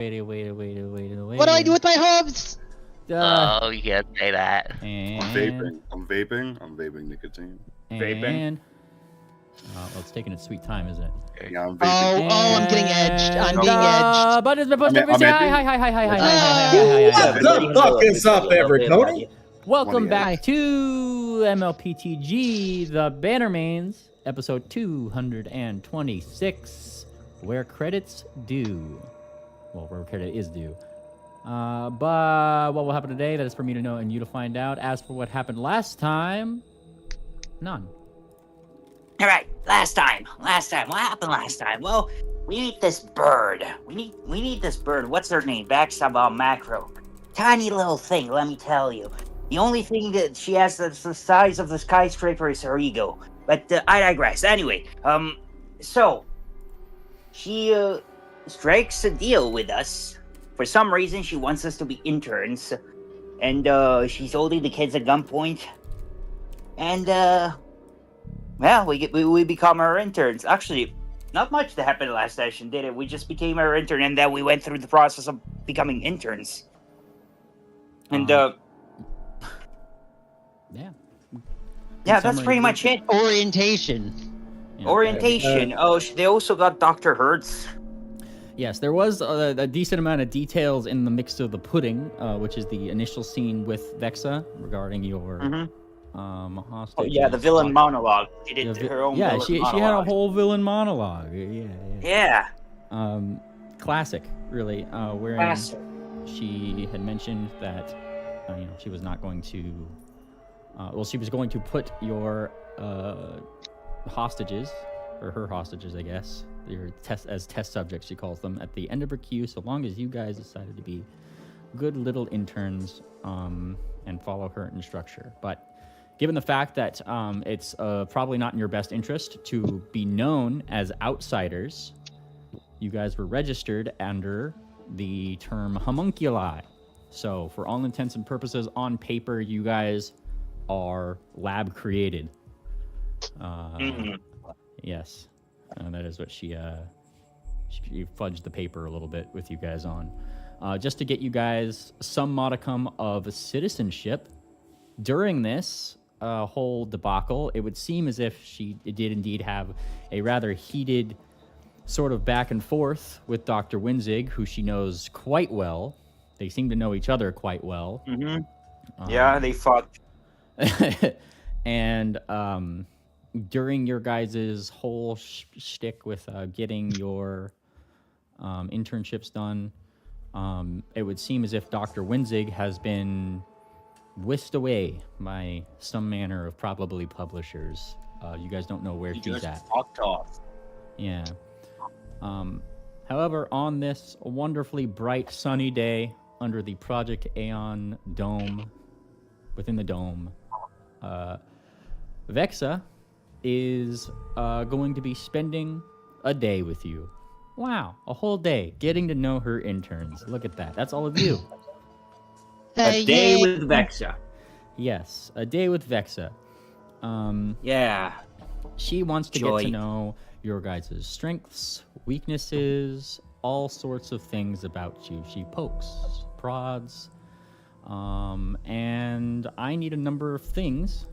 Wait. What do I do with my hubs? Oh, you can't say that. And I'm vaping nicotine. And well, it's taking its sweet time, isn't it? Yeah, I'm vaping. Oh, I'm getting edged. I'm being edged. But it's What the fuck is up, everybody? Welcome back to mlptg, the Bannermanes, episode 226, where credits due. Well, where credit is due. But what will happen today, that is for me to know and you to find out. As for what happened last time, none. All right, last time. What happened last time? Well, we need this bird. We need this bird. What's her name? Vexa macro. Tiny little thing, let me tell you. The only thing that she has that's the size of the skyscraper is her ego. But I digress. Anyway, so she strikes a deal with us. For some reason, she wants us to be interns, and she's holding the kids at gunpoint. And well, we become her interns. Actually, not much that happened last session, did it? We just became her intern, and then we went through the process of becoming interns. And yeah, that's pretty much it. Orientation. Yeah. Orientation. They also got Dr. Hertz. Yes, there was a decent amount of details in the mix of the pudding, which is the initial scene with Vexa regarding your hostage. Oh yeah, the villain monologue. She did her own. Yeah, she had a whole villain monologue. Yeah. Classic, really. Wherein Classic. she had mentioned that she was not going to. She was going to put your hostages, or her hostages, I guess, your test subjects, she calls them, at the end of her queue, so long as you guys decided to be good little interns and follow her instruction. But given the fact that it's probably not in your best interest to be known as outsiders, you guys were registered under the term homunculi. So for all intents and purposes, on paper, you guys are lab created. Yes, that is what she fudged the paper a little bit with you guys on, just to get you guys some modicum of citizenship. During this whole debacle, it would seem as if she did indeed have a rather heated sort of back and forth with Dr. Winzig, who she knows quite well. They seem to know each other quite well. Yeah, they fought. And during your guys' whole shtick with getting your internships done, it would seem as if Dr. Winzig has been whisked away by some manner of probably publishers. You guys don't know where she's at. Fucked off. Yeah. However, on this wonderfully bright, sunny day under the Project Aeon dome, within the dome, Vexa is going to be spending a day with you. Wow, a whole day getting to know her interns. Look at that. That's all of you. A day with Vexa. Yes, a day with Vexa. Yeah. She wants to get to know your guys' strengths, weaknesses, all sorts of things about you. She pokes, prods, and I need a number of things.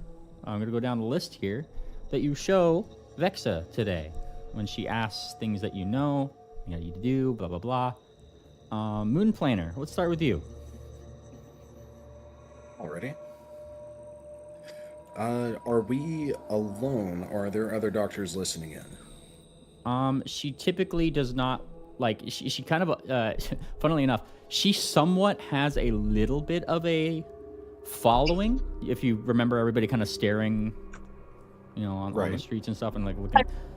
I'm going to go down the list here that you show Vexa today when she asks things that you know you do, blah, blah, blah. Moon Planner, let's start with you. Already? Are we alone, or are there other doctors listening in? She typically does not, she kind of, funnily enough, she somewhat has a little bit of a following. If you remember everybody kind of staring, on the streets and stuff, and looking.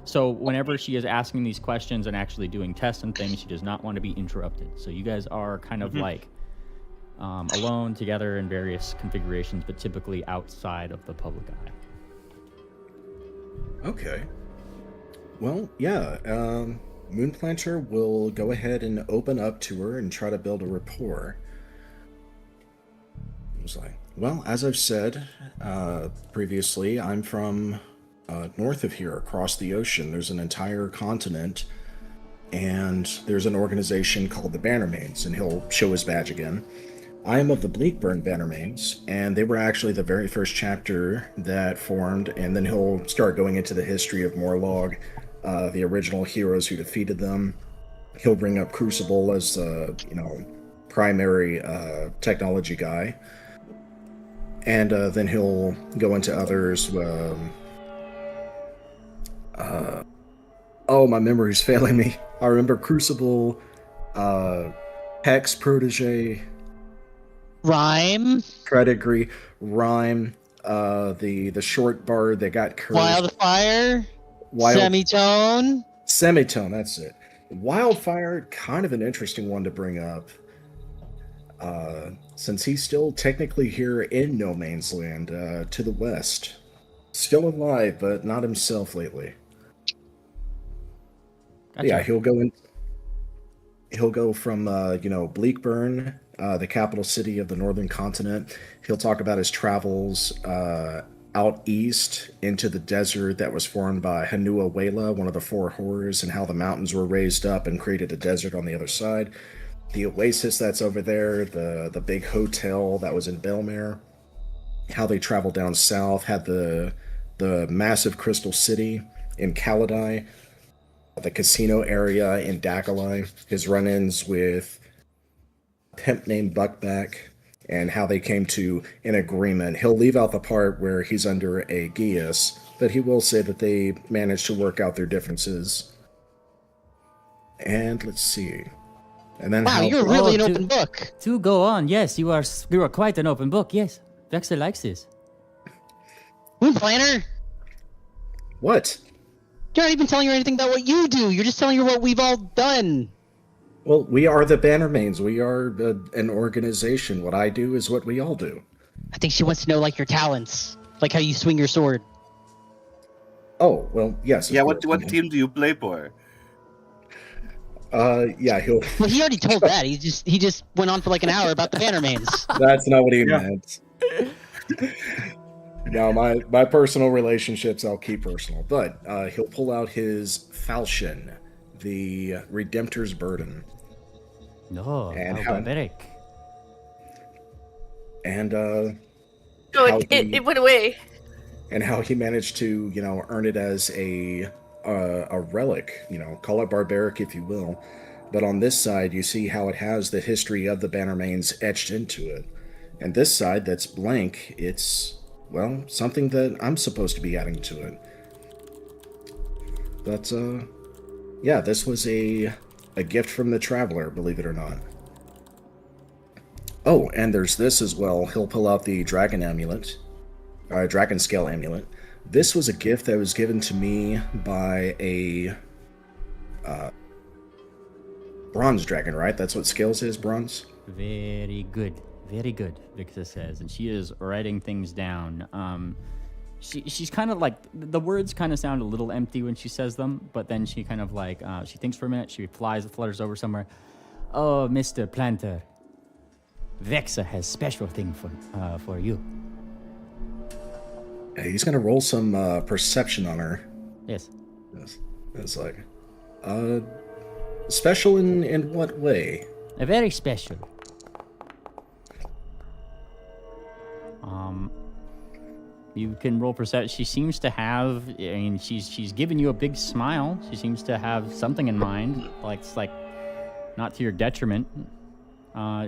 So whenever she is asking these questions and actually doing tests and things, she does not want to be interrupted. So you guys are kind of alone together in various configurations, but typically outside of the public eye. Okay. Well, yeah. Moonplanter will go ahead and open up to her and try to build a rapport. It was like, well, as I've said previously, I'm from north of here, across the ocean. There's an entire continent and there's an organization called the Bannermanes, and he'll show his badge again. I am of the Bleakburn Bannermanes, and they were actually the very first chapter that formed, and then he'll start going into the history of Morlog, the original heroes who defeated them. He'll bring up Crucible as primary technology guy, and then he'll go into others. My memory's failing me. I remember Crucible, Hex, Protege, Rhyme, Pedigree, Rhyme, the short bard that got cursed. Wildfire, Semitone. Semitone, that's it. Wildfire, kind of an interesting one to bring up. Since he's still technically here in No Man's Land, to the west. Still alive, but not himself lately. Gotcha. Yeah, he'll go from Bleakburn, the capital city of the northern continent. He'll talk about his travels out east into the desert that was formed by Hanua Wela, one of the four horrors, and how the mountains were raised up and created a desert on the other side. The oasis that's over there, the big hotel that was in Belmare, how they traveled down south, had the massive crystal city in Kaladai, the casino area in Dakalai, his run-ins with a pimp named Buckback, and how they came to an agreement. He'll leave out the part where he's under a geas, but he will say that they managed to work out their differences. And let's see. And then Wow, you're really an open book. To go on, yes, you are quite an open book, yes. Vexa likes this. Moon Planner, What? you're not even telling her anything about what you do. You're just telling her what we've all done. Well, we are the Bannermanes. We are an organization. What I do is what we all do. I think she wants to know, like, your talents. Like how you swing your sword. Oh, well, yes. Yeah, what team do you play for? Yeah, he'll... Well, he already told that. He just went on for like an hour about the Bannermanes. That's not what he meant. No, my personal relationships I'll keep personal. But he'll pull out his falchion, the Redemptor's Burden. No, And how barbaric. And Oh, it went away. and how he managed to, earn it as a relic, call it barbaric if you will. But on this side, you see how it has the history of the Bannermanes etched into it. And this side that's blank, it's, well, something that I'm supposed to be adding to it. But, yeah, this was a gift from the Traveler, believe it or not. Oh, and there's this as well. He'll pull out the Dragon Amulet. Dragon Scale Amulet. This was a gift that was given to me by a bronze dragon, right? That's what scales is, bronze? Very good, Vexa says, and she is writing things down. She's kind of like, the words kind of sound a little empty when she says them, but then she kind of like, she thinks for a minute, she flutters over somewhere. Oh, Mr. Planter, Vexa has special thing for you. Yeah, he's gonna roll some perception on her. Yes. It's like, special in what way? A very special. You can roll perception. She seems to have, she's giving you a big smile. She seems to have something in mind, like it's like not to your detriment.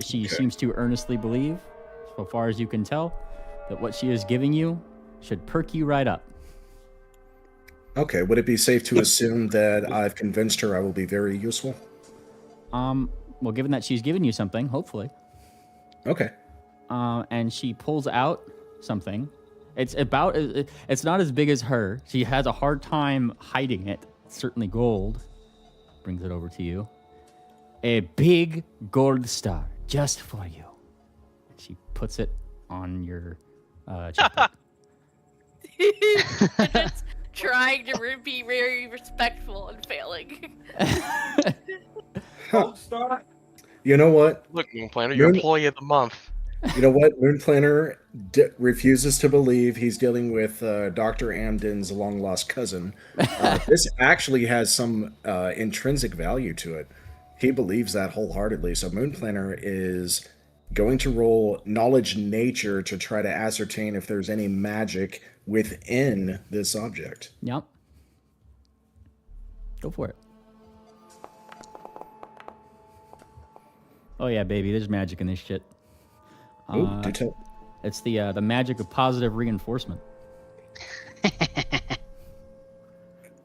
She seems to earnestly believe, so far as you can tell, that what she is giving you should perk you right up. Okay, would it be safe to assume that I've convinced her I will be very useful? Well, given that she's given you something, hopefully. Okay. And she pulls out something. It's not as big as her. She has a hard time hiding it. It's certainly gold. Brings it over to you. A big gold star, just for you. She puts it on your checkbook. Just trying to be very respectful and failing. You know what? Look, Moon Planner, you're employee of the month. You know what? Moon Planner refuses to believe he's dealing with Dr. Amden's long lost cousin. This actually has some intrinsic value to it. He believes that wholeheartedly. So Moon Planner is going to roll knowledge nature to try to ascertain if there's any magic within this object. Yep. Go for it. Oh yeah, baby, there's magic in this shit. Ooh, do tell. It's the magic of positive reinforcement.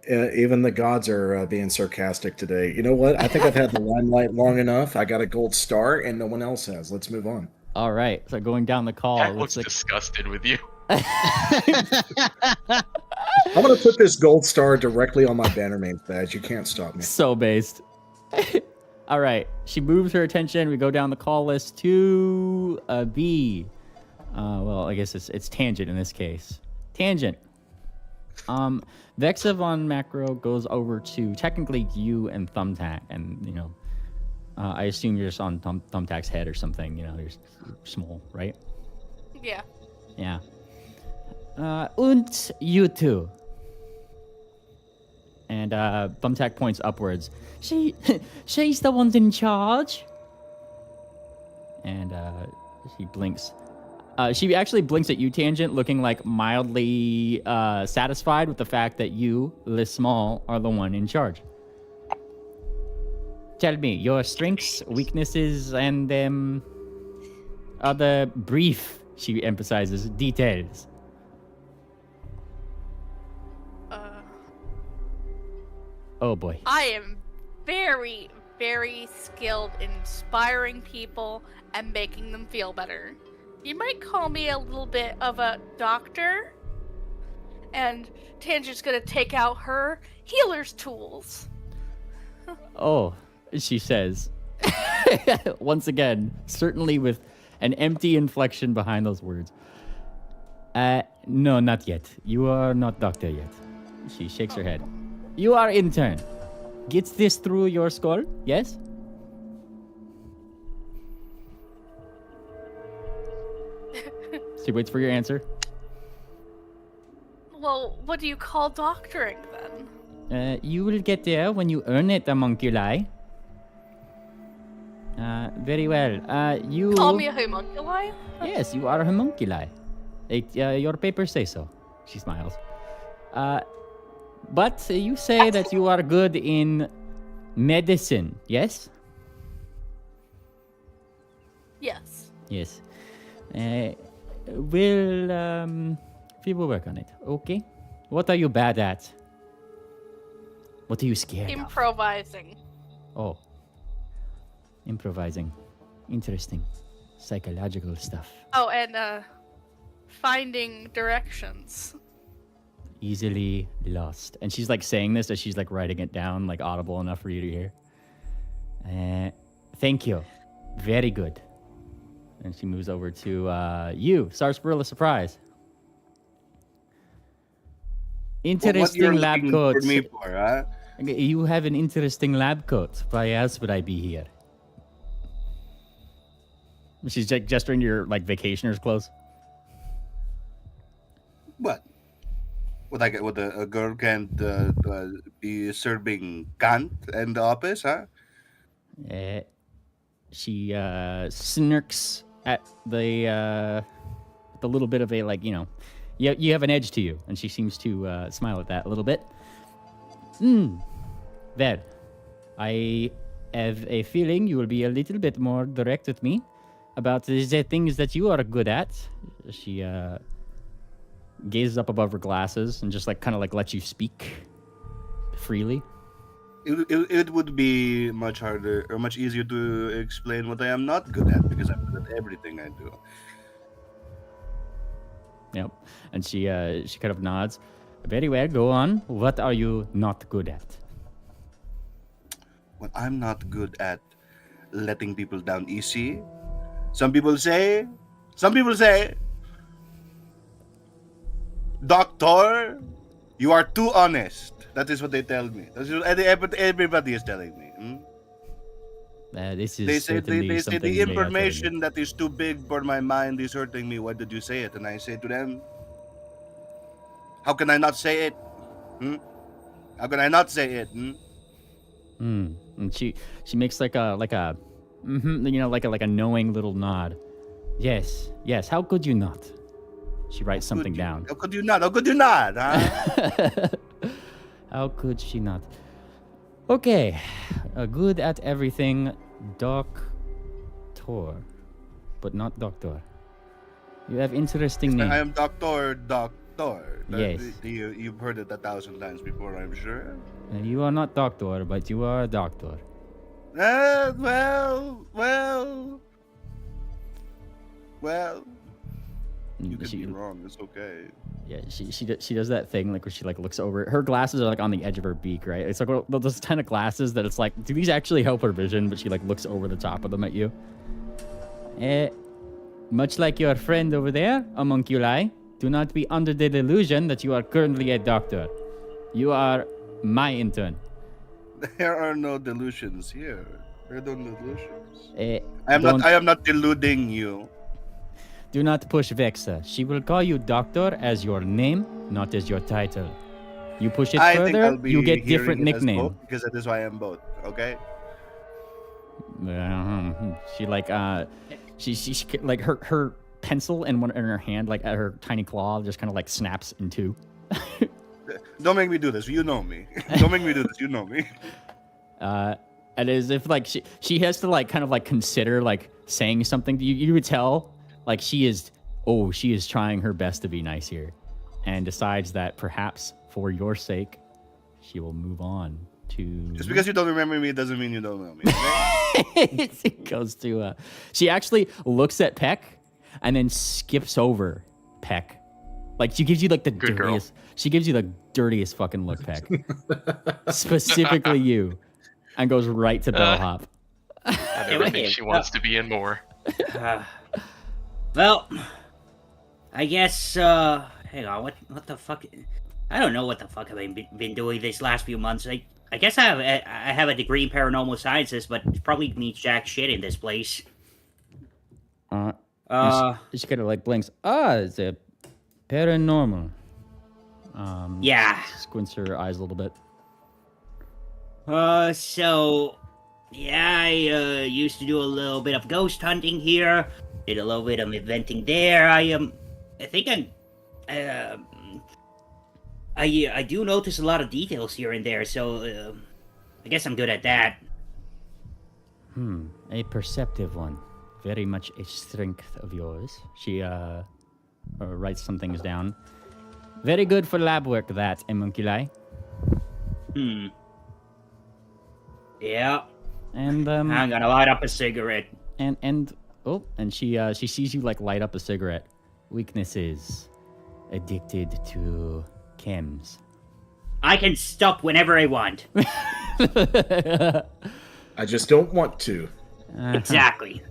Even the gods are being sarcastic today. You know what? I think I've had the limelight long enough. I got a gold star, and no one else has. Let's move on. All right, so going down the call. Cat it looks looks like disgusted with you. I'm going to put this gold star directly on my Bannermanes badge. You can't stop me. so based. All right, she moves her attention. We go down the call list to B. Well, I guess it's Tangent in this case. Tangent. Vexa von Macro goes over to technically you and Thumbtack, and you know, I assume you're just on Thumbtack's head or something. You know, you're small, right? Yeah. Yeah. Und you two. And Thumbtack points upwards. She's the one in charge. And she blinks. She actually blinks at you, Tangent, looking like mildly satisfied with the fact that you, Le Small, are the one in charge. Tell me your strengths, weaknesses, and other brief, she emphasizes, details. Oh boy. I am very, very skilled in inspiring people and making them feel better. You might call me a little bit of a doctor. And Tangent's gonna take out her healer's tools. Oh, she says. Once again, certainly with an empty inflection behind those words. No, not yet. You are not doctor yet. She shakes her head. You are intern. Gets this through your skull? Yes? She waits for your answer. Well, what do you call doctoring then? You will get there when you earn it, homunculi. Very well. You Call me a homunculi? Yes, you are a homunculi. Your papers say so. She smiles. But you say that you are good in medicine, yes? Yes. Yes. We will work on it, okay? What are you bad at? What are you scared of? Improvising. Oh. Improvising. Interesting. Psychological stuff. Oh, and finding directions. Easily lost. And she's like saying this as she's like writing it down, like audible enough for you to hear. Thank you. Very good. And she moves over to you, Sarsaparilla Surprise. Interesting lab coat. For me for, huh? You have an interesting lab coat. Why else would I be here? She's like gesturing to your like vacationer's clothes. What? What I get? What a girl can't be serving Kant in the office, huh? She smirks at the little bit of a like, you know, you have an edge to you, and she seems to smile at that a little bit. Well, I have a feeling you will be a little bit more direct with me about the things that you are good at. She gazes up above her glasses and just like kind of like lets you speak freely. It would be much harder or much easier to explain what I am not good at because I'm good at everything I do. Yep. And she kind of nods. Very well, go on. What are you not good at? Well, I'm not good at letting people down easy. Some people say, Doctor, you are too honest. That is what they tell me. That's what everybody is telling me. This is They say certainly they say something the they are telling me. information that is too big for my mind is hurting me. Why did you say it? And I say to them, how can I not say it? How can I not say it? And she makes like a like a knowing little nod. Yes. How could you not? She writes something down. How could you not? How could you not? Huh? How could she not? Okay, good at everything, doctor, but not doctor. You have interesting name. I am Doctor. Yes. You've heard it 1,000 times before, I'm sure. You are not doctor, but you are a doctor. Well. You Mm, could be wrong. It's okay. Yeah, she does that thing like where she like looks over. Her glasses are like on the edge of her beak, right? It's like those kind of glasses that it's like, do these actually help her vision? But she like looks over the top of them at you. Much like your friend over there, homunculi, do not be under the delusion that you are currently a doctor. You are my intern. There are no delusions here. There are no delusions. I I am not deluding you. Do not push Vexa. She will call you doctor as your name, not as your title. You push it I think further, I'll be you get hearing different it as nickname. both, because that is why I am both. Okay. She like she like her pencil in her hand, like at her tiny claw, just kind of like snaps in two. Don't make me do this. You know me. Don't make me do this. You know me. And as if like she has to like kind of like consider like saying something. You would tell like she is trying her best to be nice here, and decides that perhaps for your sake, she will move on to. Just because you don't remember me doesn't mean you don't know me. Okay? It goes to she actually looks at Peck and then skips over Peck. Like she gives you like the dirtiest. She gives you the dirtiest fucking look, Peck. Specifically you, and goes right to bellhop. And everything she wants to be in more. Well, I guess, hang on, what the fuck? I don't know what the fuck I've been doing these last few months. I guess I have a degree in paranormal sciences, but it probably means jack shit in this place. She kind of like blinks. It's a paranormal. Yeah. Squints her eyes a little bit. So, yeah, I used to do a little bit of ghost hunting here, did a little bit of inventing there. I do notice a lot of details here and there, so I guess I'm good at that. A perceptive one. Very much a strength of yours. She writes some things down. Very good for lab work, that, homunculi. Yeah. And I'm gonna light up a cigarette. And she sees you like light up a cigarette. Weaknesses. Addicted to chems. I can stop whenever I want. I just don't want to. Exactly.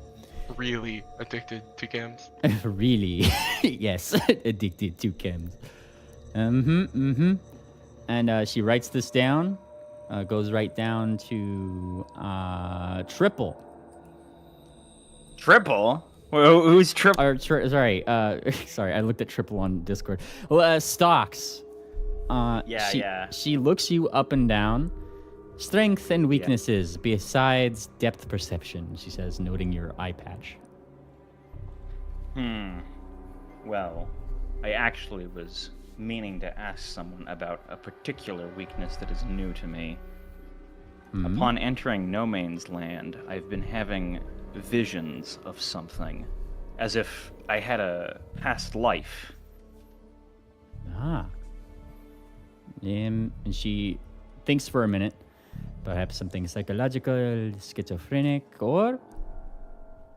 Really addicted to chems. Really? Yes, addicted to chems. And she writes this down. Goes right down to triple. Triple? Who's triple? Sorry, I looked at triple on Discord. Well, stocks. She looks you up and down. Strength and weaknesses besides depth perception, she says, noting your eye patch. Well, I actually was meaning to ask someone about a particular weakness that is new to me. Upon entering No Man's Land, I've been having visions of something, as if I had a past life. And she thinks for a minute. Perhaps something psychological, schizophrenic, or...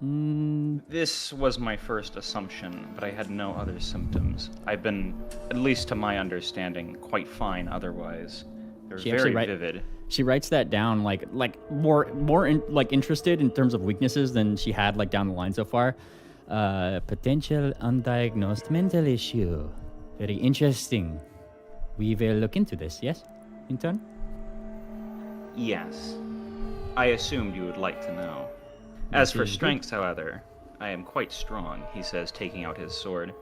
This was my first assumption, but I had no other symptoms. I've been, at least to my understanding, quite fine otherwise. They're very vivid. She writes that down like more interested in terms of weaknesses than she had like down the line so far. Potential undiagnosed mental issue. Very interesting. We will look into this, yes, intern? Yes. I assumed you would like to know. As for This is good. strengths, however, I am quite strong, he says, taking out his sword.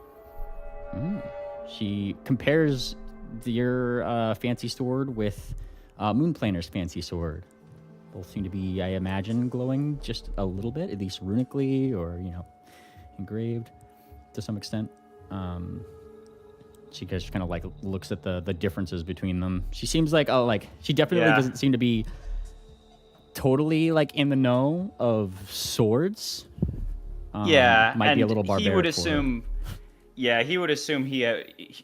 She compares your fancy sword with Moonplaner's fancy sword. Both seem to be, I imagine, glowing just a little bit, at least runically or, engraved to some extent. She just kind of like looks at the differences between them. She seems like, she definitely doesn't seem to be totally like in the know of swords. Might be a little barbaric. He would for her. assume, he would assume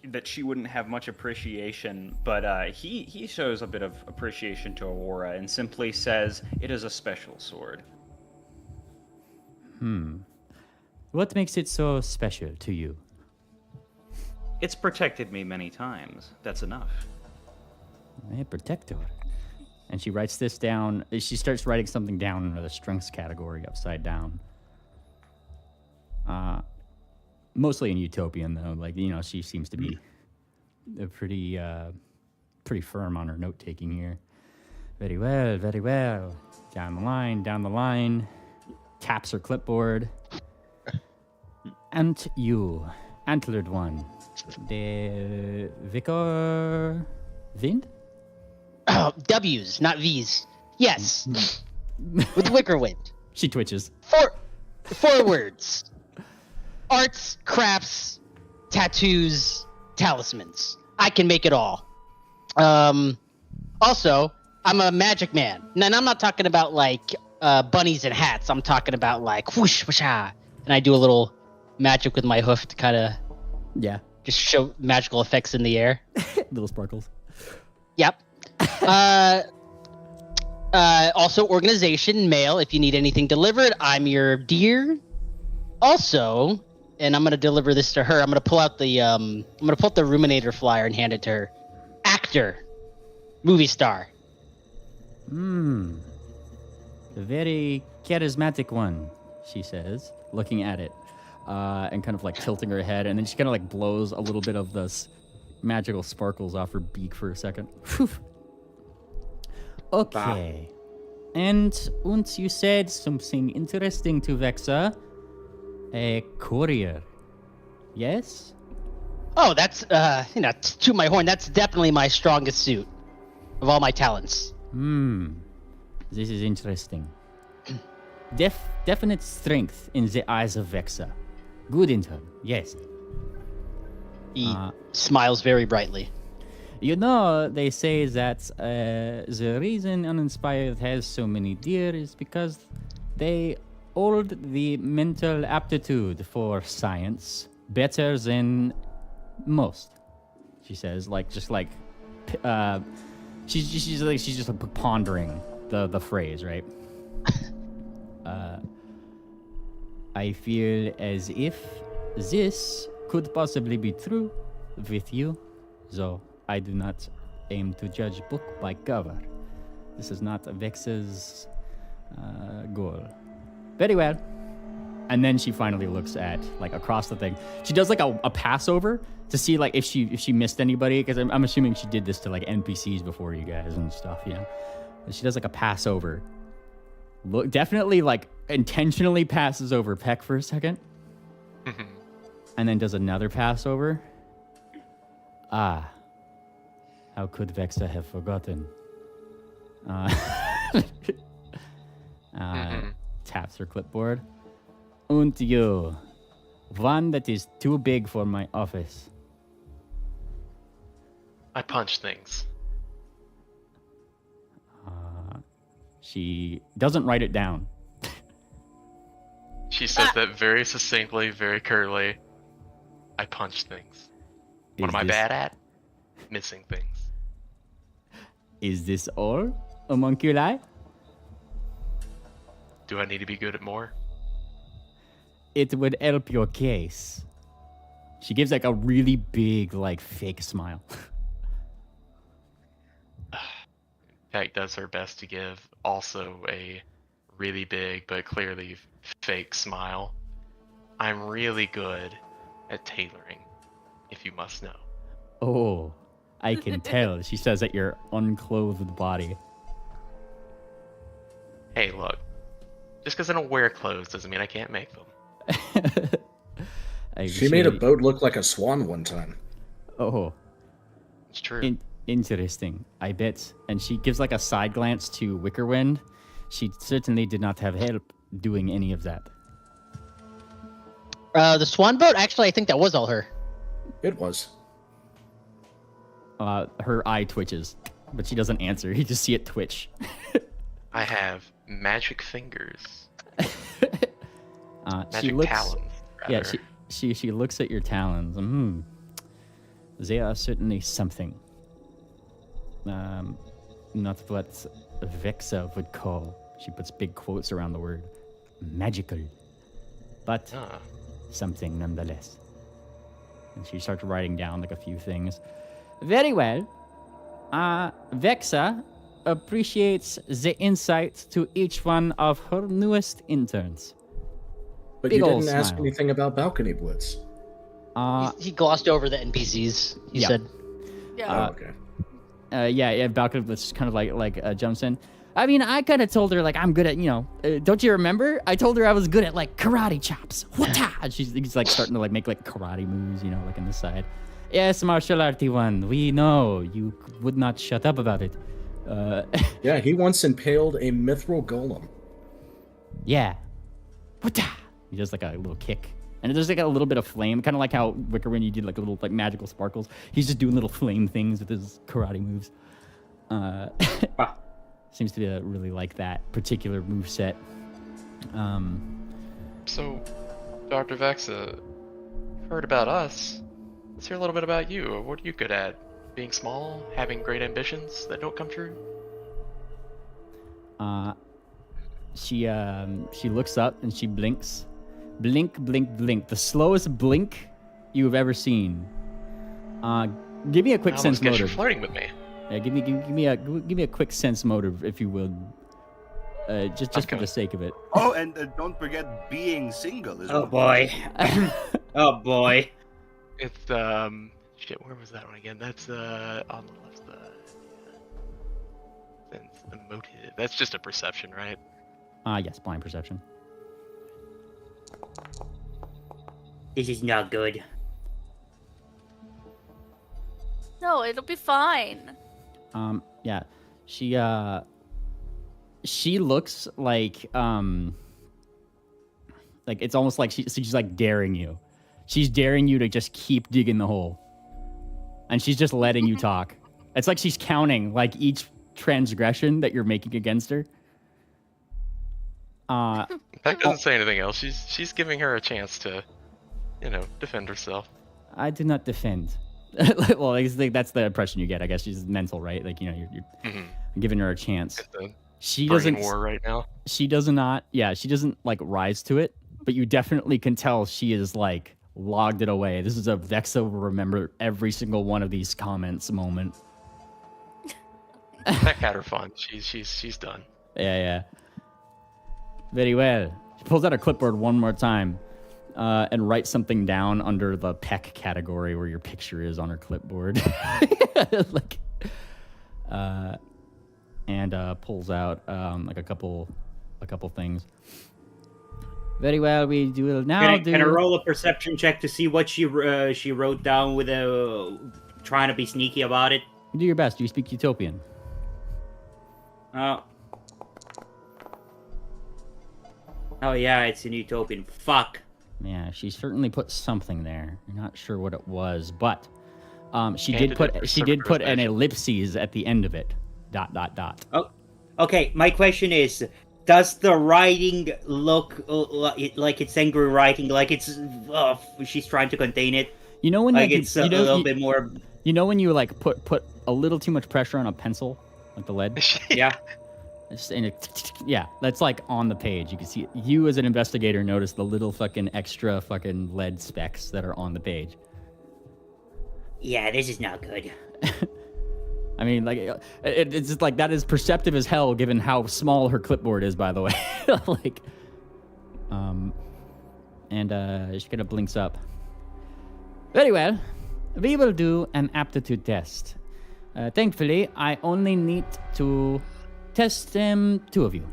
that she wouldn't have much appreciation, but he shows a bit of appreciation to Aurora and simply says it is a special sword. What makes it so special to you? It's protected me many times. That's enough. A protector. And she writes this down. She starts writing something down in the strengths category upside down. Mostly in Utopian, though. Like, she seems to be pretty firm on her note-taking here. Very well, very well. Down the line. Taps her clipboard. And you, antlered one. De Vicar Vind? Oh, W's, not V's. Yes. With Wickerwind. She twitches. Four words. Arts, crafts, tattoos, talismans. I can make it all. Also, I'm a magic man. And I'm not talking about like bunnies and hats. I'm talking about like whoosh, whoosh-ah. And I do a little magic with my hoof to kind of just show magical effects in the air. Little sparkles. Yep. Also, organization, mail. If you need anything delivered, I'm your dear. Also, and I'm gonna deliver this to her. I'm gonna pull out the Ruminator flyer and hand it to her. Actor, movie star. A very charismatic one, she says, looking at it, and kind of like tilting her head, and then she kind of like blows a little bit of this magical sparkles off her beak for a second. Whew. Okay. And you said something interesting to Vexa. A courier. Yes? Oh, that's to my horn. That's definitely my strongest suit of all my talents. This is interesting. Definite strength in the eyes of Vexa. Good intern, yes. He smiles very brightly. They say that the reason Uninspired has so many deer is because they hold the mental aptitude for science better than most. She says, she's just pondering the phrase, right? I feel as if this could possibly be true with you, though I do not aim to judge book by cover. This is not Vexa's goal. Very well. And then she finally looks at, across the thing. She does, a pass-over to see, if she missed anybody, because I'm assuming she did this to, NPCs before you guys and stuff, But she does, a pass-over. Look, definitely, intentionally passes over Peck for a second. And then does another pass-over. How could Vexa have forgotten? Taps her clipboard. Und you. One that is too big for my office. I punch things. She doesn't write it down. She says that very succinctly, very curtly. I punch things. What am I bad at? Missing things. Is this all, homunculi? Do I need to be good at more? It would help your case. She gives a really big, fake smile. Peck does her best to give also a really big but clearly fake smile. I'm really good at tailoring, if you must know. Oh, I can tell, she says at your unclothed body. Hey, look. Just because I don't wear clothes doesn't mean I can't make them. She made a boat look like a swan one time. Oh, It's true. interesting. I bet. And she gives like a side glance to Wickerwind. She certainly did not have help doing any of that. The swan boat. Actually, I think that was all her. It was. Her eye twitches, but she doesn't answer. You just see it twitch. I have magic fingers. She Magic looks, talons. yeah, rather. she looks at your talons. They are certainly something. Not what Vexa would call. She puts big quotes around the word magical, but Ah. something nonetheless. And she starts writing down like a few things. Very well. Vexa appreciates the insight to each one of her newest interns. But Big you ol' didn't ask smile. anything about Balcony Blitz. He glossed over the NPCs. He yeah. said, Yeah. Oh, okay. Yeah, Balcony was kind of like jumps in. I mean, I kind of told her like I'm good at, don't you remember? I told her I was good at like karate chops. Wata! And he's like starting to like make like karate moves, like in the side. Yes, martial arty one. We know you would not shut up about it. Yeah, he once impaled a mithril golem. Yeah. Wata! He does like a little kick. And there's like a little bit of flame, kind of like how Wickerwind, you did like a little like magical sparkles. He's just doing little flame things with his karate moves. Seems to be really like that particular moveset. So, Dr. Vexa, you've heard about us. Let's hear a little bit about you. What are you good at? Being small? Having great ambitions that don't come true? She looks up and she blinks. Blink, blink, blink. The slowest blink you've ever seen. Give me a quick I sense almost guess you're motive. flirting with me. Yeah, give me a quick sense motive, if you will. Just for Okay. the sake of it. Oh, and don't forget being single as well. Oh boy. Oh boy. It's, shit, where was that one again? That's, on the left side. Sense emotive. That's just a perception, right? Yes, blind perception. This is not good. No, it'll be fine. Yeah. She looks like it's almost like she's like daring you. She's daring you to just keep digging the hole. And she's just letting you talk. It's like she's counting like each transgression that you're making against her. Peck doesn't say anything else. She's giving her a chance to, defend herself. I do not defend. Well, I think that's the impression you get. I guess she's mental, right? Like, you're giving her a chance. It's a She brain doesn't. war right now. She does not. Yeah, she doesn't like rise to it. But you definitely can tell she is like logged it away. This is a Vexa will remember every single one of these comments moment. Peck had her fun. She's done. Yeah. Very well. She pulls out her clipboard one more time and writes something down under the Peck category where your picture is on her clipboard. And pulls out like a couple things. Very well, we will now Can I roll a perception check to see what she wrote down with trying to be sneaky about it? do your best. Do you speak Utopian? Oh yeah, it's an utopian. Fuck. Yeah, she certainly put something there. You're not sure what it was, but she Candidate did put an circumspection. ellipses at the end of it. ... Oh, okay. My question is, does the writing look like it's angry writing? Like it's she's trying to contain it? You know when Like you, it's a little bit more. You know when you like put a little too much pressure on a pencil, like the lead. Yeah. Yeah, that's like on the page. You can see you as an investigator notice the little fucking extra fucking lead specks that are on the page. Yeah, this is not good. I mean, like it's just like that is perceptive as hell, given how small her clipboard is. By the way, like, and she kind of blinks up. Very well, we will do an aptitude test. Thankfully, I only need to test two of you.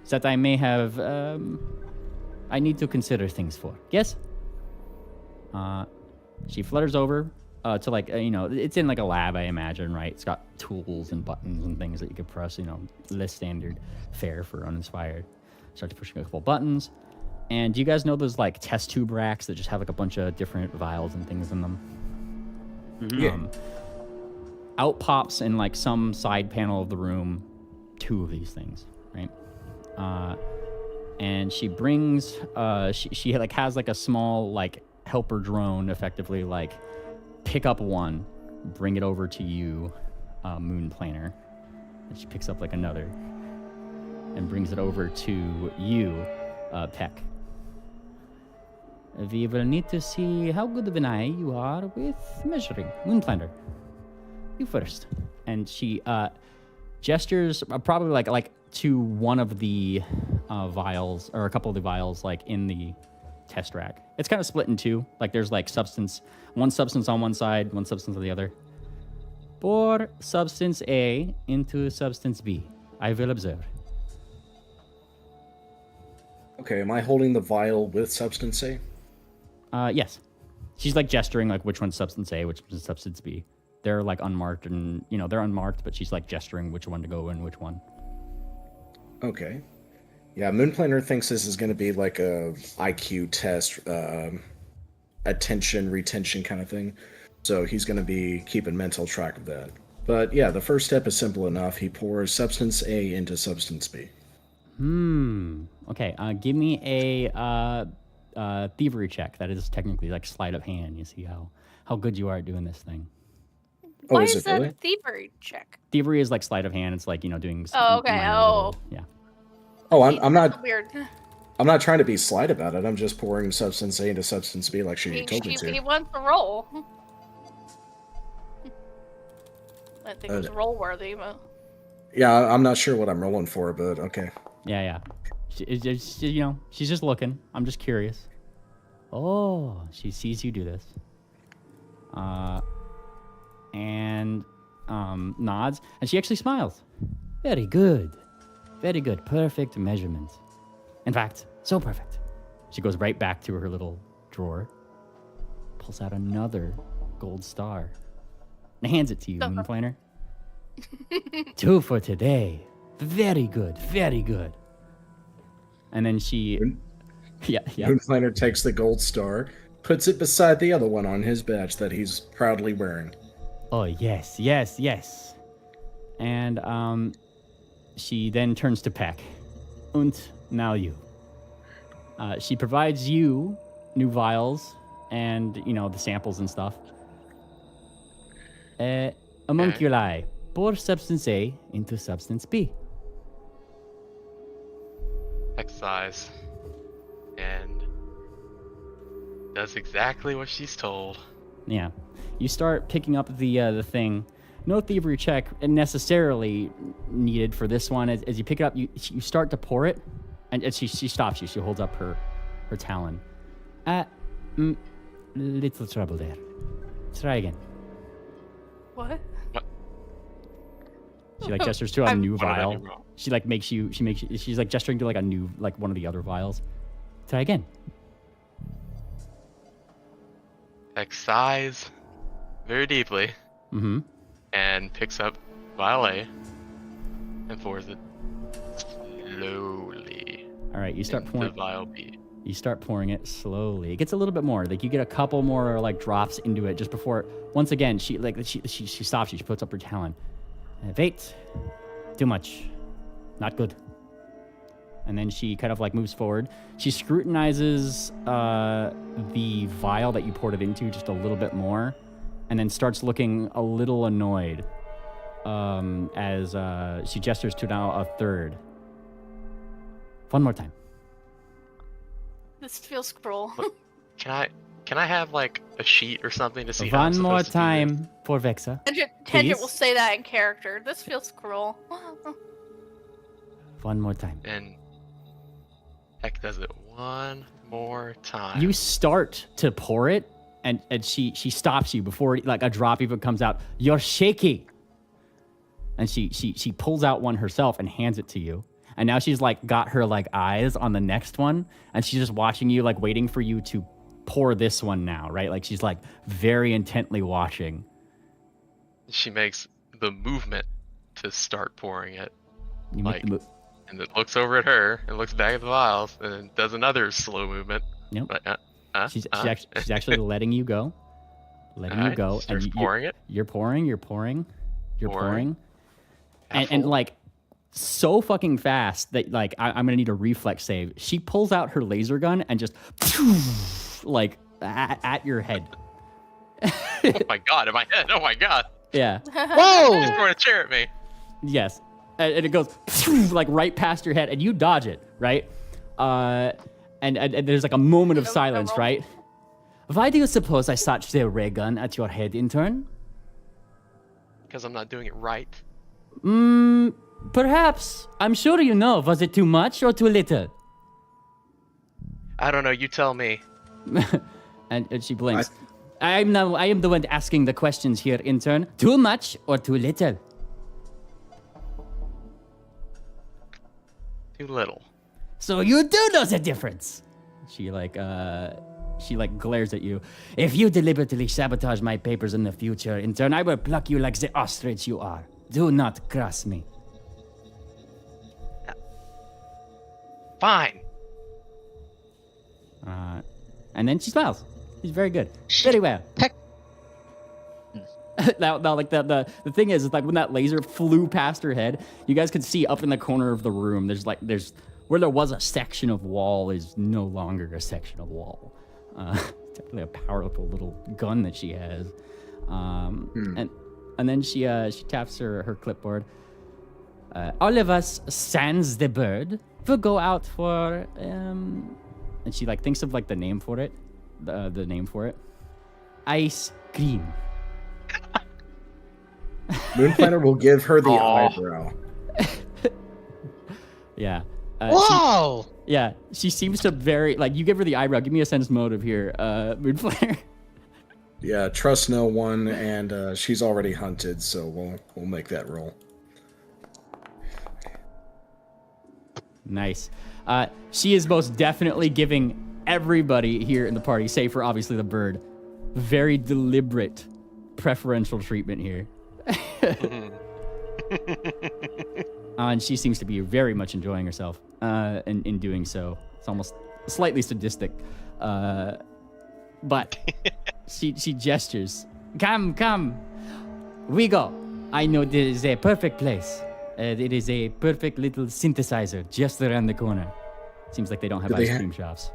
that I may have, I need to consider things for. Yes? She flutters over to like, it's in like a lab, I imagine, right? It's got tools and buttons and things that you could press, less standard fare for uninspired. Start to push a couple buttons. And do you guys know those like test tube racks that just have like a bunch of different vials and things in them? Mm-hmm. Yeah. Out pops in like some side panel of the room 2 of these things, right? And she brings, she like has like a small like helper drone, effectively like pick up one, bring it over to you, Moon Planner. And she picks up like another and brings it over to you, Peck. We will need to see how good of an eye you are with measuring. Moon Planner, you first. And she gestures probably like to one of the vials, or a couple of the vials like in the test rack. It's kind of split in 2. Like there's like one substance on one side, one substance on the other. Pour substance A into substance B. I will observe. Okay, am I holding the vial with substance A? Yes. She's like gesturing like which one's substance A, which one's substance B. They're like unmarked and, they're unmarked, but she's like gesturing which one to go in, which one. Okay. Yeah, Moon Planner thinks this is going to be like a IQ test, attention, retention kind of thing. So he's going to be keeping mental track of that. But yeah, the first step is simple enough. He pours substance A into substance B. Okay, give me a thievery check. That is technically like sleight of hand. You see how good you are at doing this thing. Why is is it that really? a thievery check? Thievery is like sleight of hand. It's like, doing... Oh, okay. minor Oh. little- yeah. Oh, I'm not Weird. I'm not trying to be slight about it. I'm just pouring substance A into substance B like she told me He to. wants to roll. I think it was roll worthy, but Yeah, I'm not sure what I'm rolling for, but okay. Yeah. She's just looking. I'm just curious. Oh, she sees you do this. And nods, and she actually smiles. Very good. Very good. Perfect measurements. In fact, so perfect. She goes right back to her little drawer, pulls out another gold star, and hands it to you, Moon Planner. 2 for today. Very good. Very good. And then she... Yeah. Moon Planner takes the gold star, puts it beside the other one on his badge that he's proudly wearing. Oh, yes. And she then turns to Peck. Und now you. She provides you new vials and, the samples and stuff. Homunculi. Pour substance A into substance B. Exercise. And does exactly what she's told. Yeah. You start picking up the thing. No thievery check necessarily needed for this one. As you pick it up, you start to pour it, and she stops you. She holds up her talon. Little trouble there. Try again. what? She like gestures to a new What did I do vial. wrong? She's like gesturing to like a new, like one of the other vials. Try again. Sighs very deeply Mm-hmm. and picks up vial A and pours it slowly All right, you start into pouring. vial B. You start pouring it slowly. It gets a little bit more. Like you get a couple more like drops into it just before. Once again, she stops you. She puts up her talon. Wait, too much, not good. And then she kind of like moves forward. She scrutinizes the vial that you poured it into just a little bit more, and then starts looking a little annoyed as she gestures to now a third. One more time. This feels cruel. Can I have like a sheet or something to see how I'm One more supposed to do this? time for Vexa. Tangent will Please? say that in character. This feels cruel. One more time. And Heck does it one more time. You start to pour it, and she stops you before like a drop even comes out. You're shaky. And she pulls out one herself and hands it to you. and now she's like got her like eyes on the next one, and she's just watching you, like waiting for you to pour this one now, right? Like she's like very intently watching. She makes the movement to start pouring it. You make the move. And it looks over at her and looks back at the vials and then does another slow movement. Yep. Like, She's actually letting you go. Letting you go. And pouring it. You're pouring. And like so fucking fast that like I'm gonna need a reflex save. She pulls out her laser gun and just like at your head. Oh my god, in my head. Oh my god. Yeah. Whoa! She's throwing a chair at me. Yes. And it goes like right past your head, and you dodge it, right? And there's like a moment of silence, right? Why do you suppose I such the ray gun at your head, intern? Because I'm not doing it right. Perhaps. I'm sure you know. Was it too much or too little? I don't know. You tell me. and she blinks. I am the one asking the questions here, intern. Too much or too little? Too little. So you do know the difference. She glares at you. If you deliberately sabotage my papers in the future, intern, I will pluck you like the ostrich you are. Do not cross me. Fine. And then she smiles. She's very good. Very well. now, like the thing is like when that laser flew past her head, you guys could see up in the corner of the room. There's where there was a section of wall is no longer a section of wall. Definitely a powerful little gun that she has. And then she taps her clipboard. All of us, sans the bird, will go out for and she like thinks of like the name for it. The name for it. Ice cream. Moonplanner will give her the eyebrow. Yeah. Whoa! She seems to you give her the eyebrow. Give me a sense motive here, Moonplanner. Yeah, trust no one, and she's already hunted, so we'll make that roll. Nice. She is most definitely giving everybody here in the party, save for obviously the bird, very deliberate preferential treatment here. And she seems to be very much enjoying herself in doing so. It's almost slightly sadistic. But she gestures. Come. We go. I know this is a perfect place. It is a perfect little synthesizer just around the corner. Seems like they don't have ice cream shops.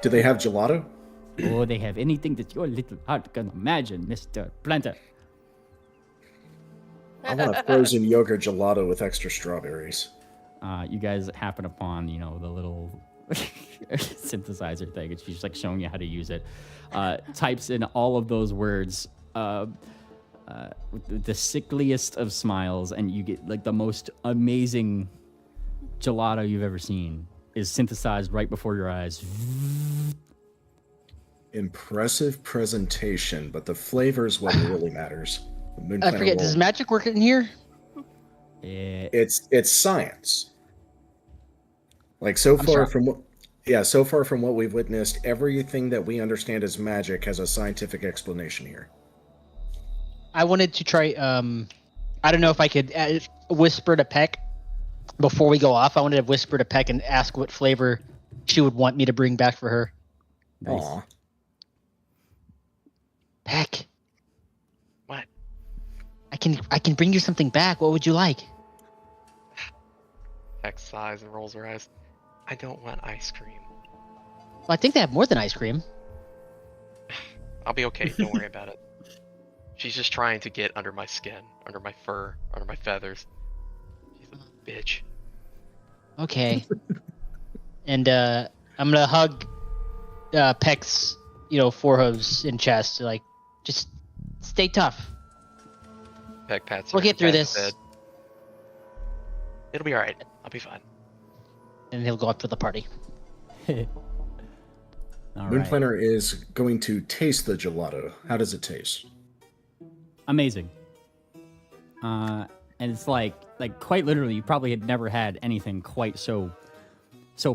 Do they have gelato? Oh, they have anything that your little heart can imagine, Mr. Planter. I want a frozen yogurt gelato with extra strawberries. You guys happen upon, the little synthesizer thing, and she's like showing you how to use it. Types in all of those words with the sickliest of smiles, and you get like the most amazing gelato you've ever seen is synthesized right before your eyes. Impressive presentation, but the flavor is what really matters. I forget, does magic work in here? It's science. Like so far from what we've witnessed, everything that we understand as magic has a scientific explanation here. I wanted to try. I don't know if I could whisper to Peck before we go off. I wanted to whisper to Peck and ask what flavor she would want me to bring back for her. Nice. Aw. Peck. What? I can bring you something back. What would you like? Peck sighs and rolls her eyes. I don't want ice cream. Well, I think they have more than ice cream. I'll be okay. Don't worry about it. She's just trying to get under my skin, under my fur, under my feathers. She's a bitch. Okay. And I'm gonna hug Peck's, foreheads and chest. Like, just stay tough. Peck pats her. We'll get through pats this. her head. It'll be alright. I'll be fine. And he'll go up to the party. All right. Moonplanner is going to taste the gelato. How does it taste? Amazing. and it's like quite literally, you probably had never had anything quite so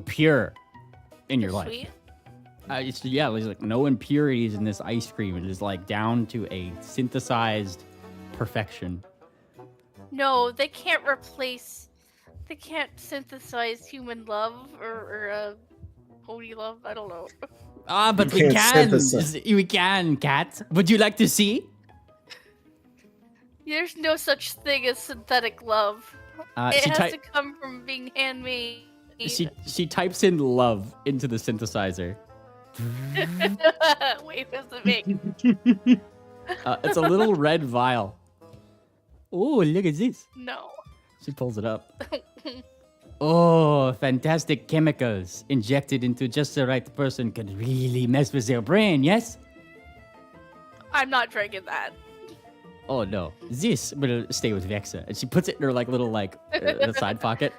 pure in your life. Sweet. There's like no impurities in this ice cream. It is like down to a synthesized perfection. No, they can't synthesize human love or holy love. I don't know. But we can't can. synthesize. We can, Kat. Would you like to see? There's no such thing as synthetic love. It has to come from being handmade. She types in love into the synthesizer. Wait, what's it make? It's a little red vial. Oh, look at this. No. She pulls it up. Oh, fantastic chemicals injected into just the right person could really mess with their brain, yes? I'm not drinking that. Oh no, this will stay with Vexa. And she puts it in her little the side pocket.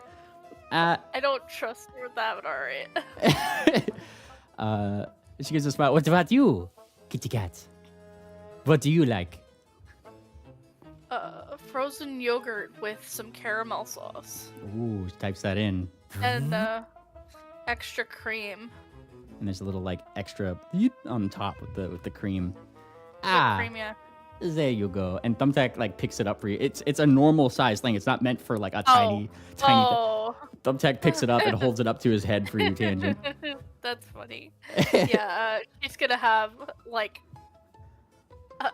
I don't trust her with that, but alright. She gives a smile. What about you, kitty cat? What do you like? Frozen yogurt with some caramel sauce. Ooh, she types that in. And extra cream. And there's a little extra on top with the cream. Whipped cream, yeah. There you go. And Thumbtack picks it up for you. It's a normal size thing. It's not meant for a tiny. Thumbtack picks it up and holds it up to his head for you, Tangent. That's funny. Yeah, she's gonna have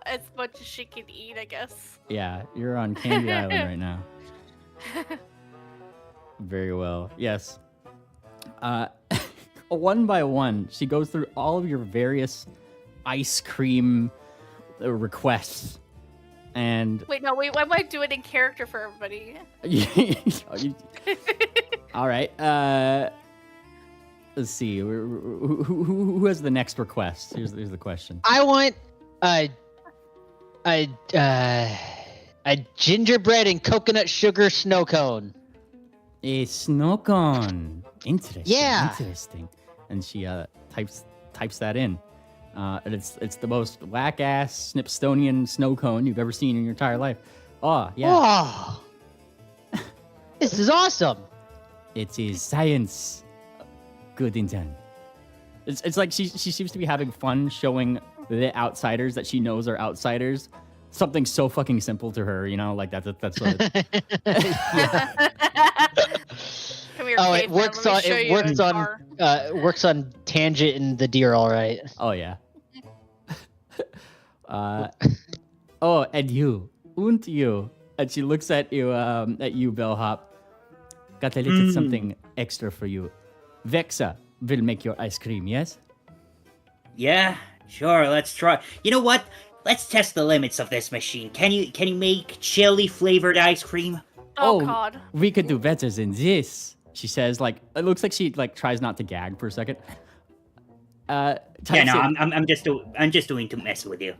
as much as she can eat, I guess. Yeah, you're on Candy Island right now. Very well. Yes. One by one, she goes through all of your various ice cream requests. And wait, why am I doing it in character for everybody? All right. Let's see. Who has the next request? Here's the question. I want a gingerbread and coconut sugar snow cone. A snow cone. Interesting. Yeah. Interesting. And she types that in. And it's the most whack-ass Snipstonian snow cone you've ever seen in your entire life. Oh, yeah. Oh, this is awesome. It is science. Good intern. It's like she seems to be having fun showing the outsiders that she knows are outsiders something so fucking simple to her, that's what Come here, it works on Tangent and the deer, all right. Oh yeah. And you. And she looks at you, Bellhop. Got a little something extra for you. Vexa will make your ice cream, yes? Yeah, sure, let's try. You know what? Let's test the limits of this machine. Can you make chili flavored ice cream? Oh God. We could do better than this. She says, it looks like she tries not to gag for a second. I'm just doing to mess with you.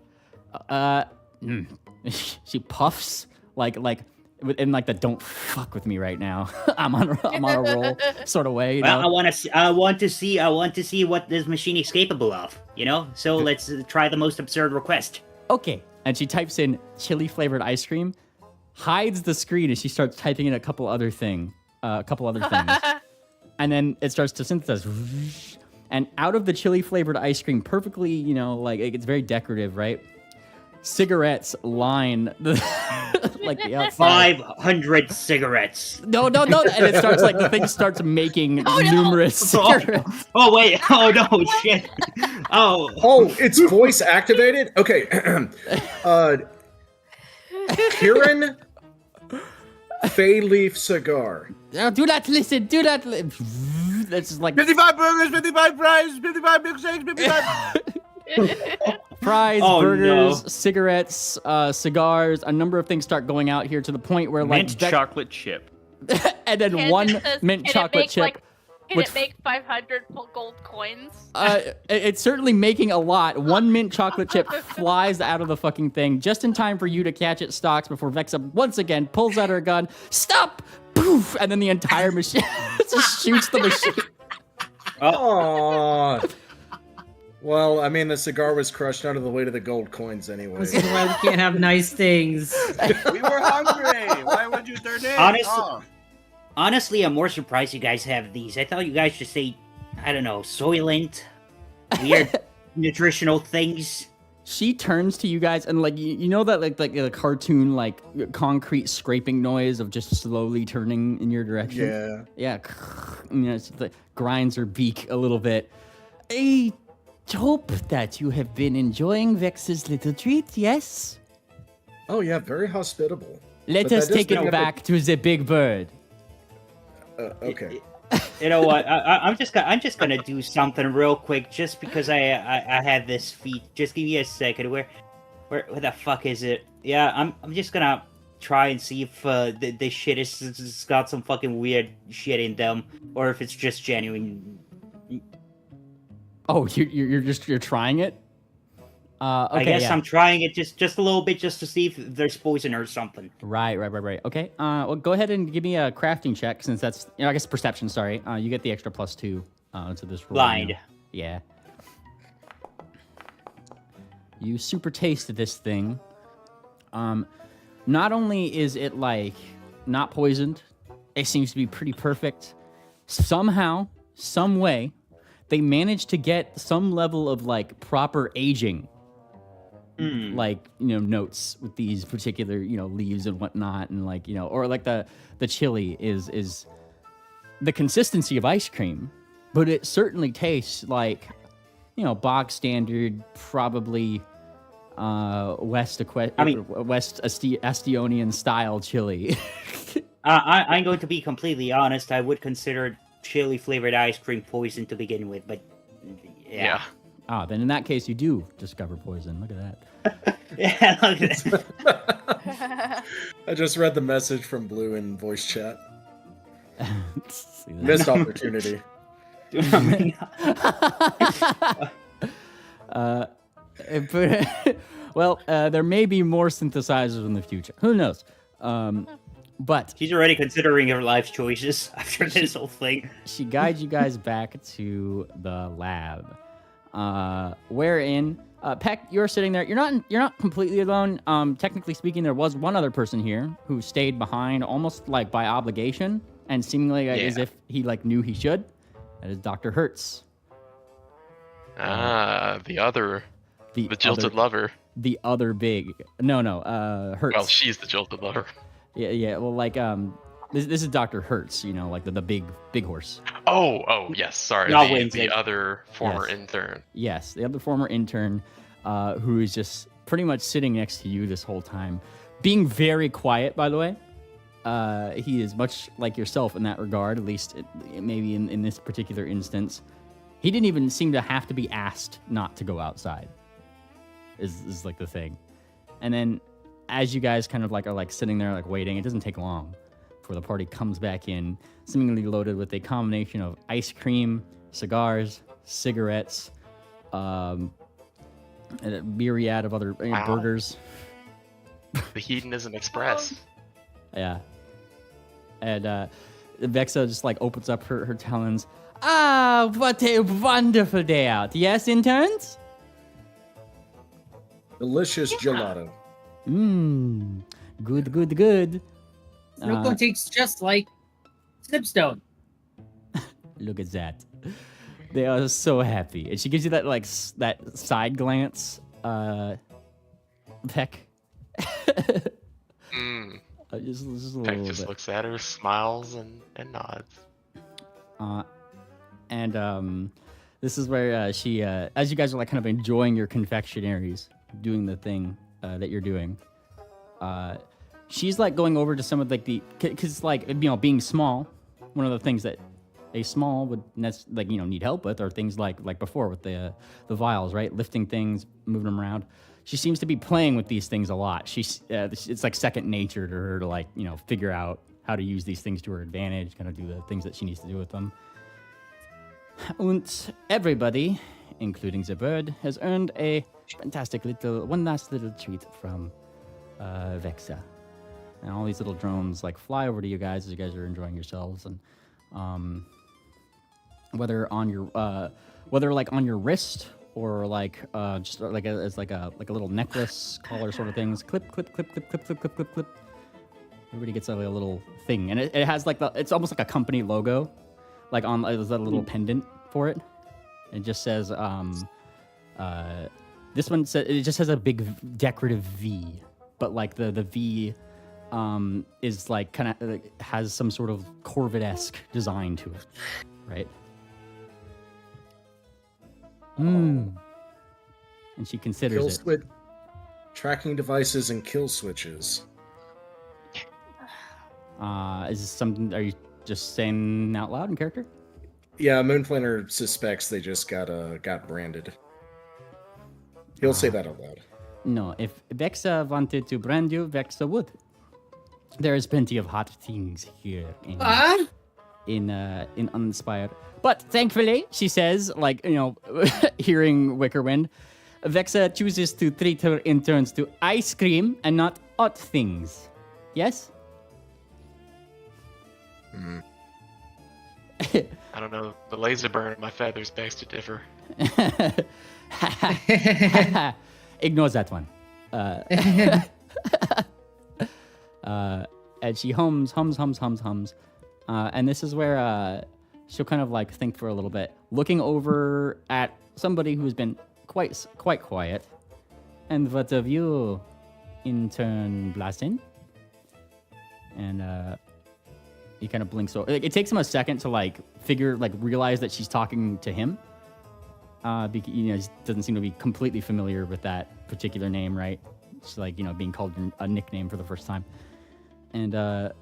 She puffs in the don't fuck with me right now. I'm on a roll sort of way. Well, I want to see what this machine is capable of. So let's try the most absurd request. Okay. And she types in chili flavored ice cream, hides the screen as she starts typing in a couple other things. And then it starts to synthesize. And out of the chili flavored ice cream, perfectly, it's very decorative, right? Cigarettes line the outside. 500 cigarettes. No. And it starts the thing starts making numerous cigarettes. Oh wait. Oh no, shit. Oh, it's voice activated? Okay. Kieran Fay Leaf Cigar. No, do not listen. That's just 55 burgers, 55 fries, 55 milkshakes, 55... Fries, burgers, cigarettes, cigars, a number of things start going out here to the point where mint chocolate chip. And then one mint chocolate chip. Can it make 500 gold coins? It's certainly making a lot. One mint chocolate chip flies out of the fucking thing just in time for you to catch its stalks before Vexa once again pulls out her gun. Stop! Poof! And then the entire machine just shoots the machine. Oh. Well, I mean, the cigar was crushed under the weight of the gold coins anyway. This is why we can't have nice things. We were hungry. Why would you turn in? Honestly, I'm more surprised you guys have these. I thought you guys should say, I don't know, Soylent, weird nutritional things. She turns to you guys and like you know that like a cartoon like concrete scraping noise of just slowly turning in your direction. Yeah. You know, it's like grinds her beak a little bit. I hope that you have been enjoying Vex's little treat. Yes. Oh yeah, very hospitable. Let us take it back to the big bird. Okay. You know what? I'm just gonna do something real quick, just because I had this feat. Just give me a second. Where the fuck is it? Yeah, I'm just gonna try and see if the shit is got some fucking weird shit in them, or if it's just genuine. Oh, you're trying it? Okay, I guess I'm trying it just a little bit, just to see if there's poison or something. Right. Okay. Well, go ahead and give me a crafting check, since that's, I guess perception. Sorry. You get the extra +2 to this roll. Blind. Yeah. You super tasted this thing. Not only is it like not poisoned, it seems to be pretty perfect. Somehow, some way, they managed to get some level of like proper aging. Like, you know, notes with these particular, you know, leaves and whatnot, and like, you know, or like the chili is the consistency of ice cream, but it certainly tastes like, you know, bog standard, probably West Astionian style chili. I'm going to be completely honest. I would consider chili flavored ice cream poison to begin with, but yeah. Then in that case, you do discover poison. Look at that. Yeah, look at that. I just read the message from Blue in voice chat. Missed opportunity. Well, there may be more synthesizers in the future. Who knows? But she's already considering her life choices after this whole thing. She guides you guys back to the lab. Wherein Peck, you're sitting there. You're not completely alone. Technically speaking, there was one other person here who stayed behind, almost like by obligation, and seemingly as if he like knew he should. That is Dr. Hertz. The jilted lover. The other big. No, Hertz. Well, she's the jilted lover. Yeah. Well, like this is Dr. Hertz. You know, like the big horse. Oh, yes. Sorry, the other former intern. Yes, the other former intern, who is just pretty much sitting next to you this whole time, being very quiet. By the way, he is much like yourself in that regard. At least, maybe in this particular instance, he didn't even seem to have to be asked not to go outside. Is like the thing, and then as you guys kind of like are like sitting there like waiting, it doesn't take long before the party comes back in, seemingly loaded with a combination of ice cream, cigars, cigarettes, and a myriad of other burgers. The Hedonism Express. Yeah. And Vexa just like opens up her talons. Ah, what a wonderful day out. Yes, interns? Delicious gelato. Good. Snowcone tastes just like Snipstone. Look at that. They are so happy. And she gives you that like that side glance, Peck. Just a Peck little just bit. looks at her, smiles, and nods. This is where she, as you guys are like kind of enjoying your confectionaries, doing the thing that you're doing, she's like going over to some of like because like, you know, being small, one of the things that a small would like, you know, need help with are things like before with the vials, right? Lifting things, moving them around. She seems to be playing with these things a lot. It's like second nature to her to like, you know, figure out how to use these things to her advantage, kind of do the things that she needs to do with them. And everybody, including the bird, has earned a fantastic one last little treat from Vexa. And all these little drones like fly over to you guys as you guys are enjoying yourselves, and whether like on your wrist or like just like as like a little necklace collar sort of things. Clip, clip, clip, clip, clip, clip, clip, clip, clip. Everybody gets like a little thing, and it has like it's almost like a company logo, like on there's a little pendant for it. It just says this one says it just has a big decorative V, but like the V is like kind of has some sort of Corvette-esque design to it, right? And she considers Kill it. switch, tracking devices and kill switches. Is this something? Are you just saying out loud in character? Yeah, Moonplaner suspects they just got branded. He'll say that out loud. No, if Vexa wanted to brand you, Vexa would. There is plenty of hot things here in Uninspired. But thankfully, she says, like, you know, hearing Wickerwind, Vexa chooses to treat her interns to ice cream and not hot things. Yes? I don't know. The laser burn of my feathers begs to differ. Ignore that one. And she hums. And this is where she'll kind of like think for a little bit, looking over at somebody who's been quite quiet. And what of you, intern Blastin? And he kind of blinks over. It takes him a second to like realize that she's talking to him. Because, you know, he doesn't seem to be completely familiar with that particular name, right? It's like, you know, being called a nickname for the first time. And kind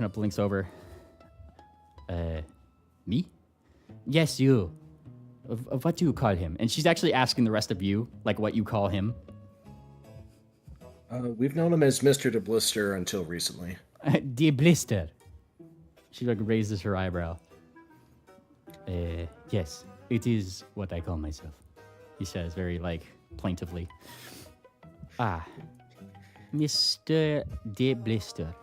of blinks over. Me? Yes, you. What do you call him? And she's actually asking the rest of you, like, what you call him. We've known him as Mr. De Blister until recently. De Blister. She like raises her eyebrow. Yes, it is what I call myself, he says very like plaintively. Mr. De Blister.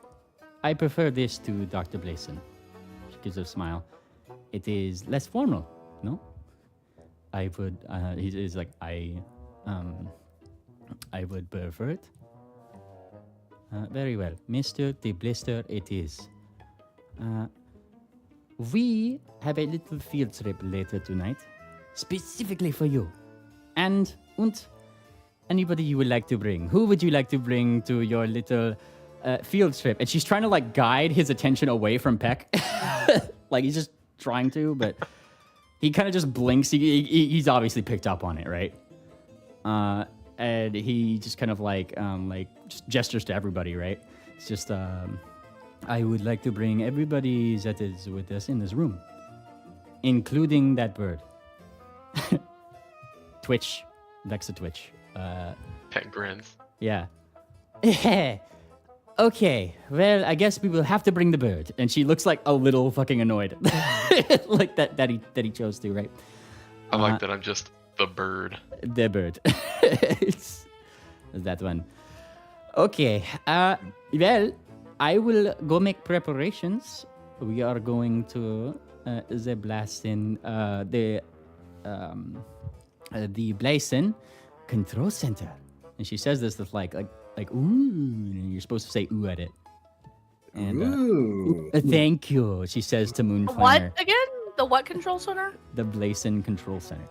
I prefer this to Dr. Blason. She gives a smile. It is less formal, no? I would, he's like, I would prefer it. Very well. Mr. De Blister it is. We have a little field trip later tonight, specifically for you. And anybody you would like to bring. Who would you like to bring to your little field trip? And she's trying to like guide his attention away from Peck. Like he's just trying to, but he kind of just blinks. He's obviously picked up on it, right? And he just kind of like just gestures to everybody, right? It's just I would like to bring everybody that is with us in this room, including that bird. Twitch, Vexa Twitch. Pet grins. Yeah. Okay, well, I guess we will have to bring the bird. And she looks like a little fucking annoyed, like that he chose to, right? I like that I'm just the bird. The bird. It's that one. Okay. Well, I will go make preparations. We are going to the Blastin, the Blason Control Center. And she says this with like ooh, and you're supposed to say ooh at it. And Ooh. Thank you, she says to The Moonfire. what again? The what control center? The Blason Control Center.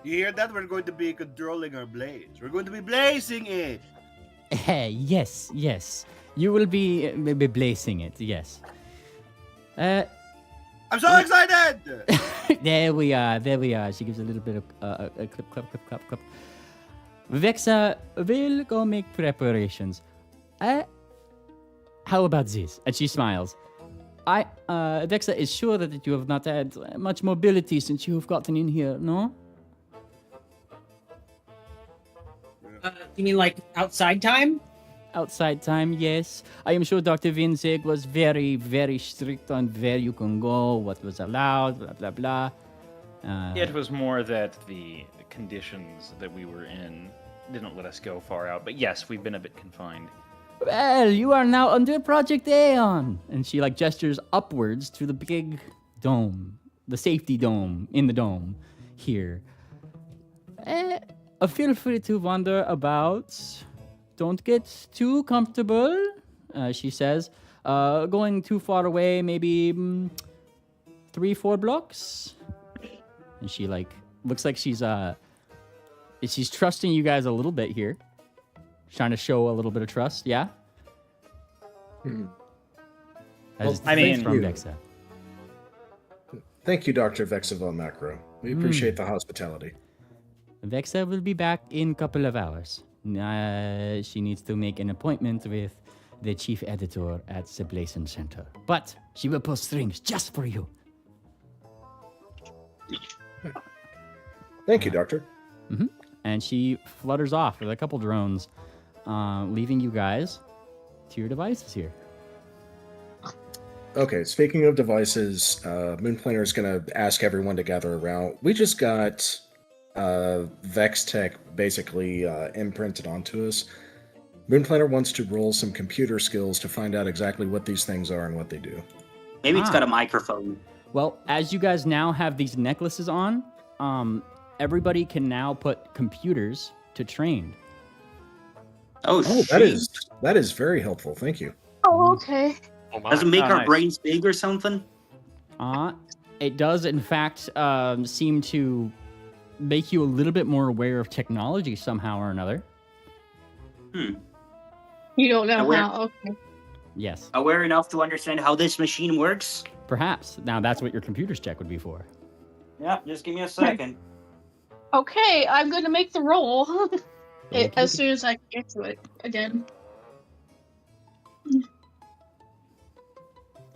You hear that? We're going to be controlling our blaze. We're going to be blazing it. Yes. You will be blazing it, yes. I'm so excited! There we are. She gives a little bit of a clap. Vexa will go make preparations. How about this? And she smiles. Vexa is sure that you have not had much mobility since you have gotten in here, no? You mean like outside time? Outside time, yes. I am sure Dr. Vinzig was very, very strict on where you can go, what was allowed, blah, blah, blah. It was more that the conditions that we were in didn't let us go far out. But yes, we've been a bit confined. Well, you are now under Project Aeon. And she like gestures upwards to the big dome, the safety dome in the dome here. Feel free to wander about. Don't get too comfortable, she says. Going too far away, maybe 3-4 blocks. And she looks like she's trusting you guys a little bit here. Trying to show a little bit of trust, yeah? Well, I mean, from Vexa. Thank you, Dr. Vexa von Macro. We appreciate the hospitality. Vexa will be back in a couple of hours. She needs to make an appointment with the chief editor at the Blazon Center. But she will pull strings just for you. Thank you, Doctor. And she flutters off with a couple drones, leaving you guys to your devices here. Okay, speaking of devices, Moonplaner is going to ask everyone to gather around. We just got Vex Tech basically imprinted onto us. Moonplaner wants to roll some computer skills to find out exactly what these things are and what they do. Maybe it's got a microphone. Well, as you guys now have these necklaces on, everybody can now put computers to trained. Oh, that is very helpful. Thank you. Oh, okay. Oh my. Does it make our nice. brains big or something? It does, in fact, seem to make you a little bit more aware of technology somehow or another. You don't know Aware- how. Okay. Yes, Aware enough to understand how this machine works? perhaps. Now, that's what your computers check would be for. Yeah, just give me a second. Okay, I'm gonna make the roll Okay. as soon as I get to it again.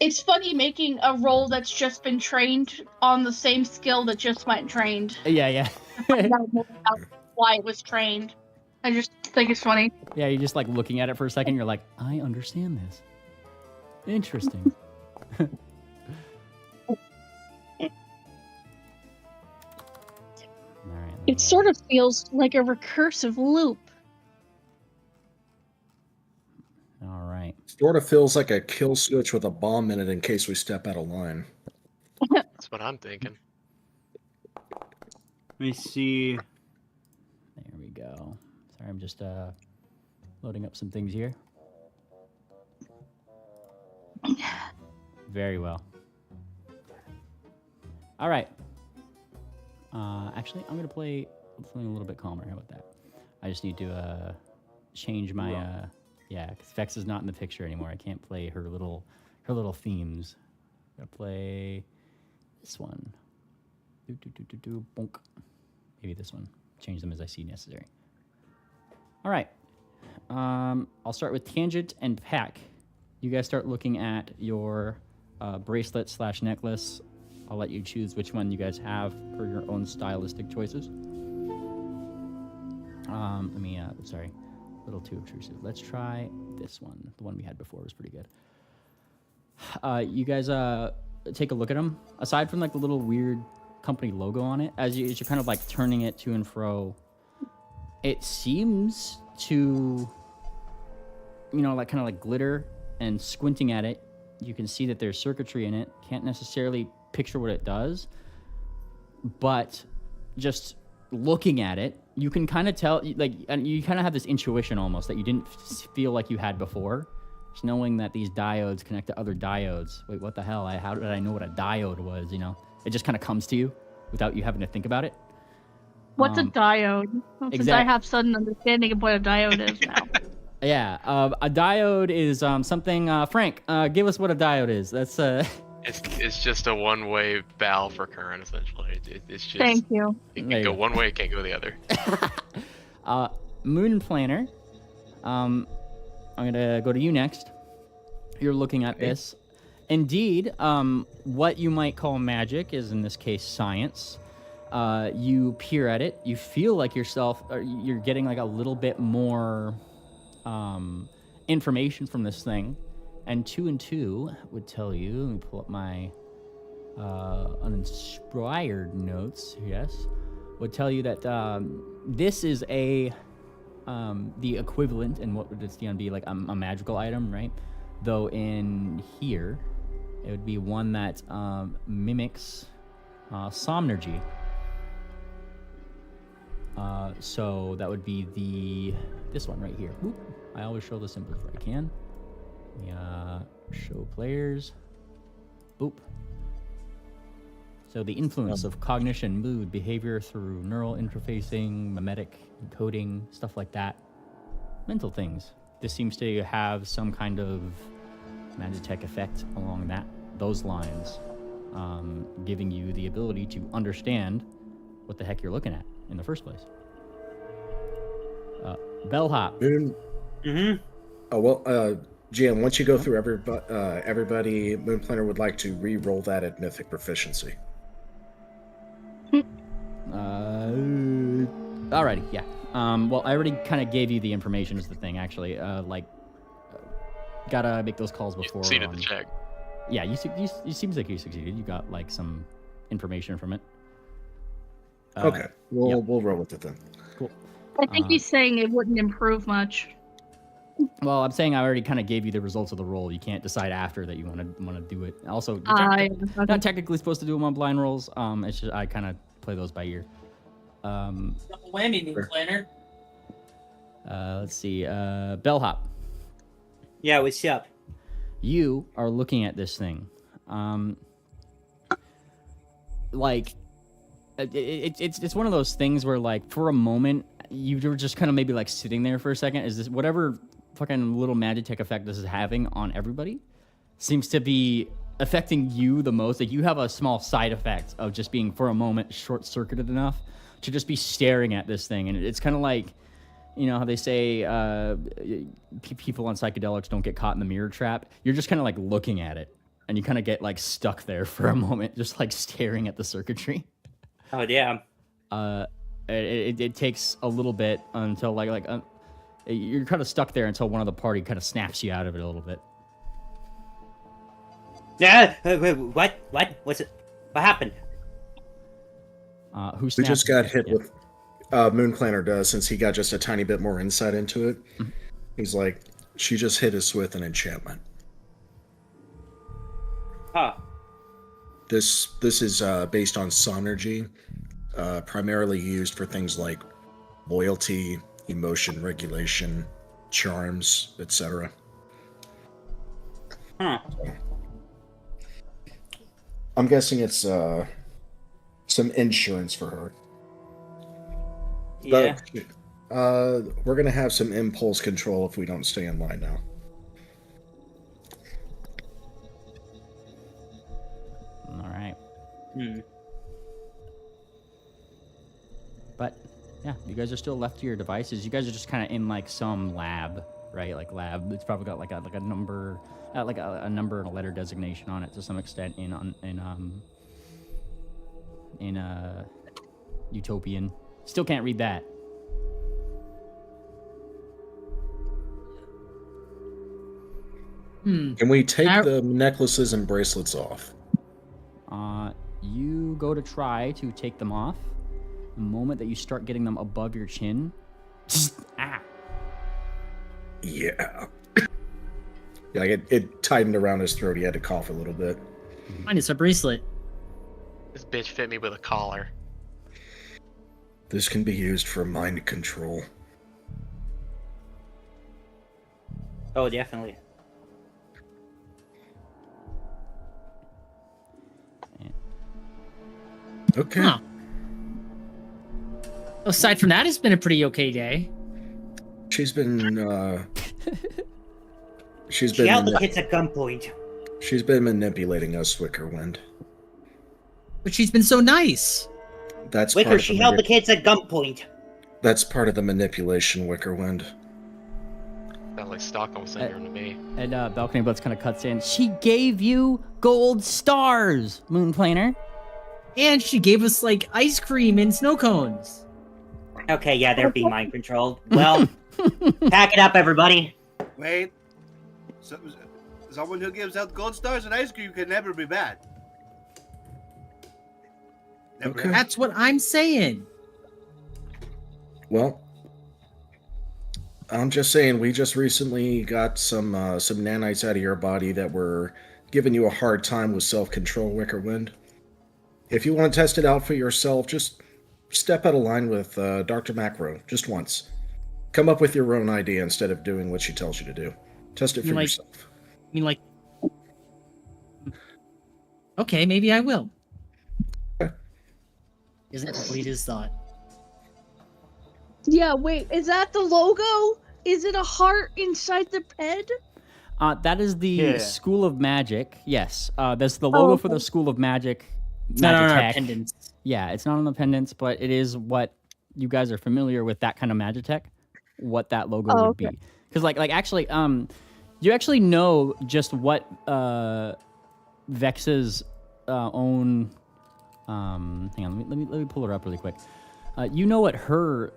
It's funny making a roll that's just been trained on the same skill that just went trained. Yeah. I don't know why it was trained. I just think it's funny. Yeah, you're just like looking at it for a second. You're like, I understand this. Interesting. All right. It sort of feels like a recursive loop. All right. Sort of feels like a kill switch with a bomb in it in case we step out of line. That's what I'm thinking. Let me see. There we go. Sorry, I'm just loading up some things here. Very well. All right. Actually, I'm gonna play something a little bit calmer. How about that? I just need to change my yeah, because Vex is not in the picture anymore. I can't play her little themes. I'm gonna play this one. Bonk. Maybe this one. Change them as I see necessary. All right. I'll start with Tangent and Pack. You guys start looking at your bracelet / necklace. I'll let you choose which one you guys have for your own stylistic choices. Sorry, a little too obtrusive. Let's try this one. The one we had before was pretty good. You guys take a look at them. Aside from like the little weird company logo on it, as you're kind of like turning it to and fro, it seems to, like kind of like glitter, and squinting at it, you can see that there's circuitry in it. Can't necessarily picture what it does, but just looking at it, you can kind of tell, and you kind of have this intuition almost that you didn't feel like you had before. Just knowing that these diodes connect to other diodes. Wait, what the hell? How did I know what a diode was? It just kind of comes to you without you having to think about it. What's a diode? Since I have sudden understanding of what a diode is now. Yeah, a diode is something. Frank, give us what a diode is. That's It's just a one-way valve for current, essentially. It's just. Thank you. It can go one way, it can't go the other. Moon Planner. I'm gonna go to you next. You're looking at this. Indeed, what you might call magic is in this case science. You peer at it. You feel like you're getting like a little bit more information from this thing. And 2 and 2 would tell you, let me pull up my uninspired notes, yes, would tell you that this is the equivalent, and what would this be like a magical item, right? Though in here, it would be one that mimics somnergy. So that would be this one right here. Boop. I always show the symbols if I can. Yeah, show players. Boop. So the influence of cognition, mood, behavior through neural interfacing, mimetic encoding, stuff like that. Mental things. This seems to have some kind of magitech effect along those lines, giving you the ability to understand what the heck you're looking at in the first place. Bellhop. Oh, well, GM, once you go through everybody, Moonplaner would like to re-roll that at Mythic Proficiency. Alrighty, yeah. Well, I already kind of gave you the information is the thing, actually. Gotta make those calls before. Succeeded the check. Yeah, you seems like you succeeded. You got like some information from it. Okay, we'll roll with it then. Cool. I think he's saying it wouldn't improve much. Well, I'm saying I already kind of gave you the results of the roll. You can't decide after that you want to do it. Also, you're not technically supposed to do them on blind rolls. It's just I kind of play those by ear. Double whammy, Moonplaner. Let's see. Bellhop. Yeah, what's up? You are looking at this thing. Like, it's one of those things where, like, for a moment, you were just kind of maybe, like, sitting there for a second. Is this whatever fucking little magitech effect this is having on everybody seems to be affecting you the most? Like, you have a small side effect of just being, for a moment, short-circuited enough to just be staring at this thing. And it's kind of like, you know how they say people on psychedelics don't get caught in the mirror trap? You're just kind of like looking at it, and you kind of get like stuck there for a moment, just like staring at the circuitry. Oh, yeah. It takes a little bit until you're kind of stuck there until one of the party kind of snaps you out of it a little bit. Yeah. What? What's it? What happened? Who We snapped? just got hit with. Moonplaner does, since he got just a tiny bit more insight into it. Mm-hmm. He's like, she just hit us with an enchantment. Huh. This is based on sonergy, primarily used for things like loyalty, emotion regulation, charms, etc. Huh. I'm guessing it's some insurance for her. Yeah. But, we're gonna have some impulse control if we don't stay in line now. All right. Hmm. But yeah, you guys are still left to your devices. You guys are just kind of in like some lab, right? Like lab. It's probably got like a number, like a number and a letter designation on it to some extent in Utopian. Still can't read that. Can we take the necklaces and bracelets off? You go to try to take them off. The moment that you start getting them above your chin, Yeah. Yeah, it tightened around his throat. He had to cough a little bit. Mine is a bracelet. This bitch fit me with a collar. This can be used for mind control. Oh, definitely. Okay. Huh. Aside from that, it's been a pretty okay day. She's been She held the kids at gunpoint. She's been manipulating us, Wickerwind. But she's been so nice. That's Wicker, part of she held the kids at gunpoint. That's part of the manipulation, Wickerwind. Sounds like Stockholm syndrome to me. And Balcony Blitz kind of cuts in. She gave you gold stars, Moonplaner. And she gave us like ice cream and snow cones. Okay, yeah, they're being mind controlled. Well, pack it up, everybody. Wait. Someone who gives out gold stars and ice cream can never be bad. Never Okay. That's what I'm saying. Well, I'm just saying, we just recently got some nanites out of your body that were giving you a hard time with self-control, Wickerwind. If you want to test it out for yourself, just step out of line with Dr. Macro just once. Come up with your own idea instead of doing what she tells you to do. Test it for yourself. I mean, like, okay, maybe I will. Isn't it complete his thought? Yeah, wait, is that the logo? Is it a heart inside the head? That is the Yeah. School of Magic. Yes, that's the logo for the School of Magic. It's not on our Magitech. pendants. Yeah, it's not on the pendants, but it is what you guys are familiar with that kind of Magitech. What that logo would be, because like actually, you actually know just what Vexa's own. Hang on, let me pull her up really quick. You know what her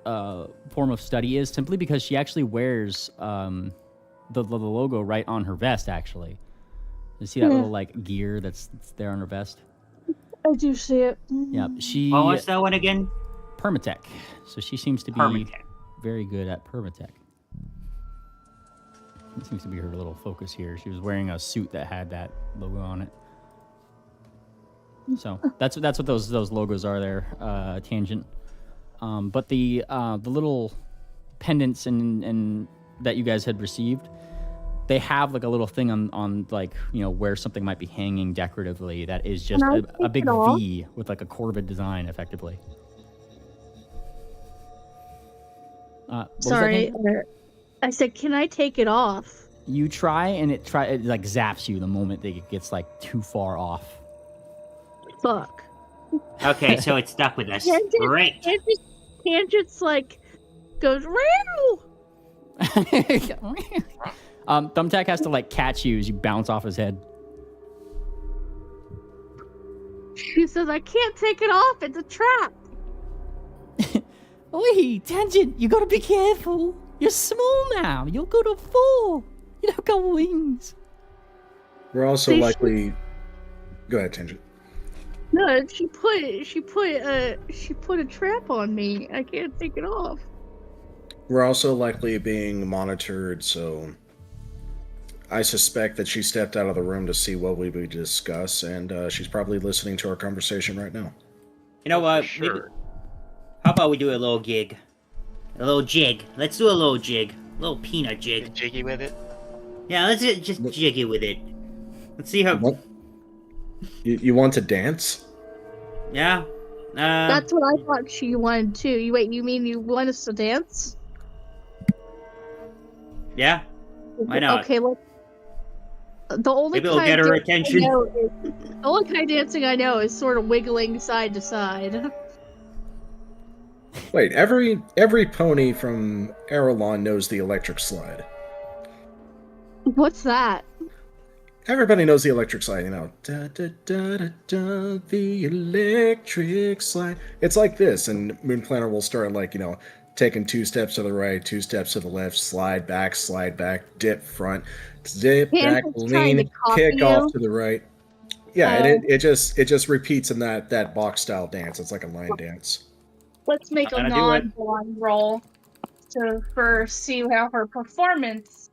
form of study is simply because she actually wears the logo right on her vest. Actually, you see that little like gear that's there on her vest. I do see it. Yeah, she. What was that one again? Permatech. So she seems to be Permatech. very good at Permatech. It seems to be her little focus here. She was wearing a suit that had that logo on it. So that's what those logos are there, Tangent. But the little pendants and that you guys had received, they have like a little thing on like, you know, where something might be hanging decoratively that is just a big V with like a Corvid design, effectively. Sorry, I said, can I take it off? You try, and it like zaps you the moment that it gets like too far off. Fuck. Okay, so it's stuck with us. Great. Tangent's like, goes, Randall! Thumbtack has to like catch you as you bounce off his head. She says, I can't take it off, it's a trap. Oi, Tangent, you gotta be careful. You're small now. You'll go to fall. You don't got wings. We're also likely. Go ahead, Tangent. No, she put a trap on me. I can't take it off. We're also likely being monitored, so I suspect that she stepped out of the room to see what we would discuss, and she's probably listening to our conversation right now. You know what? Sure. Maybe, how about we do a little gig? A little jig. Let's do a little jig. A little peanut jig. Jiggy with it. Yeah, let's just jiggy with it. Let's see how... What? You want to dance? Yeah? That's what I thought she wanted too. You mean you want us to dance? Yeah? Why not? Okay, look. The only Maybe it'll get her attention. The only kind of dancing I know is sort of wiggling side to side. Wait, every pony from Aralon knows the electric slide. What's that? Everybody knows the electric slide, you know. Da, da, da, da, da, the electric slide. It's like this, and Moon Planner will start like, you know, taking 2 steps to the right, 2 steps to the left, slide back, dip front, dip back, lean, kick off to the right. Yeah, and it just repeats in that box style dance. It's like a line dance. Let's make a non-blind roll to see how her performance.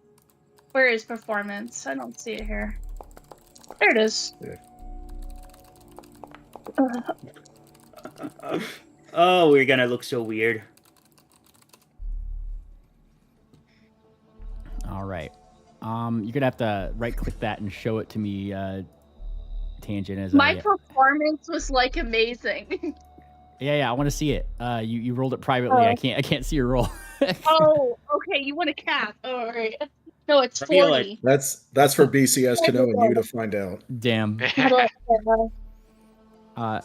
Where is performance? I don't see it here. There it is. Yeah. Oh, we're gonna look so weird. All right. You're gonna have to right-click that and show it to me, Tangent. As My performance was like amazing. Yeah, I want to see it. You rolled it privately. I can't see your roll. Oh, okay. You want a cap? All right. No, it's Reveal 40. That's for BCS to know and you to find out. Damn.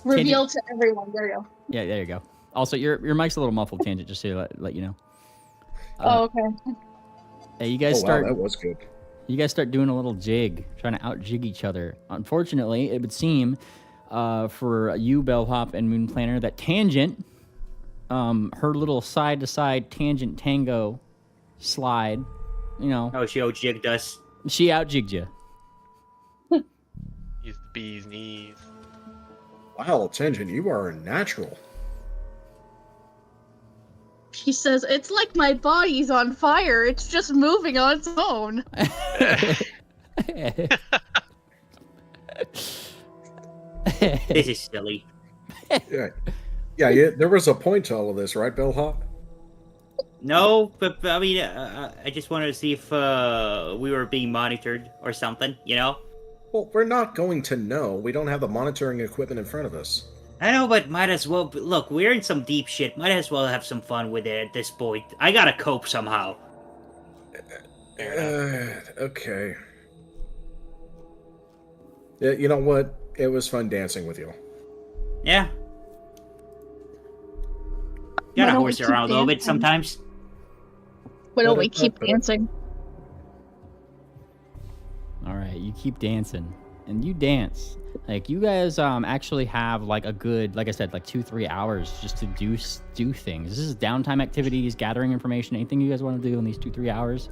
Reveal to everyone. There you go. Yeah, there you go. Also, your mic's a little muffled, Tangent, just to let you know. Oh, okay. Hey, you guys Wow, that was good. You guys start doing a little jig, trying to out-jig each other. Unfortunately, it would seem for you, Bellhop and Moon Planner, that Tangent, her little side-to-side tangent tango slide, you know. Oh, she out-jigged us. She out-jigged you. Use the bee's knees. Wow, Tangent, you are a natural. She says, it's like my body's on fire. It's just moving on its own. This is silly. Yeah. Yeah, there was a point to all of this, right, Bellhop? No, but I mean, I just wanted to see if we were being monitored or something, you know? Well, we're not going to know. We don't have the monitoring equipment in front of us. I know, but might as well. Look, we're in some deep shit. Might as well have some fun with it at this point. I gotta cope somehow. Okay. Yeah, you know what? It was fun dancing with you. Yeah. Why Gotta don't we horse keep around a little bit dancing? sometimes. Why don't we keep dancing? All right, you keep dancing, and you dance. Like you guys actually have like a good, like I said, like 2-3 hours just to do things. This is downtime activities, gathering information, anything you guys want to do in these 2-3 hours.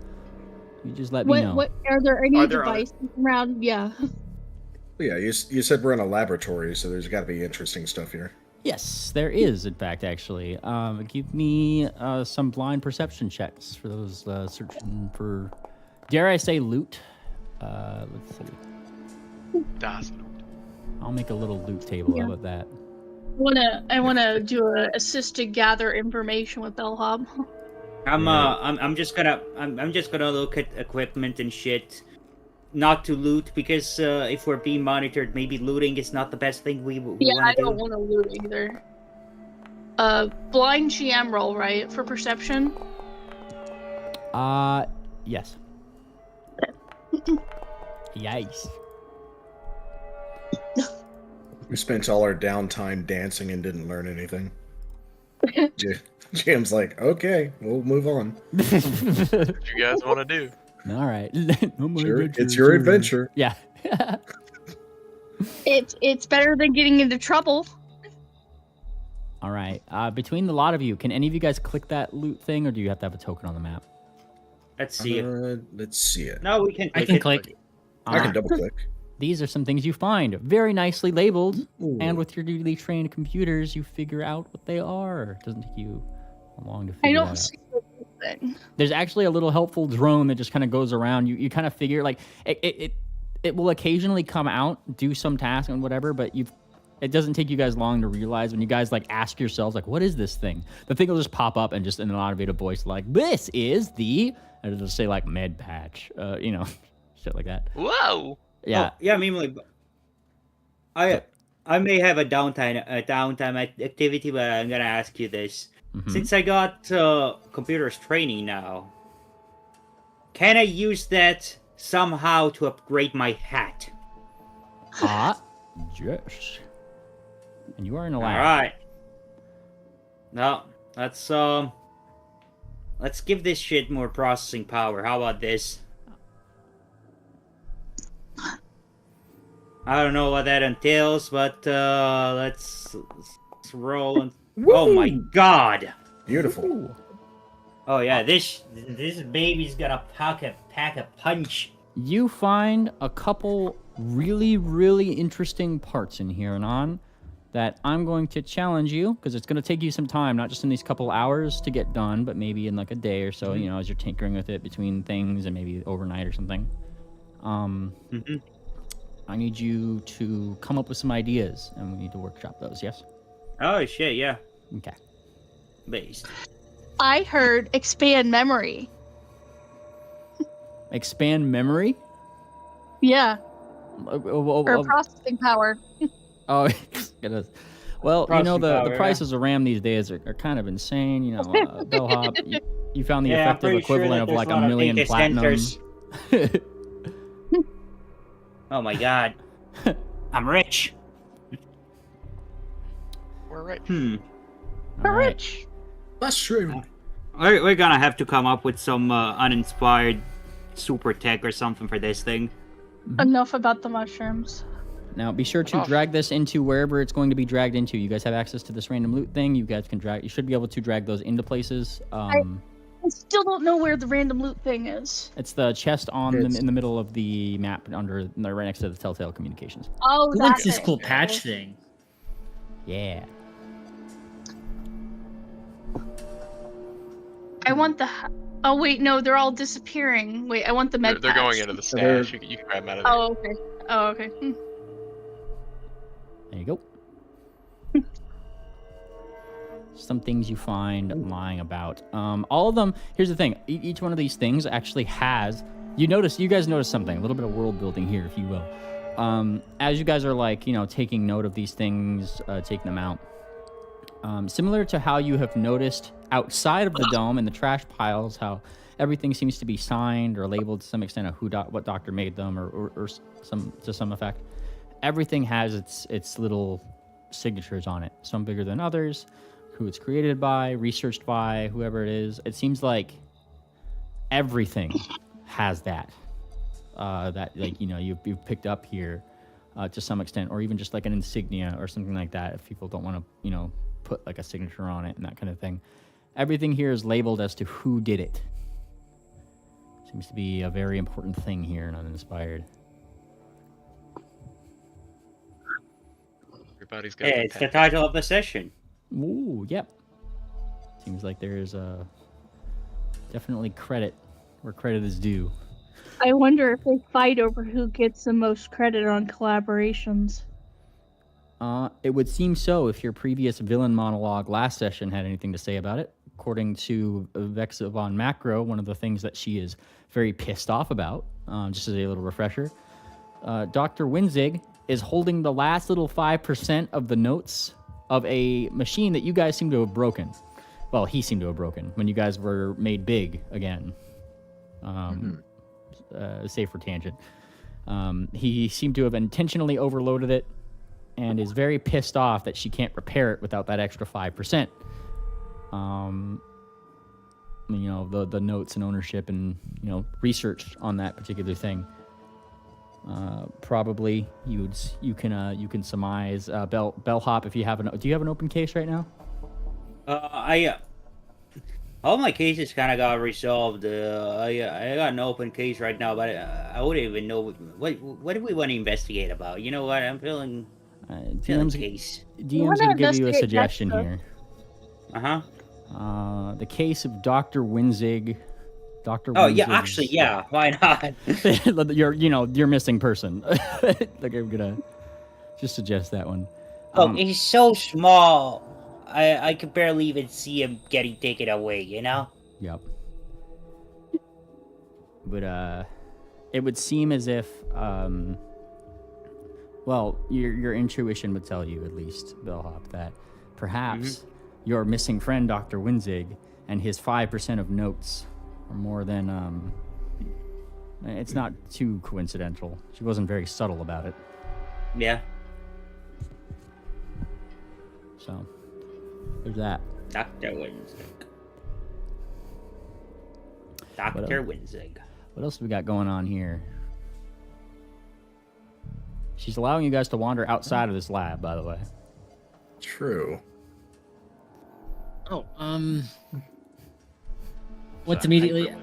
You just let me know. What are there any Are there devices around? Yeah. Yeah, you said we're in a laboratory, so there's got to be interesting stuff here. Yes, there is, in fact, actually. Give me some blind perception checks for those searching for, dare I say, loot. Let's see. Das. I'll make a little loot table. Yeah. How about that? I wanna do a assisted gather information with Bellhop. I'm just gonna look at equipment and shit. Not to loot, because if we're being monitored, maybe looting is not the best thing we want to do. I don't want to loot either. Blind GM roll, right, for perception? Yes. Yikes. We spent all our downtime dancing and didn't learn anything. Jim's like, okay, we'll move on. What you guys want to do? All right. It's your adventure. Yeah. It's better than getting into trouble. All right. Between the lot of you, can any of you guys click that loot thing, or do you have to have a token on the map? Let's see it. Let's see it. No, we can. I can click. I can double click. These are some things you find, very nicely labeled, Ooh. and with your newly trained computers, you figure out what they are. It doesn't take you long to I figure don't that out. see the thing. There's actually a little helpful drone that just kind of goes around. You kind of figure, like, it will occasionally come out, do some task and whatever, but it doesn't take you guys long to realize when you guys, like, ask yourselves, like, what is this thing? The thing will just pop up and just in an automated voice, like, this is the, and it'll say, like, med patch, shit like that. Whoa! Yeah. Oh, yeah, I mean, like, I may have a downtime activity, but I'm gonna ask you this. Mhm. Since I got computers training now, can I use that somehow to upgrade my hat? Yes. And you are in a All lab. right. No, let's give this shit more processing power. How about this? I don't know what that entails, but let's roll. And... Oh my god! Beautiful. Oh yeah, this baby's gonna pack a punch. You find a couple really, really interesting parts in here, Anon, that I'm going to challenge you, because it's going to take you some time, not just in these couple hours to get done, but maybe in like a day or so, as you're tinkering with it between things and maybe overnight or something. I need you to come up with some ideas, and we need to workshop those, yes? Oh shit, yeah. Okay. Based. I heard expand memory. Expand memory? Yeah. Or processing power. Oh, goodness. Well, Processing the power, prices of RAM these days are kind of insane. Bellhop, you found the Yeah, I'm effective pretty sure equivalent that of like there's a lot of million data platinum. centers. Oh my god. I'm rich. We're right. All right. That's true. We're gonna have to come up with some uninspired super tech or something for this thing. Enough about the mushrooms. Now, be sure to drag this into wherever it's going to be dragged into. You guys have access to this random loot thing. You guys can drag. You should be able to drag those into places. I still don't know where the random loot thing is. It's the chest in the middle of the map, right next to the Telltale Communications. Oh, Who that wants this thing. cool patch thing? Yeah. I want the. Oh wait, no, they're all disappearing. Wait, I want the med. They're going packs. into the stash. You can grab them out of there. Oh okay. Oh okay. There you go. some things you find lying about. All of them. Here's the thing: each one of these things actually has. You guys notice something. A little bit of world building here, if you will. As you guys are like, taking note of these things, taking them out. Similar to how you have noticed outside of the dome in the trash piles, how everything seems to be signed or labeled to some extent of what doctor made them or to some effect. Everything has its little signatures on it. Some bigger than others. Who it's created by, researched by, whoever it is. It seems like everything has that. That like you've picked up here to some extent, or even just like an insignia or something like that. If people don't want to put like a signature on it and that kind of thing. Everything here is labeled as to who did it. Seems to be a very important thing here in Uninspired. Everybody's got. It's the title of the session. Ooh, yep. Seems like there's definitely credit where credit is due. I wonder if they fight over who gets the most credit on collaborations. It would seem so if your previous villain monologue last session had anything to say about it. According to Vexa von Macro, one of the things that she is very pissed off about, just as a little refresher, Dr. Winzig is holding the last little 5% of the notes of a machine that you guys seem to have broken. Well, he seemed to have broken when you guys were made big again. Safer tangent. He seemed to have intentionally overloaded it and is very pissed off that she can't repair it without that extra 5%. The notes and ownership and, research on that particular thing. Probably you can surmise Bellhop if you have do you have an open case right now? All my cases kind of got resolved. I got an open case right now, but I wouldn't even know what do we want to investigate about. You know what? I'm feeling case. DM's gonna give you a suggestion here. The case of Dr. Winzig. Oh yeah, actually, yeah. Why not? your missing person. Like I'm gonna just suggest that one. He's so small. I could barely even see him getting taken away. Yep. But it would seem as if your intuition would tell you, at least, Bellhop, that perhaps your missing friend, Dr. Winzig, and his 5% of notes are more than, it's not too coincidental. She wasn't very subtle about it. Yeah. So, there's that. Dr. Winzig. Dr. Winzig. What else do we got going on here? She's allowing you guys to wander outside of this lab, by the way. True. Oh, what's immediately?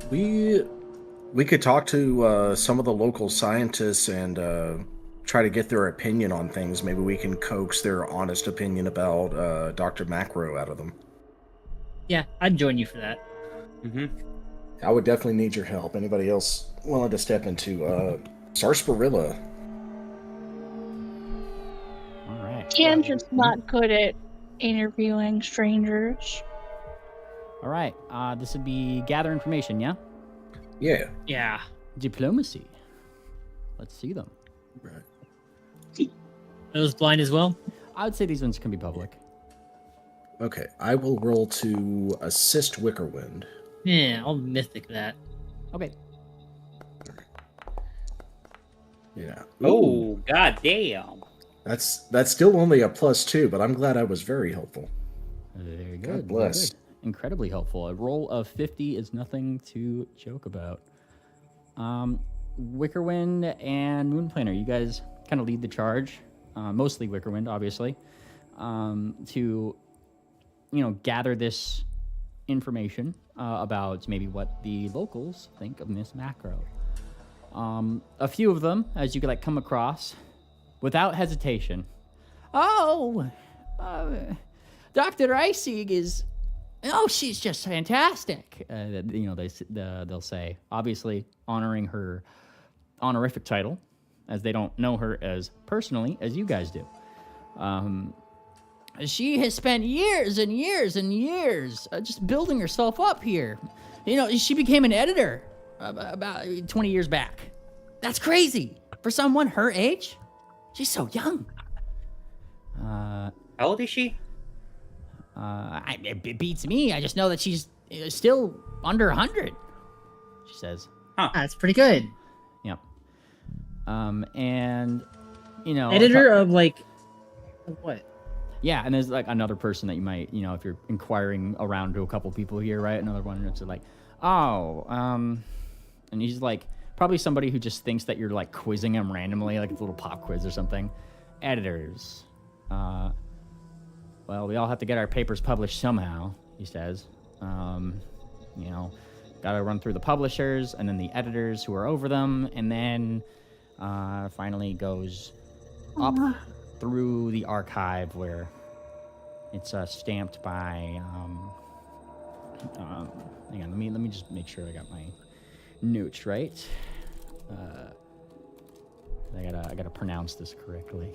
We could talk to some of the local scientists and try to get their opinion on things. Maybe we can coax their honest opinion about Dr. Macro out of them. Yeah, I'd join you for that. I would definitely need your help. Anybody else willing to step into Sarsaparilla? All right. Cam's just not good at interviewing strangers. All right. This would be gather information, yeah? Yeah. Yeah. Diplomacy. Let's see them. Right. Those blind as well? I would say these ones can be public. Okay, I will roll to assist Wickerwind. Yeah, I'll mythic that. Okay. Yeah. Oh, goddamn. That's still only a +2, but I'm glad I was very helpful. Very good. God bless. Very good. Incredibly helpful. A roll of 50 is nothing to joke about. Wickerwind and Moonplaner, you guys kind of lead the charge. Mostly Wickerwind, obviously. To, gather this information about maybe what the locals think of Miss Macro. A few of them, as you could come across, without hesitation. Oh, Dr. Reisig is... Oh, she's just fantastic. They'll say, obviously honoring her honorific title, as they don't know her as personally as you guys do. She has spent years and years and years just building herself up here. You know, she became an editor about 20 years back. That's crazy. For someone her age, she's so young. How old is she? It beats me. I just know that she's still under 100, she says. Huh. That's pretty good. Yep. And, you know... Editor of, like... What? Yeah, and there's, like, another person that you might, you know, if you're inquiring around to a couple people here, right? Another one that's like, and he's, like, probably somebody who just thinks that you're, like, quizzing him randomly, like it's a little pop quiz or something. Editors. Well, we all have to get our papers published somehow, he says. You know, gotta run through the publishers and then the editors who are over them, and then finally goes up through the archive where it's stamped by hang on, let me just make sure I got my notes right. I gotta pronounce this correctly.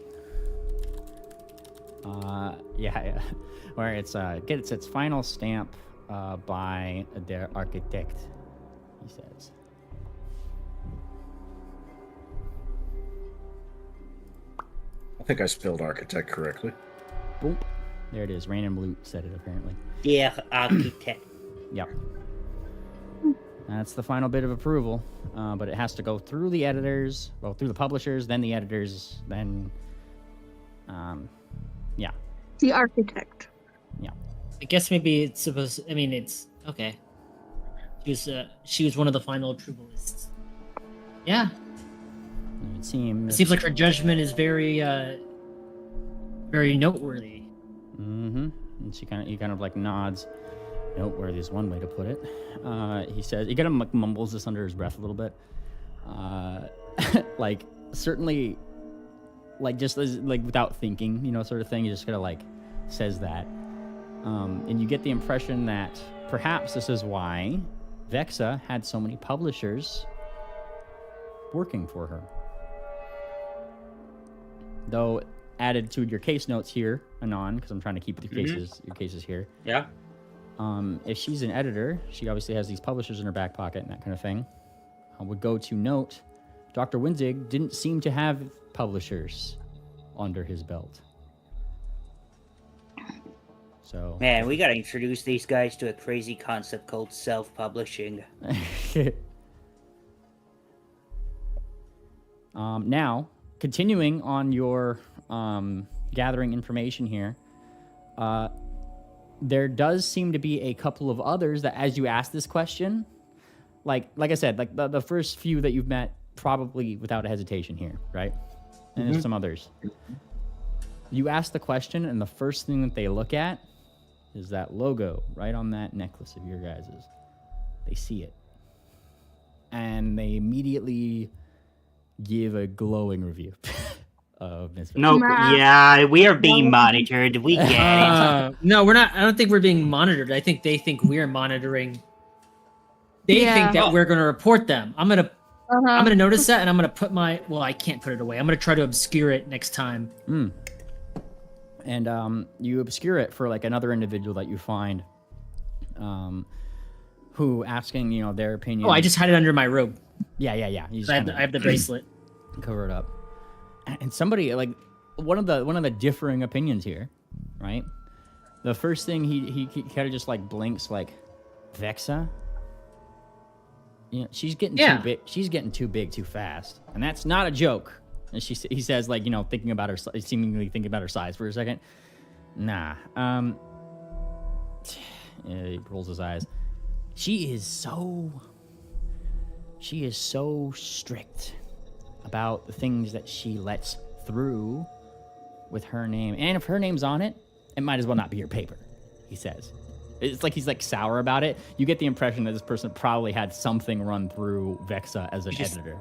Yeah, where it's gets its final stamp by their architect, he says. I think I spelled architect correctly. Boom. There it is. Random Loot said it, apparently. Yeah, architect. Yep. That's the final bit of approval, but it has to go through the editors, well, through the publishers, then the editors, then, yeah. The architect. Yeah. I guess maybe it's supposed. I mean, it's okay. She was one of the final approval lists. Yeah. It seems. It seems like her judgment is very, very noteworthy. Mm-hmm. And he kind of like nods. Noteworthy is one way to put it. He says, he kind of mumbles this under his breath a little bit. Like, certainly, like, just like without thinking, you know, sort of thing. He just kind of like says that. And you get the impression that perhaps this is why Vexa had so many publishers working for her. Though added to your case notes here, Anon, because I'm trying to keep your cases here. Yeah. If she's an editor, she obviously has these publishers in her back pocket and that kind of thing. I would go to note, Dr. Winzig didn't seem to have publishers under his belt. So Man, we gotta introduce these guys to a crazy concept called self-publishing. Now, continuing on your gathering information here, there does seem to be a couple of others that, as you ask this question, like I said, like the first few that you've met, probably without a hesitation here, right? And there's some others. You ask the question, and the first thing that they look at is that logo right on that necklace of your guys's. They see it. And they immediately give a glowing review of Miss No, yeah, we are being monitored. We get it. No, we're not. I don't think we're being monitored. I think they think we're monitoring. They think that we're going to report them. I'm gonna notice that, and I'm gonna put my. Well, I can't put it away. I'm gonna try to obscure it next time. And you obscure it for like another individual that you find, who asking, you know, their opinion. Oh, I just hide it under my robe. Yeah. You just I have the bracelet. Cover it up. And somebody, like, one of the differing opinions here, right? The first thing he kind of just like blinks, like, Vexa. You know, she's getting too big. She's getting too big too fast, and that's not a joke. And he says, like, you know, seemingly thinking about her size for a second. Nah. He rolls his eyes. She is so strict about the things that she lets through with her name. And if her name's on it, it might as well not be your paper, he says. It's like he's like sour about it. You get the impression that this person probably had something run through Vexa as an editor.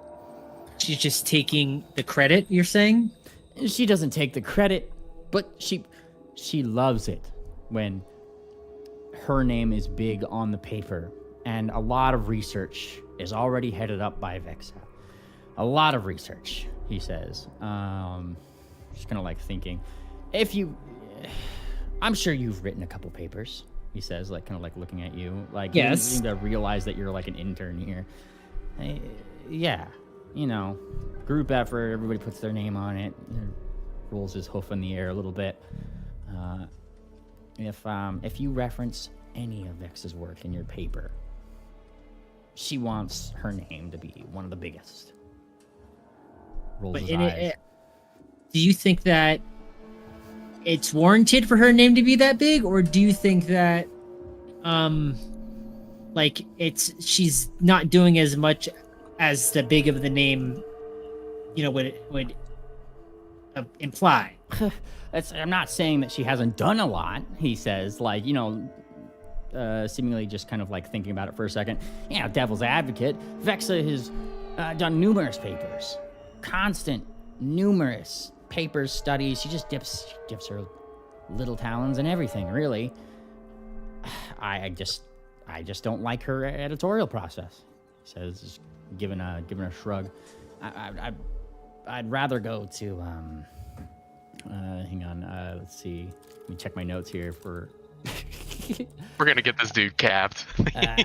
She's just taking the credit, you're saying? She doesn't take the credit, but she loves it when her name is big on the paper. And a lot of research is already headed up by Vexa. A lot of research, he says. Just kind of like thinking. If you... I'm sure you've written a couple papers, he says, like kind of like looking at you. Like, Yes. you didn't seem to realize that you're like an intern here. Yeah, you know, group effort, everybody puts their name on it, rolls his hoof in the air a little bit. If you reference any of Vexa's work in your paper, she wants her name to be one of the biggest. Rolls his eyes. Do you think that it's warranted for her name to be that big, or do you think that like she's not doing as much as the big of the name, you know, would imply? I'm not saying that she hasn't done a lot, he says, like, you know, seemingly just kind of like thinking about it for a second. Yeah, devil's advocate. Vexa has done numerous papers, numerous papers, studies. She just dips her little talons in everything, really. I just don't like her editorial process, he says, just giving a shrug. I'd rather go to hang on, let's see. Let me check my notes here for We're gonna get this dude capped.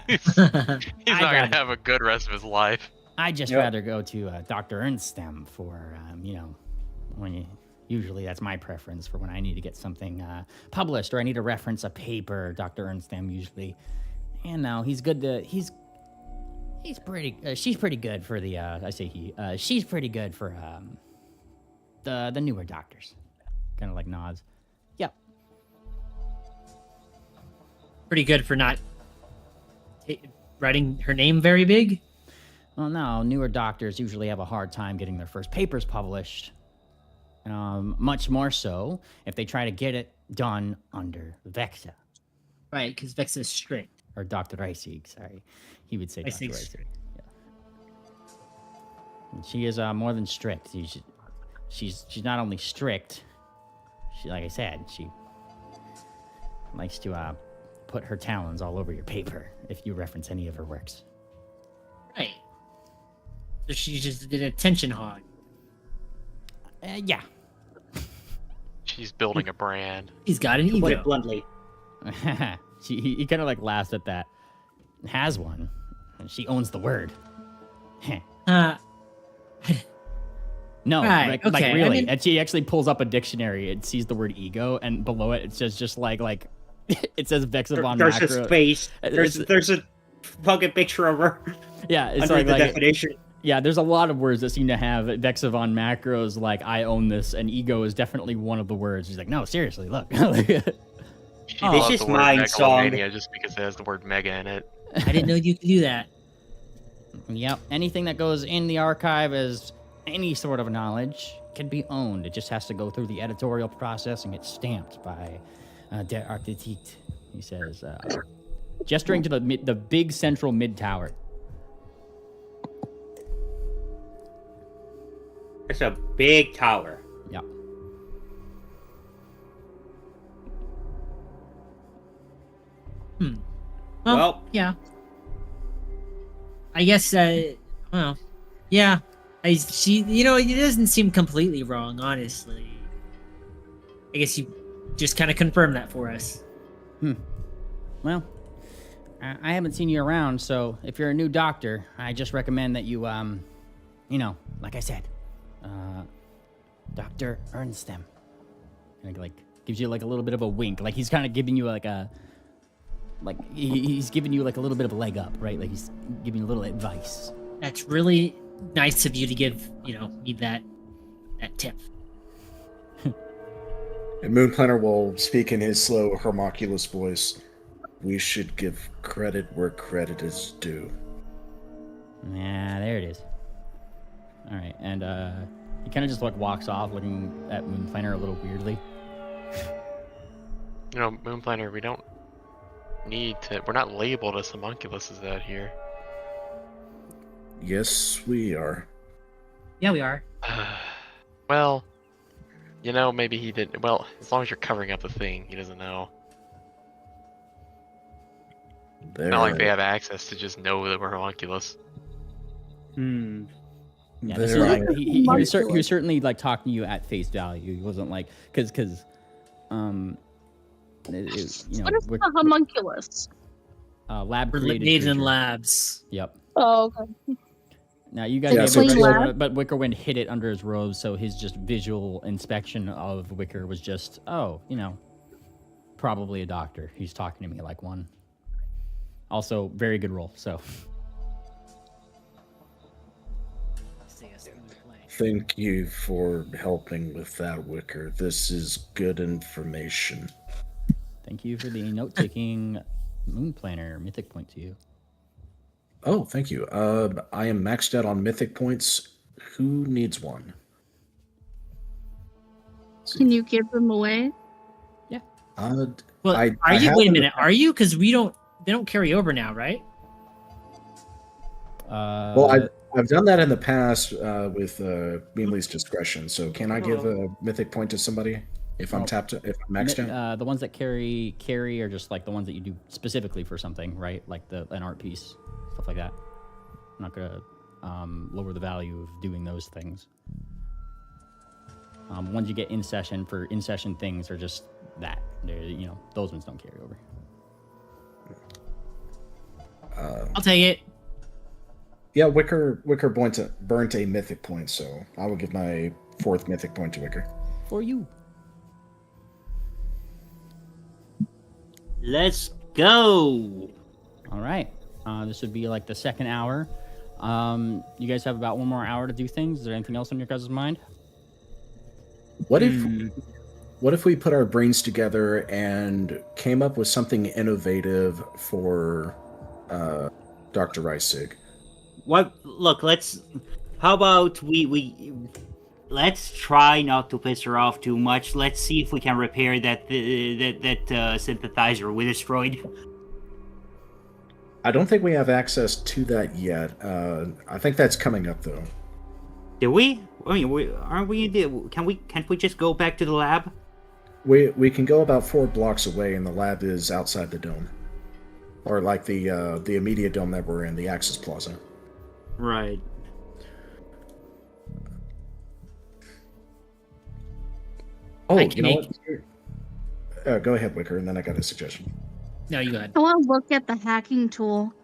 He's not gonna have a good rest of his life. I'd just rather go to Dr. Ernstem for, you know, usually that's my preference for when I need to get something published or I need to reference a paper. Dr. Ernstem usually, and now he's pretty. She's pretty good for the. I say he. She's pretty good for the newer doctors. Kind of like nods. Yep. Pretty good for not writing her name very big? Well, no, newer doctors usually have a hard time getting their first papers published. Much more so if they try to get it done under Vexa. Right, because Vexa is strict. Or Dr. Reisig, sorry. He would say Dr. Reisig. Yeah. And she is more than strict. She's not only strict, like I said, she likes to put her talons all over your paper if you reference any of her works. Right. So she just did a attention hog. Yeah. She's building a brand. He's got an ego. Put it bluntly. He kind of like laughs at that. Has one. And she owns the word. No, right, like okay. really. I mean, and she actually pulls up a dictionary and sees the word ego, and below it, it says just like it says Vexa von There's Macro. a space. There's a fucking picture of her. Yeah, it's under the like definition. Yeah, there's a lot of words that seem to have Vexa von Macro's like I own this, and ego is definitely one of the words. She's like, no, seriously, look. She Oh, loves this the is word mine song. megalomania just because it has the word mega in it. I didn't know you could do that. Yep, anything that goes in the archive as any sort of knowledge can be owned. It just has to go through the editorial process and get stamped by Der Architekt, he says, gesturing to the big central mid tower. It's a big tower. Yep. Well, yeah. I guess, well, yeah. She, you know, it doesn't seem completely wrong, honestly. I guess you just kind of confirmed that for us. Well, I haven't seen you around, so if you're a new doctor, I just recommend that you, you know, like I said, Dr. Ernstem. And like gives you like a little bit of a wink, like he's kind of giving you like a, like he's giving you like a little bit of a leg up, right? Like he's giving you a little advice. That's really nice of you to give, you know, me that tip. And Moon Planner will speak in his slow, homunculus voice. We should give credit where credit is due. Yeah, there it is. All right, and he kind of just like walks off, looking at Moon Planner a little weirdly. You know, Moon Planner, we don't need to. We're not labeled as homunculuses out here. Yes, we are. Yeah, we are. Well, you know, maybe he didn't. Well, as long as you're covering up the thing, he doesn't know. There. Not like they have access to just know that we're homunculus. Yeah, There this is like, are. he was certainly like talking to you at face value. He wasn't like because You know, What is the homunculus? lab We're created made in creature. labs. Yep. Oh, okay. Now you guys Yeah, gave so him Clean lab. but Wickerwind hid it under his robe, so his just visual inspection of Wicker was just, oh, you know, probably a doctor. He's talking to me like one. Also, very good roll. So Thank you for helping with that, Wicker. This is good information. thank you for the note-taking moon planner mythic point to you. Oh, thank you. I am maxed out on mythic points. Who needs one? Can you give them away? Well, I are you? have Wait a in the minute. Are you? Because they don't carry over now, right? Well, I've done that in the past with Meanly's discretion. So can I give a mythic point to somebody if I'm maxed out? The ones that carry are just like the ones that you do specifically for something, right? Like an art piece, stuff like that. I'm not gonna lower the value of doing those things. Ones you get in session for in session things are just that. You know, those ones don't carry over. I'll take it. Yeah, Wicker burnt a mythic point, so I will give my 4th mythic point to Wicker. For you. Let's go. All right. This would be like the second hour. You guys have about 1 more hour to do things. Is there anything else on your guys' mind? What if we put our brains together and came up with something innovative for Dr. Reisig? What? Look, how about let's try not to piss her off too much. Let's see if we can repair that synthesizer we destroyed. I don't think we have access to that yet. I think that's coming up though. Do we? I mean, aren't we? Can't we just go back to the lab? We can go about 4 blocks away, and the lab is outside the dome, or like the immediate dome that we're in, the Axis Plaza. Right. Oh, you know what? Go ahead, Wicker, and then I got a suggestion. No, you go ahead. I want to look at the hacking tool.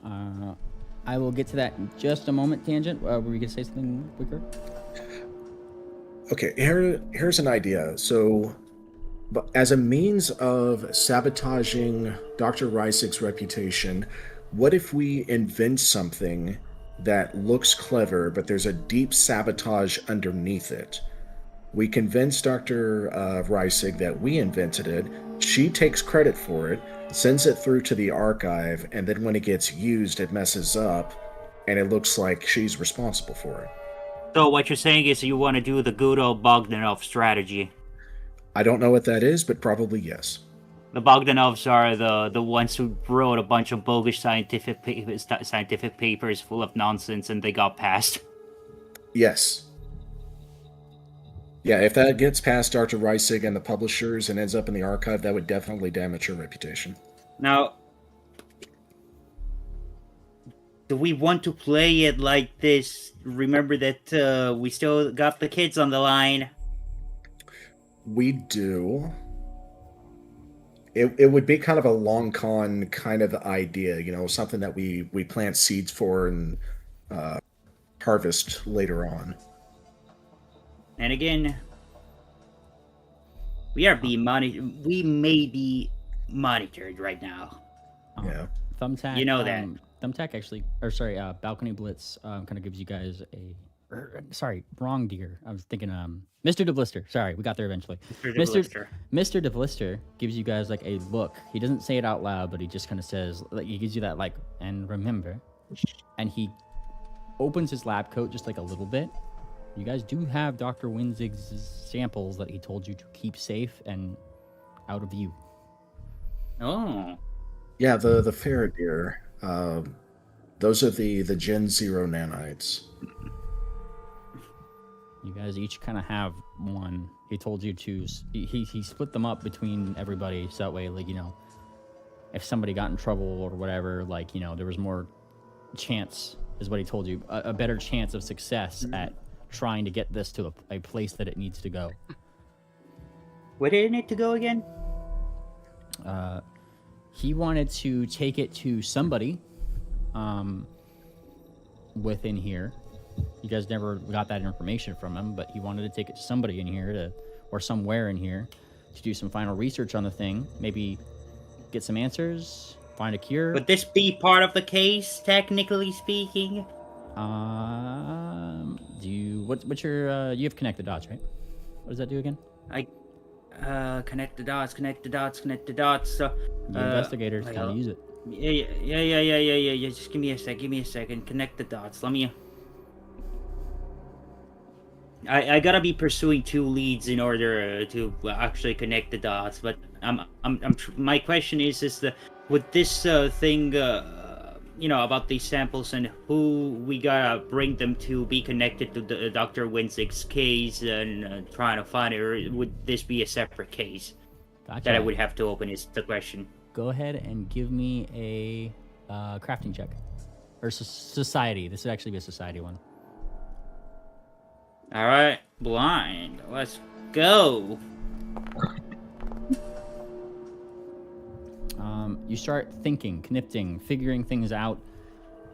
I will get to that in just a moment, Tangent. Were you going to say something, Wicker? Okay, here's an idea. So, but as a means of sabotaging Dr. Reisig's reputation, what if we invent something that looks clever, but there's a deep sabotage underneath it? We convince Dr. Reisig that we invented it. She takes credit for it, sends it through to the archive, and then when it gets used, it messes up, and it looks like she's responsible for it. So what you're saying is you want to do the good old Bogdanov strategy. I don't know what that is, but probably yes. The Bogdanovs are the ones who wrote a bunch of bogus scientific papers full of nonsense, and they got passed. Yes. Yeah, if that gets past Dr. Reisig and the publishers and ends up in the archive, that would definitely damage her reputation. Now, do we want to play it like this? Remember that we still got the kids on the line. We do. It would be kind of a long con kind of idea, you know, something that we plant seeds for and harvest later on. And again, we are being monitored. We may be monitored right now. Yeah. Thumbtack. You know that. Thumbtack actually, or sorry, Balcony Blitz kind of gives you guys sorry, wrong deer. I was thinking, Mr. DeBlister. Sorry, we got there eventually. Mr. DeBlister gives you guys like a look. He doesn't say it out loud, but he just kind of says, like, he gives you that like, and remember, and he opens his lab coat just like a little bit. You guys do have Dr. Winzig's samples that he told you to keep safe and out of view. Oh. Yeah, the ferret deer. Those are the Gen 0 nanites. You guys each kind of have one. He told you to. He split them up between everybody, so that way, like, you know, if somebody got in trouble or whatever, like, you know, there was more chance, is what he told you, a better chance of success at trying to get this to a place that it needs to go. Where did it need to go again? He wanted to take it to somebody within here. You guys never got that information from him, but he wanted to take it to somebody in here or somewhere in here to do some final research on the thing. Maybe get some answers, find a cure. Would this be part of the case, technically speaking? What's your you have connect the dots, right? What does that do again? Connect the dots. So, The investigators can use it. Yeah. Just give me a second. Connect the dots. Let me. I gotta be pursuing 2 leads in order to actually connect the dots. But my question is with this thing, about these samples and who we gotta bring them to be connected to the Dr. Winzig's case and trying to find it, or would this be a separate case that I would have to open? Is the question. Go ahead and give me a crafting check. Or society. This would actually be a society one. Alright, blind. Let's go. You start thinking, connecting, figuring things out,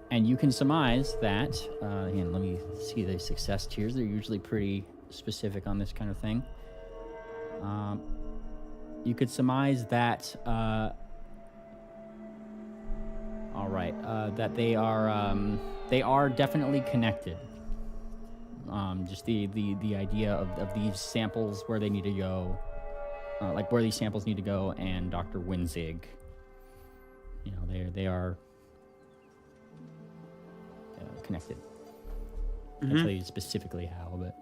and you can surmise that, again, let me see the success tiers. They're usually pretty specific on this kind of thing. You could surmise that, that they are definitely connected. Just the idea of these samples, where they need to go, where these samples need to go, and Dr. Winzig. They are connected. I'll tell you specifically how, but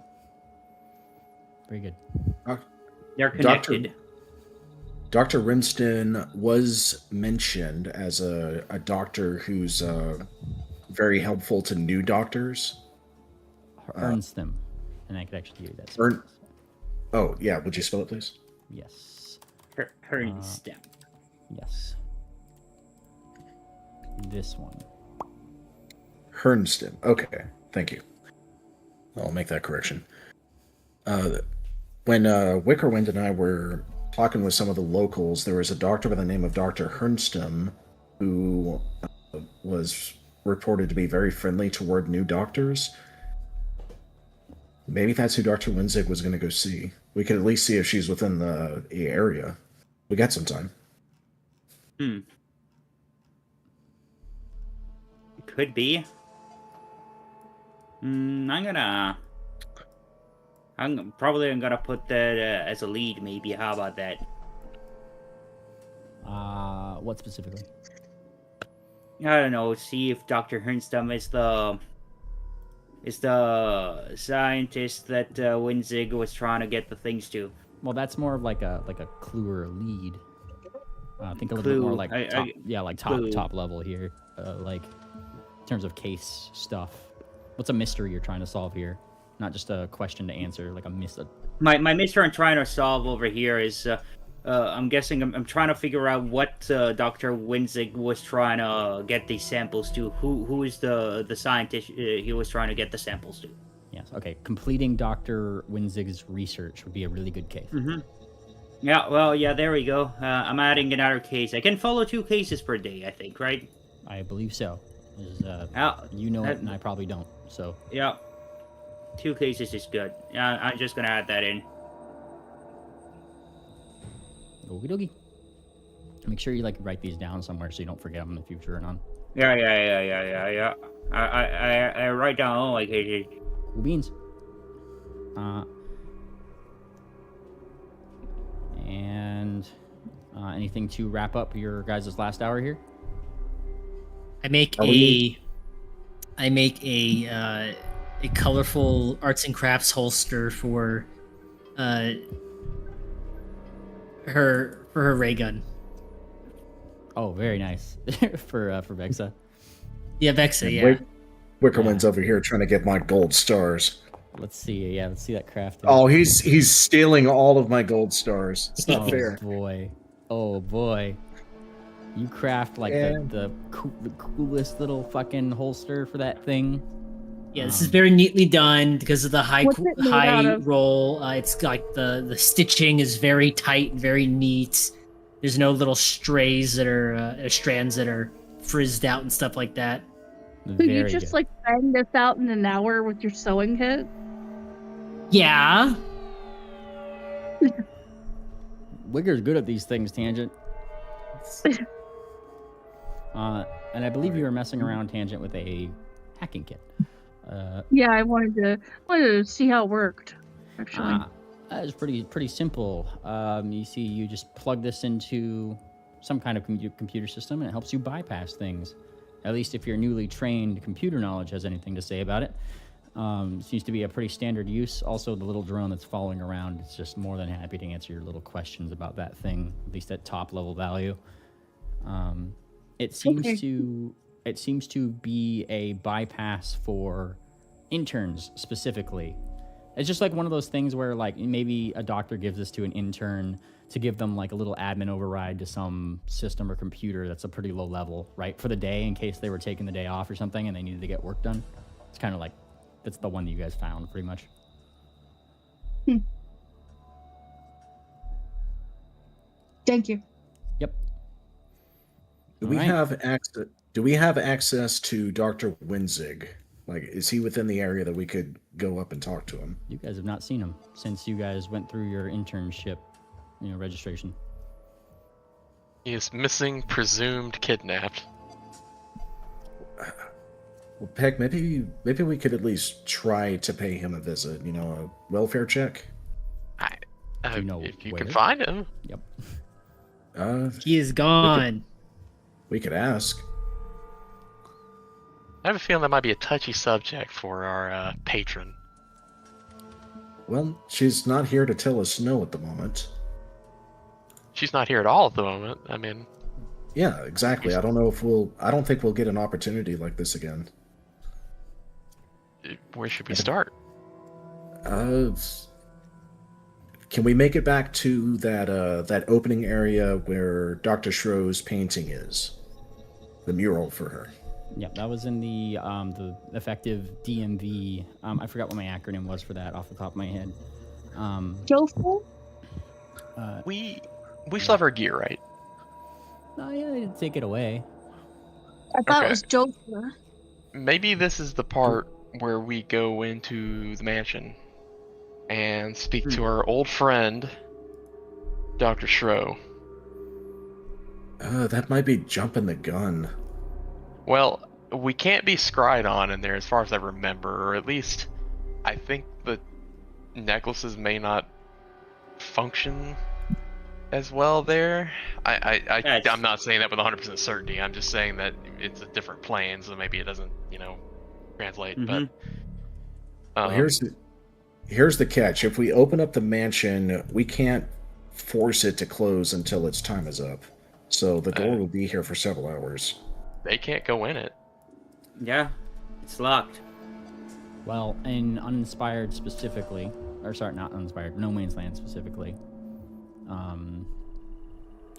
very good. They're connected. Dr. Rinston was mentioned as a doctor who's very helpful to new doctors. Earns them, and I could actually give you that. Oh, yeah. Would you spell it, please? Yes. Hernstem. Yes. This one. Hernstem. Okay. Thank you. I'll make that correction. When Wickerwind and I were talking with some of the locals, there was a doctor by the name of Dr. Hernstem who was reported to be very friendly toward new doctors. Maybe that's who Dr. Winzig was going to go see. We could at least see if she's within the area. We got some time. Could be. I'm probably gonna put that as a lead. Maybe. How about that? What specifically? I don't know. See if Dr. Hernstem is the scientist that Winzig was trying to get the things to. Well, that's more of like a clue or a lead. Think a little bit more like top level here, like in terms of case stuff. What's a mystery you're trying to solve here? Not just a question to answer, like a mystery. My mystery I'm trying to solve over here is, I'm guessing I'm trying to figure out what Dr. Winzig was trying to get these samples to. Who is the scientist he was trying to get the samples to? Yes. Okay. Completing Dr. Winzig's research would be a really good case. Mm-hmm. Yeah. Well. Yeah. There we go. I'm adding another case. I can follow 2 cases per day, I think. Right? I believe so. You know it, and I probably don't. So. Yeah. 2 cases is good. Yeah. I'm just gonna add that in. Okie dokie. Make sure you write these down somewhere so you don't forget them in the future and on. Yeah. I write down all my cases. Cool beans. And anything to wrap up your guys' last hour here? I make a colorful arts and crafts holster for her ray gun. Oh, very nice. for Vexa. Yeah, Vexa, yeah. Wickerwind's over here trying to get my gold stars. Let's see that crafting. Oh, he's stealing all of my gold stars. It's not fair. Oh boy. You craft the coolest little fucking holster for that thing. Yeah, this is very neatly done because of the What's it made out of? roll. It's like the stitching is very tight and very neat. There's no little strays that are strands that are frizzed out and stuff like that. Could you just like bang this out in an hour with your sewing kit? Yeah. Wigger's good at these things, Tangent. And I believe you were messing around, Tangent, with a hacking kit. Yeah, I wanted to see how it worked. Actually, that is pretty simple. You see, you just plug this into some kind of computer system, and it helps you bypass things. At least if your newly trained computer knowledge has anything to say about it. Seems to be a pretty standard use. Also, the little drone that's following around, it's just more than happy to answer your little questions about that thing, at least at top level value. It seems to be a bypass for interns specifically. It's just like one of those things where like maybe a doctor gives this to an intern to give them like a little admin override to some system or computer that's a pretty low level, right? For the day in case they were taking the day off or something and they needed to get work done. It's kind of like, that's the one that you guys found pretty much. Thank you. Yep. Do we have access to Dr. Winzig? Like, is he within the area that we could go up and talk to him? You guys have not seen him since you guys went through your internship, registration. He is missing, presumed kidnapped. Well, Peg, maybe we could at least try to pay him a visit. A welfare check. If you can find him. Yep. He is gone. We could ask. I have a feeling that might be a touchy subject for our patron. Well, she's not here to tell us no at the moment. She's not here at all at the moment. I mean... Yeah, exactly. I don't think we'll get an opportunity like this again. Where should we start? Can we make it back to that opening area where Dr. Schro's painting is? The mural for her. Yep, that was in the effective DMV. I forgot what my acronym was for that off the top of my head. Joseph? We still have our gear, right? Oh yeah, they didn't take it away. I thought it was Joseph. Maybe this is the part where we go into the mansion and speak to our old friend, Dr. Schro. That might be jumping the gun. Well, we can't be scryed on in there as far as I remember, or at least I think the necklaces may not function as well there. I'm not saying that with 100% certainty. I'm just saying that it's a different plane, so maybe it doesn't, translate. Mm-hmm. But here's the catch. If we open up the mansion, we can't force it to close until its time is up. So the door will be here for several hours. They can't go in it. Yeah, it's locked. Well, in Uninspired specifically, or sorry, not Uninspired, No Man's Land specifically,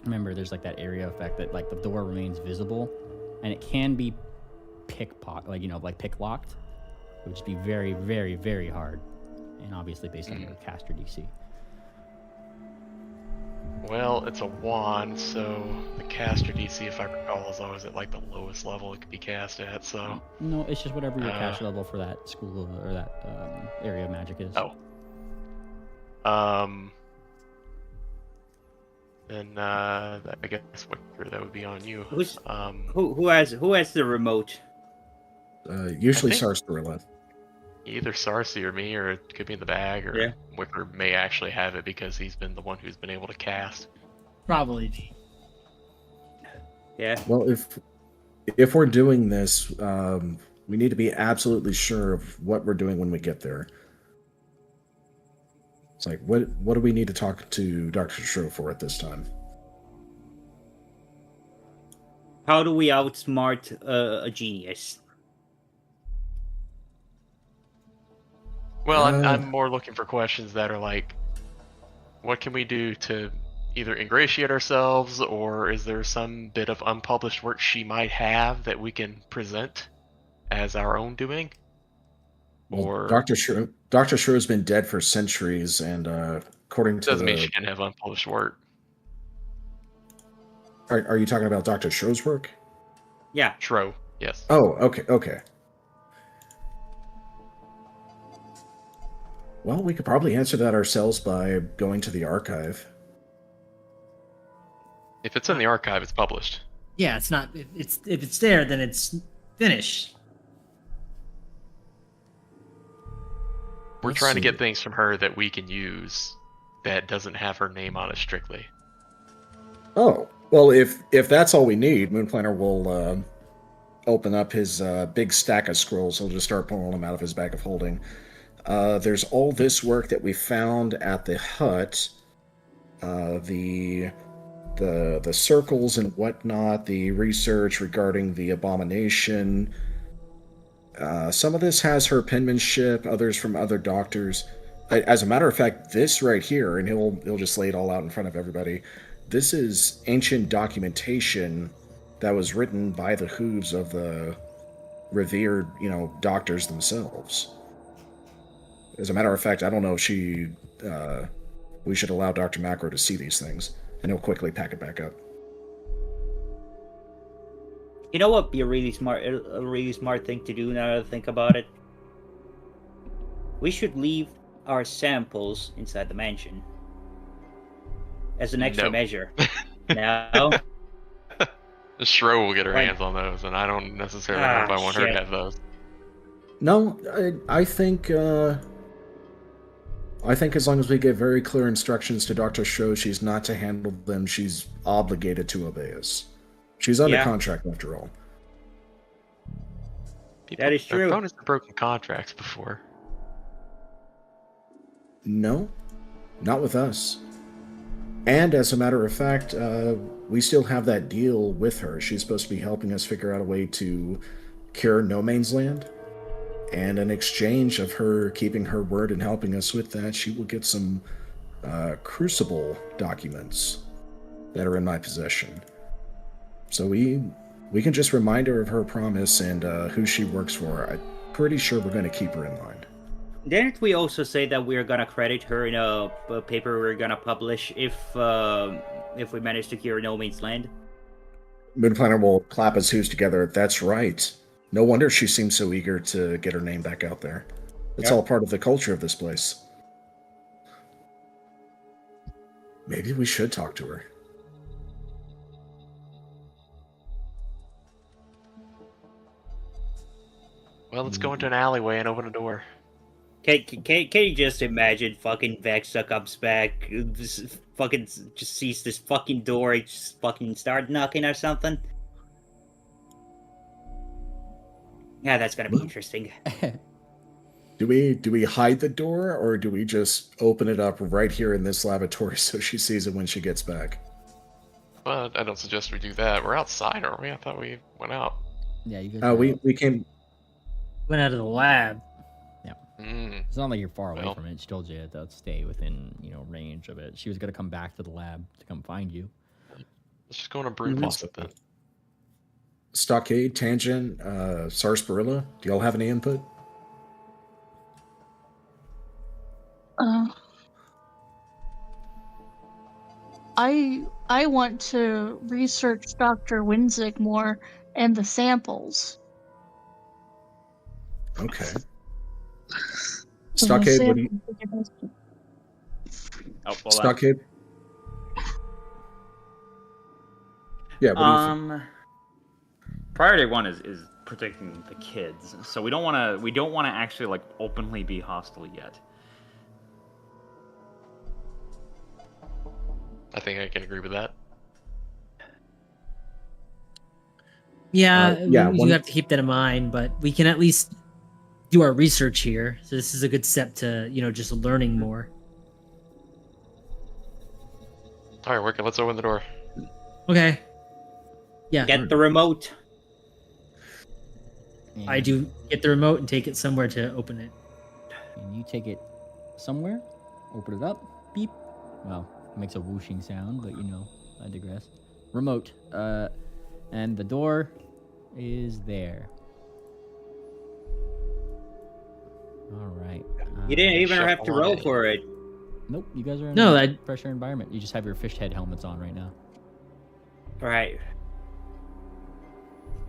remember there's like that area effect that like the door remains visible, and it can be pick locked, which would be very, very, very hard, and obviously based on your caster DC. Well, it's a wand, so the caster DC, if I recall, is always at like the lowest level it could be cast at. So no, it's just whatever your caster level for that school or that area of magic is. Then I guess that would be on you. Who has the remote? Usually Sarsaparilla. Either Sarcy or me, or it could be in the bag, or Wicker may actually have it because he's been the one who's been able to cast. Probably me. Yeah. Well, if we're doing this, we need to be absolutely sure of what we're doing when we get there. It's like, what do we need to talk to Dr. Schro for at this time? How do we outsmart a genius? Well, I'm more looking for questions that are like, what can we do to either ingratiate ourselves, or is there some bit of unpublished work she might have that we can present as our own doing? Or Dr. Shrew has been dead for centuries, and according to doesn't mean the... she can't have unpublished work. Are you talking about Dr. Shrew's work? Yeah. Shro, yes. Oh, okay. Well, we could probably answer that ourselves by going to the archive. If it's in the archive, it's published. Yeah, it's not. If it's there, then it's finished. We're Let's trying to see. get things from her that we can use that doesn't have her name on it strictly. Oh, well, if that's all we need, Moon Planner will open up his big stack of scrolls. He'll just start pulling them out of his bag of holding. There's all this work that we found at the hut, the circles and whatnot, the research regarding the abomination. Some of this has her penmanship, others from other doctors. As a matter of fact, this right here, and he'll just lay it all out in front of everybody. This is ancient documentation that was written by the hooves of the revered, doctors themselves. As a matter of fact, I don't know if we should allow Dr. Macro to see these things, and he'll quickly pack it back up. You know what? Be a really smart thing to do. Now that I think about it, we should leave our samples inside the mansion as an extra measure. No. Shro will get her Right. hands on those, and I don't necessarily know if I want her to have those. No, I think as long as we give very clear instructions to Dr. Shro, she's not to handle them. She's obligated to obey us. She's under contract, after all. That is true. Opponents have broken contracts before. No, not with us. And as a matter of fact, we still have that deal with her. She's supposed to be helping us figure out a way to cure No Man's Land. And in exchange of her keeping her word and helping us with that, she will get some Crucible documents that are in my possession. So we can just remind her of her promise and who she works for. I'm pretty sure we're going to keep her in mind. Didn't we also say that we're gonna credit her in a paper we're gonna publish if we manage to cure No Man's Land? Moon Planner will clap his hooves together. That's right. No wonder she seems so eager to get her name back out there. It's all part of the culture of this place. Maybe we should talk to her. Well, let's go into an alleyway and open a door. Can you just imagine fucking Vexa comes back, fucking just sees this fucking door, and just fucking start knocking or something? Yeah, that's gonna be interesting. Do we hide the door, or do we just open it up right here in this lavatory so she sees it when she gets back? Well, I don't suggest we do that. We're outside, aren't we? I thought we went out. Yeah, you guys. We came. Went out of the lab. It's not like you're far away from it. She told you to stay within, range of it. She was gonna come back to the lab to come find you. Let's just go in a broom closet then. Stockade, Tangent, Sarsaparilla, do y'all have any input? I want to research Dr. Winzik more and the samples. Okay. Stockade, what do you... Stockade? Yeah, what do you think? Priority one is protecting the kids, so we don't want to actually openly be hostile yet. I think I can agree with that. Yeah, you have to keep that in mind, but we can at least do our research here. So this is a good step to, just learning more. All right, Wicked, let's open the door. Okay. Yeah. Get the remote. I do get the remote and take it somewhere to open it. And you take it somewhere, open it up, beep. Well, it makes a whooshing sound, but I digress. Remote. And the door is there. All right. You didn't even have to roll for it. Nope, you guys are in No, a pressure environment. You just have your fish head helmets on right now. Right.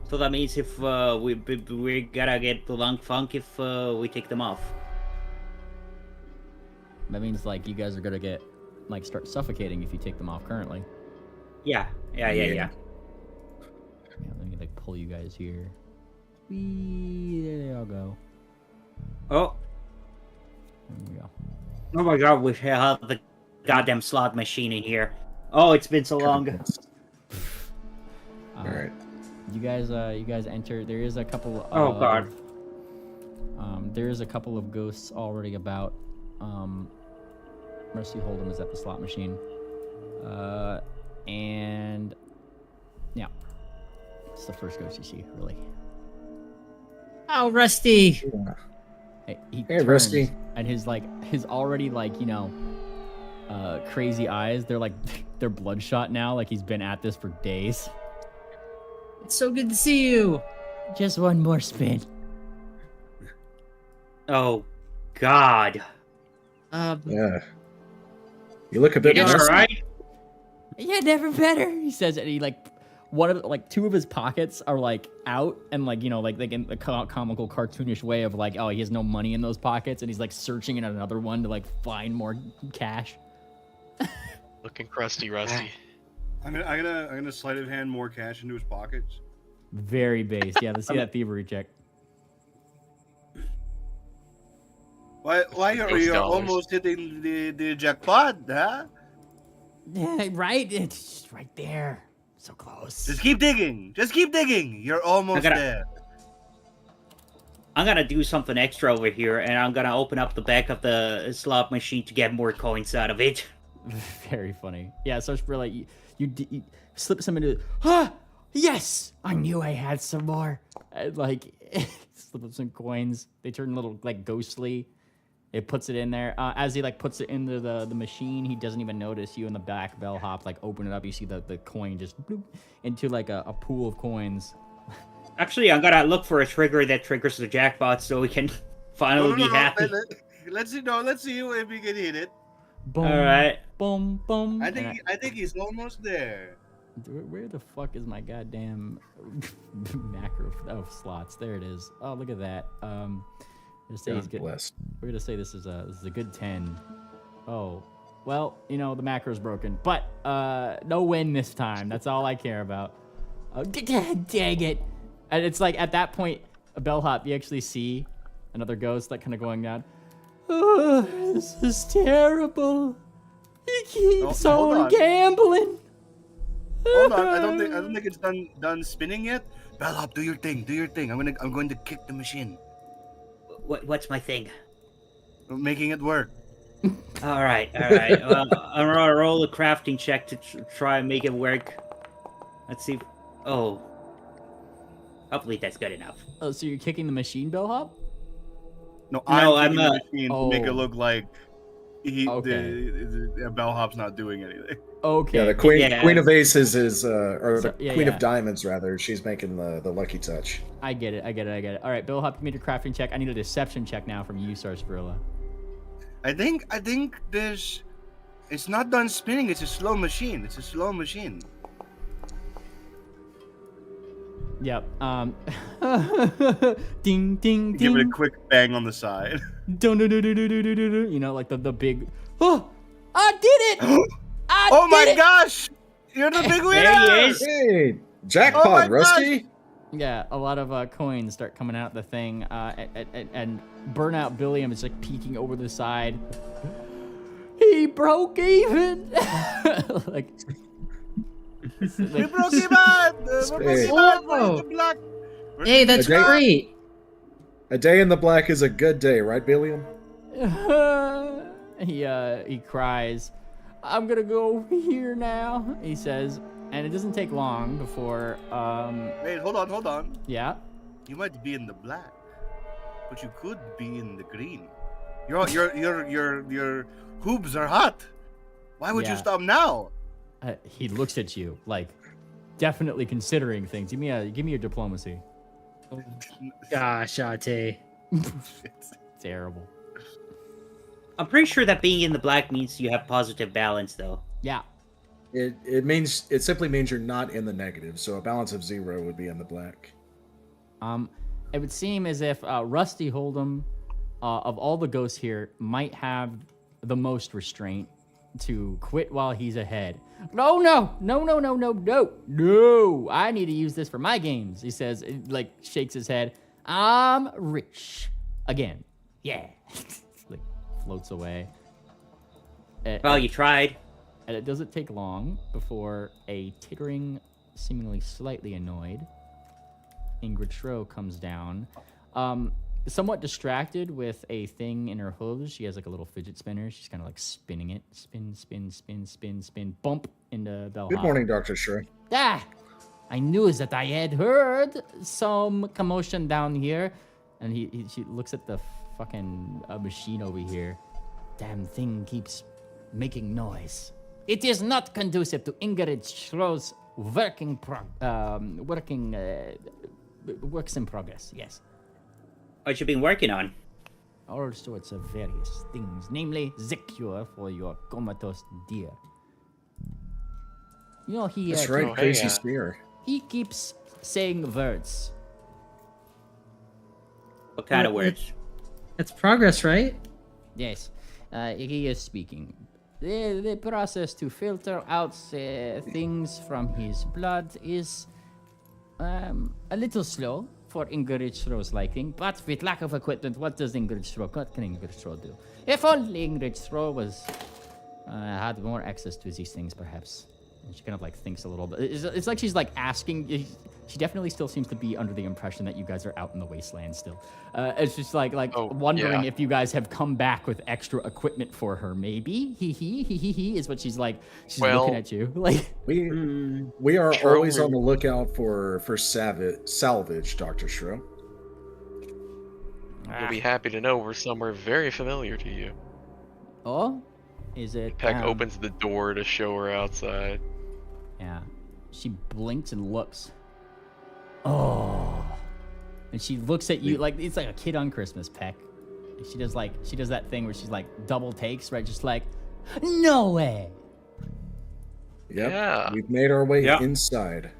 So that means if we gotta get the lung funk if we take them off. That means like you guys are gonna get like start suffocating if you take them off currently. Yeah. Yeah, let me like pull you guys here. Whee, there they all go. Oh. There we go. Oh my god, we have the goddamn slot machine in here. Oh, it's been so long. All right. You guys enter. There is a couple. Oh god. There is a couple of ghosts already about. Mercy Hold'em is at the slot machine. And yeah, it's the first ghost you see, really. Oh, Rusty. Hey, he Hey, turns, Rusty. and his already like crazy eyes. They're like they're bloodshot now. Like he's been at this for days. It's so good to see you. Just one more spin. Oh god. Yeah. You look a bit You doing messy. alright? Yeah, never better. He says, and he two of his pockets are like out, and like in a comical, cartoonish way of like, oh, he has no money in those pockets, and he's like searching in another one to like find more cash. Looking crusty, rusty. I'm gonna sleight of hand more cash into his pockets. Very base. Yeah, let's see that thievery check. Why are Those you dollars. almost hitting the jackpot, huh? Yeah, right. It's just right there. So close. Just keep digging. Just keep digging. You're almost there. I'm gonna do something extra over here, and I'm gonna open up the back of the slot machine to get more coins out of it. Very funny. Yeah, so it's really you slip some into. Ah, yes! I knew I had some more. And, like slip up some coins. They turn a little like ghostly. It puts it in there. As he like puts it into the machine, he doesn't even notice you in the back bellhop. Like open it up, you see the coin just bloop, into like a pool of coins. Actually, I'm gonna look for a trigger that triggers the jackpot so we can finally be happy. Let's see if we can hit it. Boom, All right. boom, boom. I think he's almost there. Where the fuck is my goddamn macro of slots? There it is. Oh, look at that. Say he's good. Blessed. We're gonna say this is a good 10. Oh, well, the macro's broken, but no win this time. That's all I care about. Oh, dang it! And it's like at that point, a bellhop, you actually see another ghost like kind of going down. Oh, this is terrible. He keeps hold on on. gambling. Hold on, I don't think it's done spinning yet. Bellhop, do your thing. I'm going to kick the machine. What's my thing? Making it work. All right. I'm gonna roll a crafting check to try and make it work. Let's see. Oh, hopefully that's good enough. Oh, so you're kicking the machine, bellhop? No, I'm kicking the machine to make it Oh. look like Okay. the bellhop's not doing anything. Okay. Yeah, the queen Yeah. queen of aces is or So- the yeah, queen yeah. of diamonds rather. She's making the lucky touch. I get it. All right, bellhop, give me a crafting check. I need a deception check now from you, Sarsaparilla. I think there's. It's not done spinning. It's a slow machine. Yep. Ding, ding, Give it a ding. quick bang on the side. Dun, dun, dun, dun, dun, dun, dun, dun. Like the big. Oh, I did it! Oh my gosh! You're the big winner! There he is. Hey, Oh my jackpot, Rusty! Yeah, a lot of coins start coming out the thing, and Burnout Billiam is like peeking over the side. He broke even. like. We broke even! Whoa. Black. Hey, that's Okay. great. A day in the black is a good day, right, Billiam? He cries, "I'm gonna go over here now," he says, and it doesn't take long before Wait, hold on. yeah. You might be in the black, but you could be in the green. Your hooves are hot. Why would Yeah. you stop now? He looks at you like definitely considering things. Give me your diplomacy. Gosh, Ate. Terrible. I'm pretty sure that being in the black means you have positive balance, though. Yeah. It simply means you're not in the negative. So a balance of 0 would be in the black. It would seem as if Rusty Hold'em, of all the ghosts here, might have the most restraint to quit while he's ahead. No! I need to use this for my games. He says, like, shakes his head. I'm rich again. Yeah. Like floats away. Well, you tried. And it doesn't take long before a tittering, seemingly slightly annoyed Ingrid Shro comes down. Somewhat distracted with a thing in her hooves. She has like a little fidget spinner. She's kind of like spinning it. Spin. Bump into Bellhop. Good morning, Dr. Shro. Ah! I knew that I had heard some commotion down here. And she looks at the fucking machine over here. Damn thing keeps making noise. It is not conducive to Ingrid Shro's works in progress, yes. What you been working on? All sorts of various things, namely the cure for your comatose deer. You know, That's right, crazy spear. He keeps saying words. What kind of words? It's progress, right? Yes, he is speaking. The process to filter out things from his blood is a little slow for Ingrid Shro's liking, but with lack of equipment, what can Ingrid Shro do? If only Ingrid Shro had more access to these things, perhaps. And she kind of like thinks a little bit. It's like she's like asking. She definitely still seems to be under the impression that you guys are out in the wasteland still. It's just like wondering if you guys have come back with extra equipment for her. Maybe he is what she's like. She's looking at you like we are always on the lookout for salvage, Dr. Shro. You'll be happy to know we're somewhere very familiar to you. Oh, is it? Peck opens the door to show her outside. Yeah, she blinks and looks. Oh, and she looks at you like it's like a kid on Christmas, Peck. She does that thing where she's like double takes, right? Just like, no way. Yep. Yeah. We've made our way inside.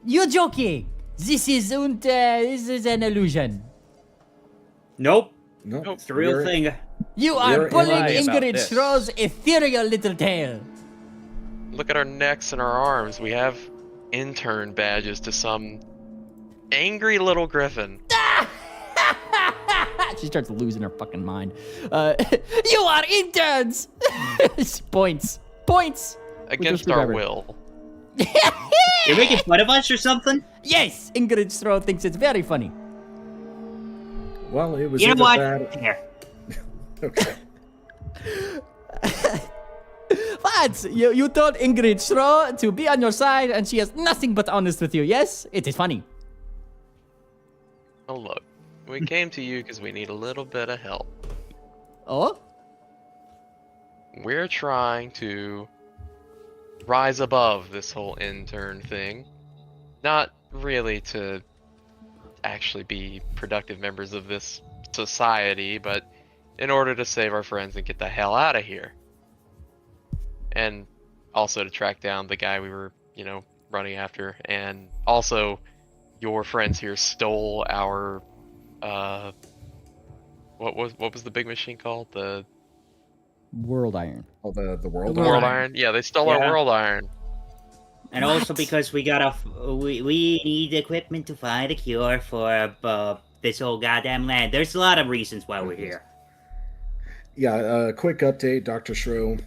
You're joking. This is an illusion. Nope. Nope. It's the real thing. You are pulling Ingrid Shro's ethereal little tail. Look at our necks and our arms. We have intern badges to some angry little griffin. She starts losing her fucking mind. You are interns. Points. Against our will. You're making fun of us or something? Yes, Ingrid Shro thinks it's very funny. Well, it was. You know what? Here. Okay. What? You told Ingrid Shro to be on your side, and she is nothing but honest with you. Yes, it is funny. Oh look, we came to you because we need a little bit of help. Oh? We're trying to rise above this whole intern thing. Not really to actually be productive members of this society, but in order to save our friends and get the hell out of here. And also to track down the guy we were, running after. And also, your friends here stole our, what was the big machine called? The World Iron. Oh, the World World Iron? Iron? Yeah, they stole our World Iron. And also because we need equipment to find a cure for this whole goddamn land. There's a lot of reasons why we're here. Yeah, quick update, Dr. Shro.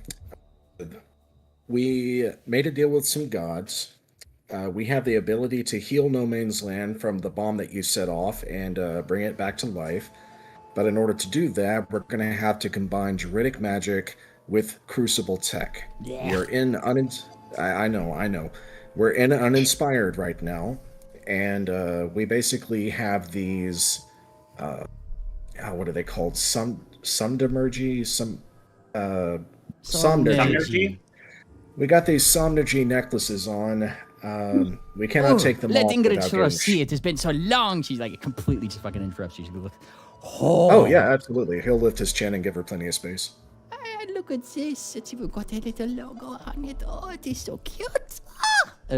We made a deal with some gods. We have the ability to heal No Man's Land from the bomb that you set off and bring it back to life. But in order to do that, we're going to have to combine Druidic magic with Crucible tech. Yeah. We're in I know. We're in uninspired right now, and we basically have these. What are they called? Somnergy. Somnergy. We got these Somnergy necklaces on. We cannot take them let off. Ingrid Shro see it. It's been so long. She's like completely just fucking interrupts you. She's like, Oh, yeah, absolutely. He'll lift his chin and give her plenty of space. Look at this. It's even got a little logo on it. Oh, it is so cute.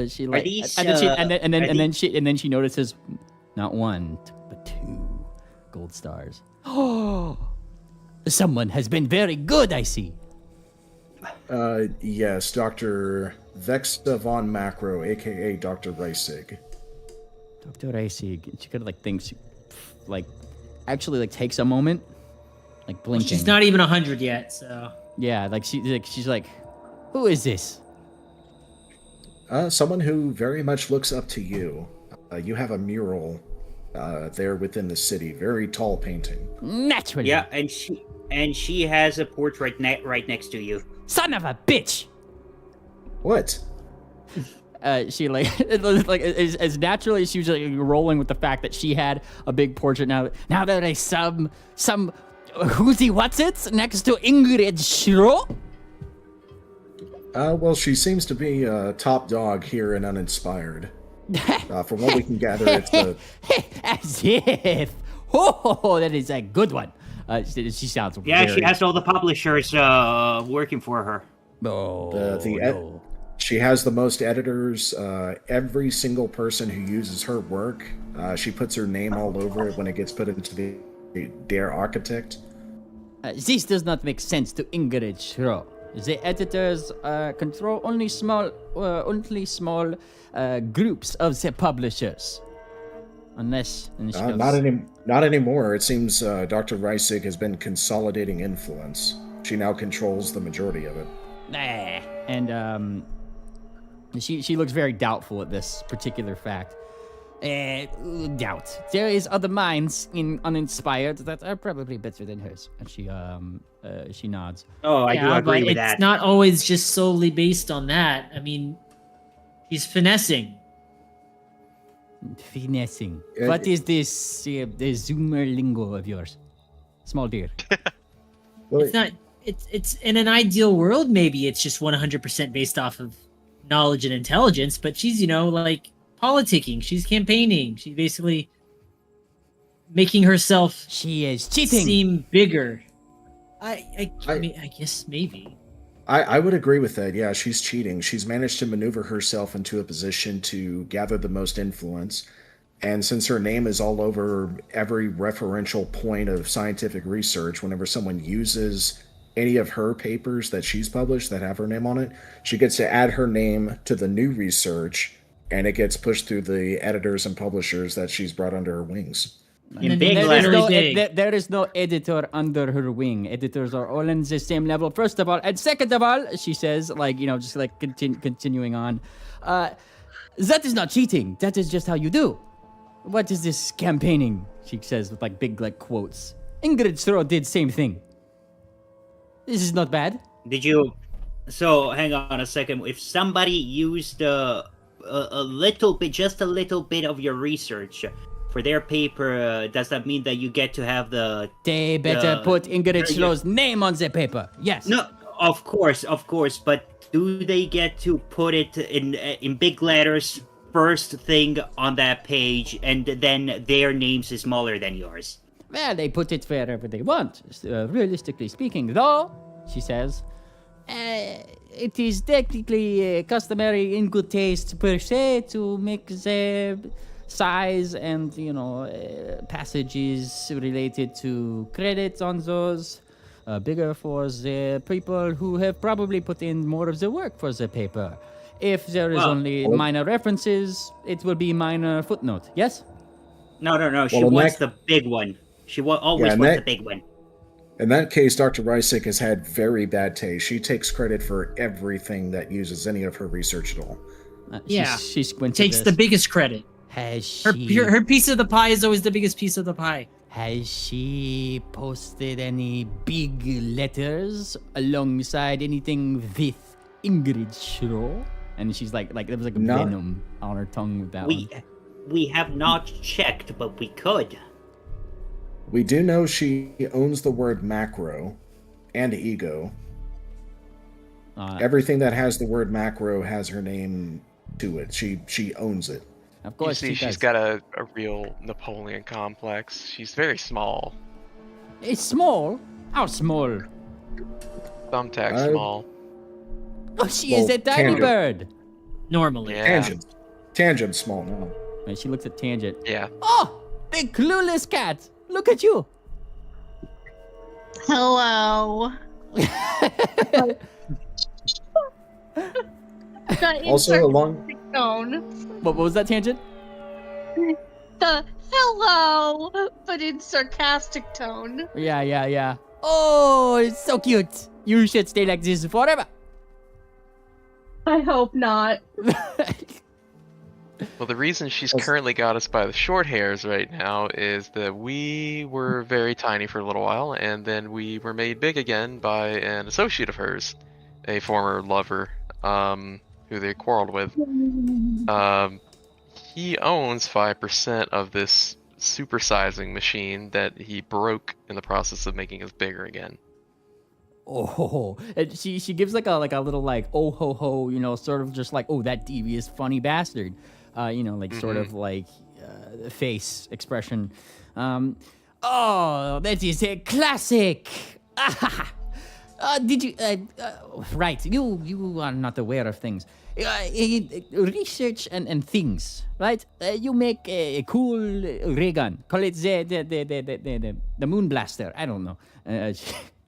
She like, these, and then she notices not one but 2 gold stars. Oh, someone has been very good. I see. Yes, Dr. Vexa von Macro, aka Dr. Reisig. Dr. Reisig. She kind of like thinks, like, actually like takes a moment, like blinking. She's not even 100 yet, so. Yeah, like she's like, who is this? Someone who very much looks up to you. You have a mural there within the city, very tall painting. Naturally. Yeah, and she has a portrait right next to you. Son of a bitch. What? She like as naturally as she was like rolling with the fact that she had a big portrait. Now there is some who's what's it next to Ingrid Shiro. Well, she seems to be top dog here in Uninspired. From what we can gather, it's the... As if. Oh, that is a good one. She sounds Yeah, very... she has all the publishers working for her. No. She has the most editors. Every single person who uses her work, she puts her name all over it when it gets put into their architect. This does not make sense to Ingrid Shiro. The editors control only small groups of the publishers. Unless... Not anymore. It seems Dr. Reisig has been consolidating influence. She now controls the majority of it. And she looks very doubtful at this particular fact. Doubt. There is other minds in Uninspired that are probably better than hers. And she nods. Oh, I do agree with that. It's not always just solely based on that. I mean, he's finessing. Finessing. What is this the Zoomer lingo of yours? Small deer. It's not. It's in an ideal world. Maybe it's just 100% based off of knowledge and intelligence. But she's, like politicking. She's campaigning. She's basically making herself. She is cheating. Seem bigger. I mean, I guess maybe. I would agree with that. Yeah, she's cheating. She's managed to maneuver herself into a position to gather the most influence. And since her name is all over every referential point of scientific research, whenever someone uses any of her papers that she's published that have her name on it, she gets to add her name to the new research, and it gets pushed through the editors and publishers that she's brought under her wings. There is no editor under her wing. Editors are all in the same level, first of all. And second of all, she says, just like continuing on, that is not cheating. That is just how you do. What is this campaigning? She says with big quotes. Ingrid Shiro did same thing. This is not bad. Did you? So hang on a second. If somebody used a little bit, just a little bit of your research for their paper, does that mean that you get to have the... They better put Ingrid Shiro's name on the paper. Yes. No, of course. But do they get to put it in big letters, first thing on that page, and then their names is smaller than yours? Well, they put it wherever they want. Realistically speaking, though, she says, it is technically customary in good taste per se to make the size and, passages related to credits on those bigger for the people who have probably put in more of the work for the paper. If there is only minor references, it will be minor footnote. Yes? No. She wants the big one. She always wants the big one. In that case, Dr. Reisig has had very bad taste. She takes credit for everything that uses any of her research at all. She squints. Takes the biggest credit. Has she... Her piece of the pie is always the biggest piece of the pie. Has she posted any big letters alongside anything with Ingrid Shiro? And she's like there was a venom on her tongue with that one. We have not checked, but we could. We do know she owns the word macro and ego. Everything that has the word macro has her name to it. She owns it. Of course, she's got a real Napoleon complex. She's very small. It's small. How small? Thumbtack small. Oh, she is a tiny Tangent. bird. Normally. Yeah. Tangent small now. And she looks at Tangent. Yeah. Oh, the clueless cat. Look at you. Hello. Also, along. Tone. What was that, Tangent? The hello, but in sarcastic tone. Yeah. Oh, it's so cute. You should stay like this forever. I hope not. Well, the reason she's currently got us by the short hairs right now is that we were very tiny for a little while, and then we were made big again by an associate of hers, a former lover, who they quarreled with. He owns 5% of this supersizing machine that he broke in the process of making us bigger again. Oh, and she gives like a little like oh ho ho, you know, sort of just like, oh, that devious funny bastard, you know, like sort of like face expression. Oh, that is a classic. Did you right? You are not aware of things. Research and things, right? You make a cool ray gun. Call it the moon blaster. I don't know.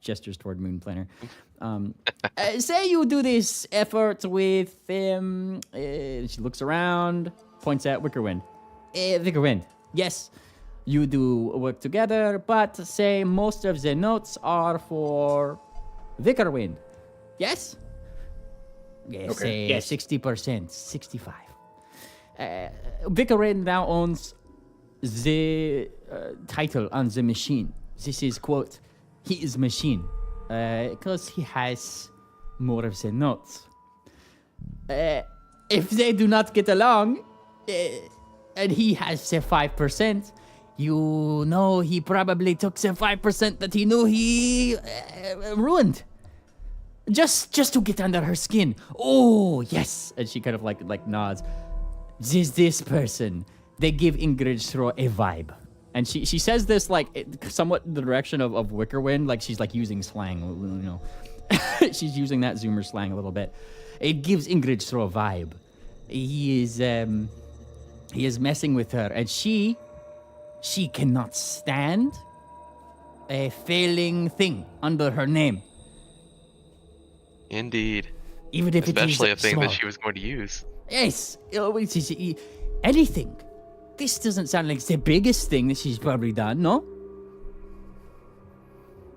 Gestures toward moon planner. Say you do this effort with she looks around, points at Wickerwind. Wickerwind, yes, you do work together, but say most of the notes are for Wickerwind. Yes? Yes, Okay. say 60%, 65. Wickerwind now owns the title on the machine. This is, quote, his machine, because he has more of the notes. If they do not get along, and he has the 5%, you know he probably took the 5% that he knew he ruined. Just to get under her skin. Oh, yes. And she kind of like nods. This person. They give Ingrid Throw a vibe. And she says this like somewhat in the direction of Wickerwind, like she's like using slang, you know. She's using that Zoomer slang a little bit. It gives Ingrid Throw a vibe. He is messing with her, and she cannot stand a failing thing under her name. Indeed. Even if especially it a is thing small. that she was going to use. Yes, anything. This doesn't sound like the biggest thing that she's probably done, no?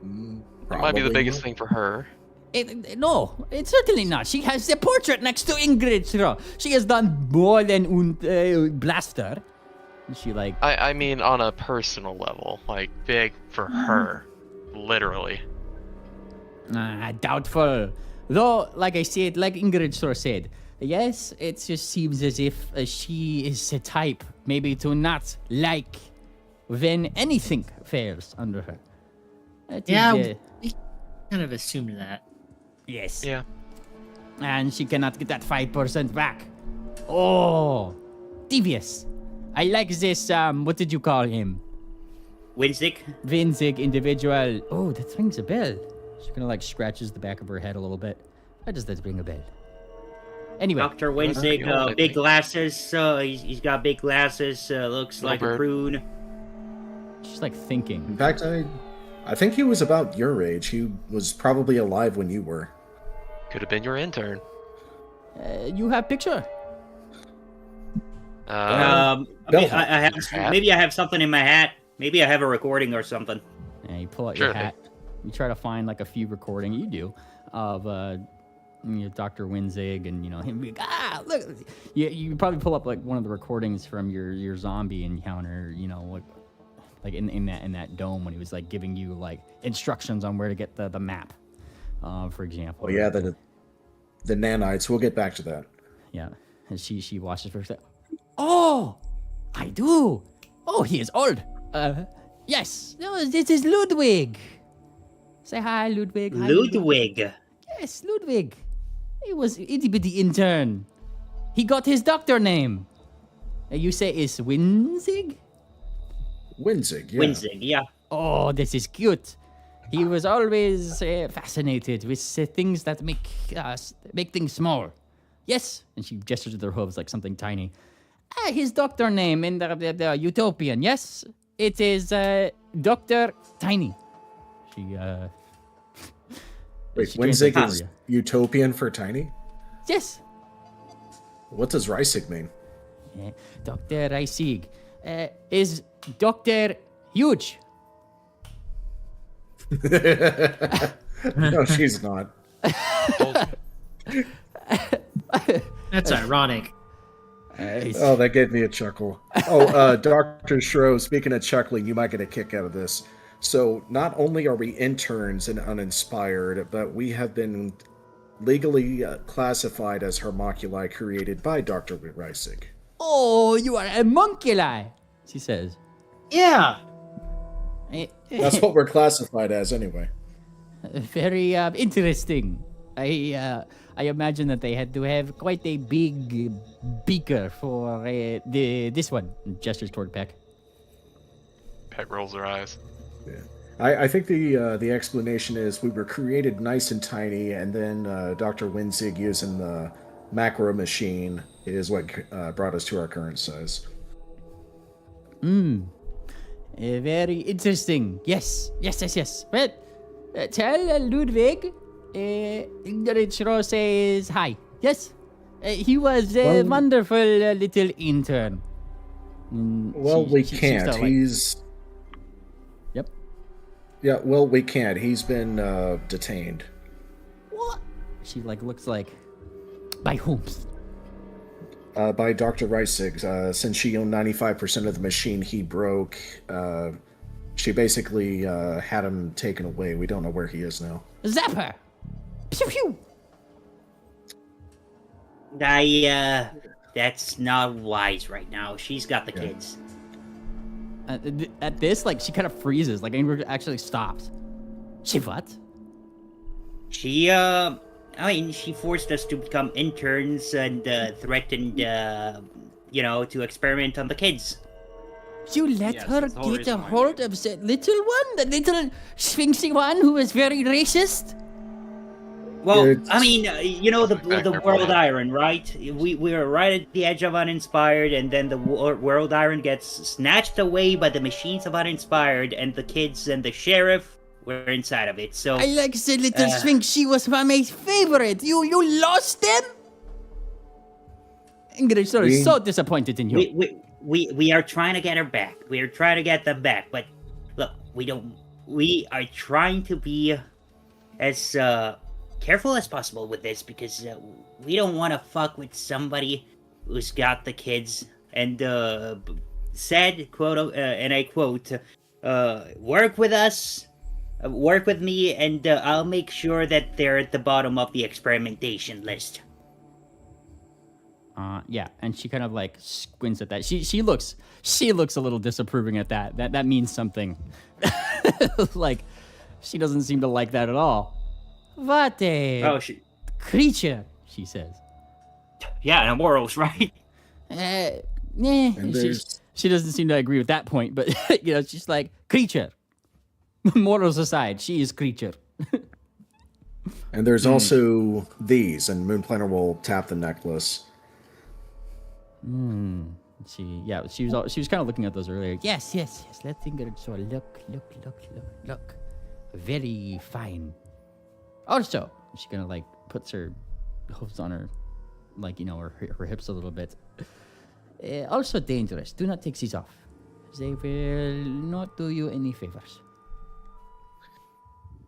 It might be the biggest thing for her. No, it's certainly not. She has the portrait next to Ingrid. She has done more than blaster. She like. I mean, on a personal level, like big for her, literally. Doubtful. Though, like I said, like Ingrid said, yes, it just seems as if she is the type maybe to not like when anything fails under her. We kind of assumed that. Yes. Yeah. And she cannot get that 5% back. Oh, devious. I like this, what did you call him? Winzig individual. Oh, that rings a bell. She kind of like scratches the back of her head a little bit. Why does that ring a bell? Anyway. Dr. Winzig, big glasses. He's got big glasses. Looks like a prune. She's like thinking. In fact, I think he was about your age. He was probably alive when you were. Could have been your intern. You have picture? Maybe I have something in my hat. Maybe I have a recording or something. Yeah, you pull out your hat. You try to find like a few recordings. You do of Dr. Winzig and him. Look. You probably pull up like one of the recordings from your zombie encounter. Like in that dome when he was like giving you like instructions on where to get the map, for example. Oh yeah, the nanites. We'll get back to that. Yeah, and she watches for a second. Oh, I do. Oh, he is old. Yes. No, this is Ludwig. Say hi, Ludwig. Hi, Ludwig. Yes, Ludwig. He was itty bitty intern. He got his doctor name. You say it's Winzig? Winzig, yeah. Winzig, yeah. Oh, this is cute. He was always fascinated with things that make things small. Yes, and she gestures with her hooves like something tiny. His doctor name in the Utopian. Yes, it is Dr. Tiny. She Wait, she translates Wenzig for is you. utopian for tiny? Yes. What does Reisig mean? Dr. Reisig is Dr. Huge. No, she's not. That's ironic. Oh, that gave me a chuckle. Oh, Dr. Shro, speaking of chuckling, you might get a kick out of this. So, not only are we interns and uninspired, but we have been legally classified as homunculi created by Dr. Reisig. Oh, you are a monkey, she says. Yeah. That's what we're classified as, anyway. Very interesting. I imagine that they had to have quite a big beaker for this one. Gestures toward Peck. Peck rolls her eyes. Yeah. I think the explanation is we were created nice and tiny, and then Dr. Wenzig using the macro machine is what brought us to our current size. Very interesting. Yes. Well, tell Ludwig, Ingrid says hi. Yes. He was a wonderful little intern. Well, we can't. still, He's... Yep. Yeah, well, we can't. He's been detained. What? She looks like... By whom? By Dr. Reisig. Since she owned 95% of the machine he broke, she basically had him taken away. We don't know where he is now. Zapper! Pew pew! That's not wise right now. She's got the kids. At this, she kind of freezes. Ingrid actually stops. She what? She, she forced us to become interns and threatened, to experiment on the kids. You let her get a hold of the little one? The little sphinxy one who is very racist? Well, the world iron, right? We were right at the edge of uninspired, and then the world iron gets snatched away by the machines of uninspired, and the kids and the sheriff were inside of it. So I like the little sphinx. She was my favorite. You lost them? Ingrid is so disappointed in you. We are trying to get her back. We are trying to get them back, but look, we are trying to be as careful as possible with this because we don't want to fuck with somebody who's got the kids and said, quote, and I quote, work with us, work with me, and I'll make sure that they're at the bottom of the experimentation list. Yeah, and she kind of squints at that. She looks a little disapproving at that. That means something. She doesn't seem to like that at all. What a creature, she says. Yeah, no morals, right? She doesn't seem to agree with that point, but she's like, creature. Morals aside, she is creature. And there's also these, and Moonplaner will tap the necklace. She was kind of looking at those earlier. Yes. Let's think of it. So look. Very fine. Also, she kind of puts her hooves on her, her hips a little bit. Also dangerous. Do not take these off. They will not do you any favors.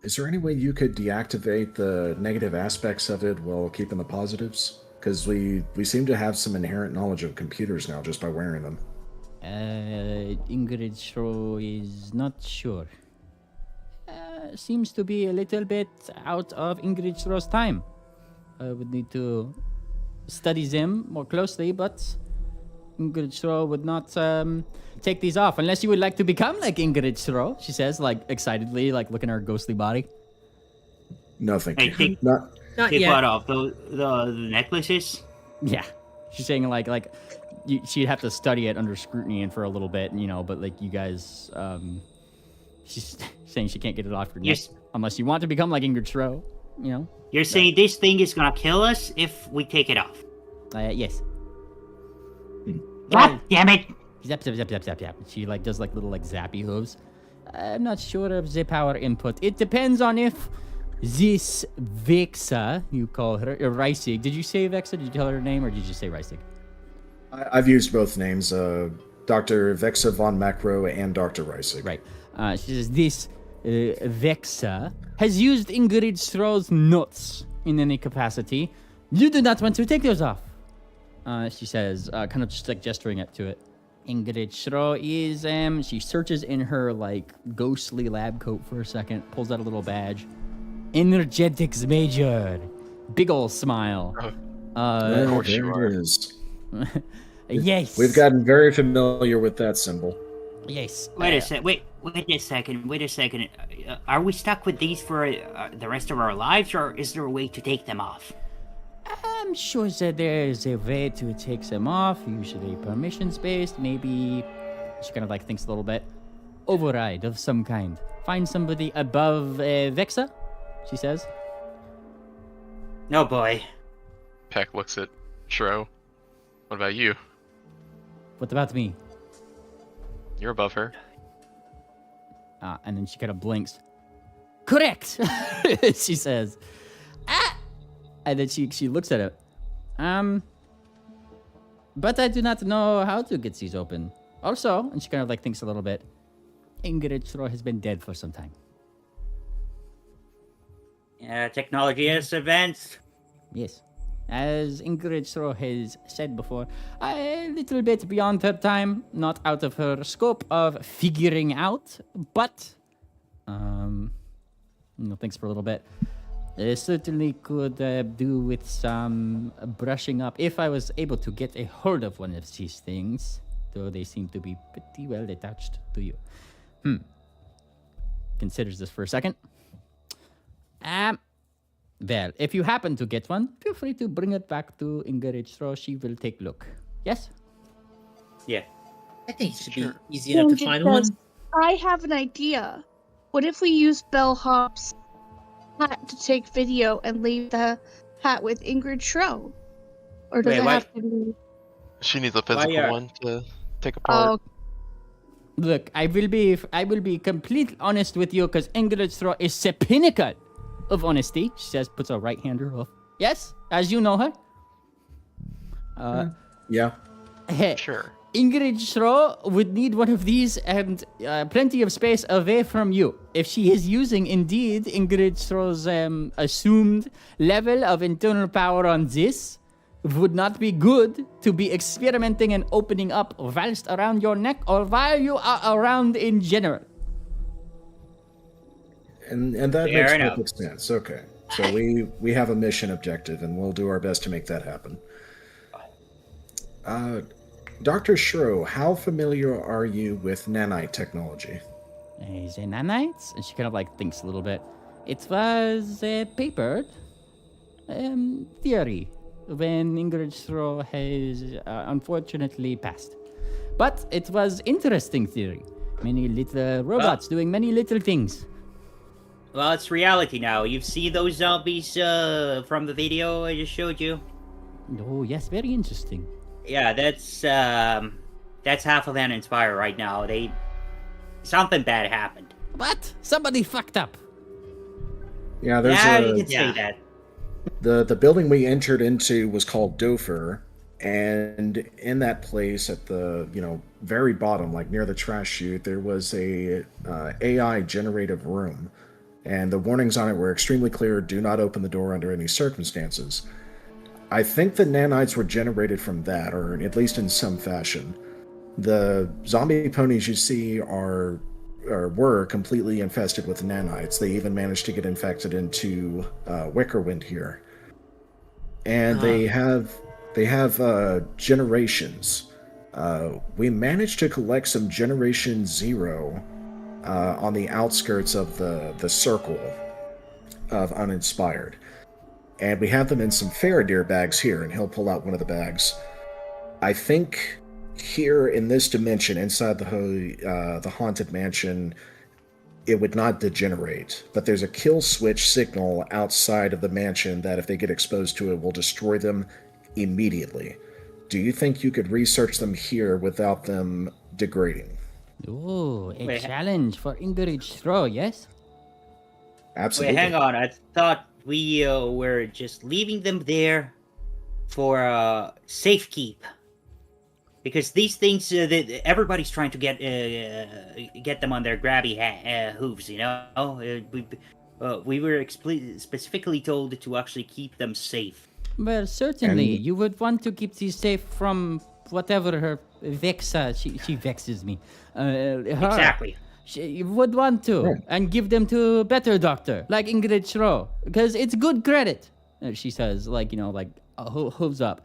Is there any way you could deactivate the negative aspects of it while keeping the positives? Because we seem to have some inherent knowledge of computers now just by wearing them. Ingrid Shro is not sure. Seems to be a little bit out of Ingrid Shro's time. I would need to study them more closely, but Ingrid Shro would not take these off unless you would like to become like Ingrid Shro, she says, excitedly, looking at her ghostly body. No, thank you. I think Not take yet. what off? The necklaces? Yeah. She's saying she'd have to study it under scrutiny and for a little bit, but you guys She's saying she can't get it off her neck Yes. unless you want to become like Ingrid Shro, you know? You're saying this thing is gonna kill us if we take it off? Yes. God damn it! Zap, zap, zap, zap, zap, zap. She like does like little like zappy hooves. I'm not sure of the power input. It depends on if this Vexa, you call her, or Reisig. Did you say Vexa? Did you tell her her name, or did you say Reisig? I've used both names, Dr. Vexa von Macro and Dr. Reisig. Right. She says this Vexa has used Ingrid Stroh's nuts in any capacity. You do not want to take those off. She says, kind of just like gesturing it to it. Ingrid Stroh is, she searches in her like ghostly lab coat for a second, pulls out a little badge. Energetics Major. Big ol' smile. Of course you are. It is. Yes. We've gotten very familiar with that symbol. Yes. Wait a second. Are we stuck with these for the rest of our lives, or is there a way to take them off? I'm sure that there's a way to take them off, usually permissions-based, maybe... She kind of like thinks a little bit. Override of some kind. Find somebody above Vexa, she says. No, boy. Peck looks at Shro. What about you? What about me? You're above her. And then she kind of blinks. Correct, she says. And then she looks at it. But I do not know how to get these open. Also, and she kind of like thinks a little bit, Ingrid Stroh has been dead for some time. Technology has advanced. Yes. As Ingrid Stroh has said before, a little bit beyond her time, not out of her scope of figuring out, but, thinks for a little bit. Certainly could do with some brushing up if I was able to get a hold of one of these things, though they seem to be pretty well attached to you. Considers this for a second. Well, if you happen to get one, feel free to bring it back to Ingrid Stroh. She will take a look. Yes? Yeah. I think it should be easy enough to find one. I have an idea. What if we use Bellhop's hat to take video and leave the hat with Ingrid Stroh? Or does it have to be... She needs a physical one to take apart. Look, I will be completely honest with you because Ingrid Stroh is the pinnacle of honesty. She says, puts her right hand off. Yes, as you know her. Yeah. Sure. Ingrid Stroh would need one of these and plenty of space away from you. If she is using, indeed, Ingrid Stroh's assumed level of internal power on this, would not be good to be experimenting and opening up whilst around your neck or while you are around in general. And that makes perfect sense. Okay. So we have a mission objective, and we'll do our best to make that happen. Dr. Shro, how familiar are you with nanite technology? The nanites? And she kind of like thinks a little bit. It was a papered theory when Ingrid Stroh has unfortunately passed. But it was interesting theory. Many little robots doing many little things. Well, it's reality now. You've seen those zombies from the video I just showed you? Oh, yes, very interesting. Yeah, that's half of Inspire right now. Something bad happened. What? Somebody fucked up. Yeah, there's you can say that. The building we entered into was called Dofer, and in that place at the very bottom, like near the trash chute, there was a AI generative room, and the warnings on it were extremely clear: do not open the door under any circumstances. I think the nanites were generated from that, or at least in some fashion. The zombie ponies you see were completely infested with nanites. They even managed to get infected into Wickerwind here. And they have generations. We managed to collect some Generation 0 on the outskirts of the circle of Uninspired. And we have them in some Faradir bags here, and he'll pull out one of the bags. I think here in this dimension, inside the haunted mansion, it would not degenerate, but there's a kill switch signal outside of the mansion that if they get exposed to it will destroy them immediately. Do you think you could research them here without them degrading? Ooh, a challenge for Ingrid Straw, yes? Absolutely. Wait, hang on. I thought we were just leaving them there for safekeep. Because these things, everybody's trying to get them on their grabby hooves, you know? We were specifically told to actually keep them safe. Well, certainly. You would want to keep these safe from whatever her Vexa, she vexes me. Exactly. She would want to, and give them to a better doctor, like Ingrid Schro, because it's good credit. She says, like, you know, like, hooves up.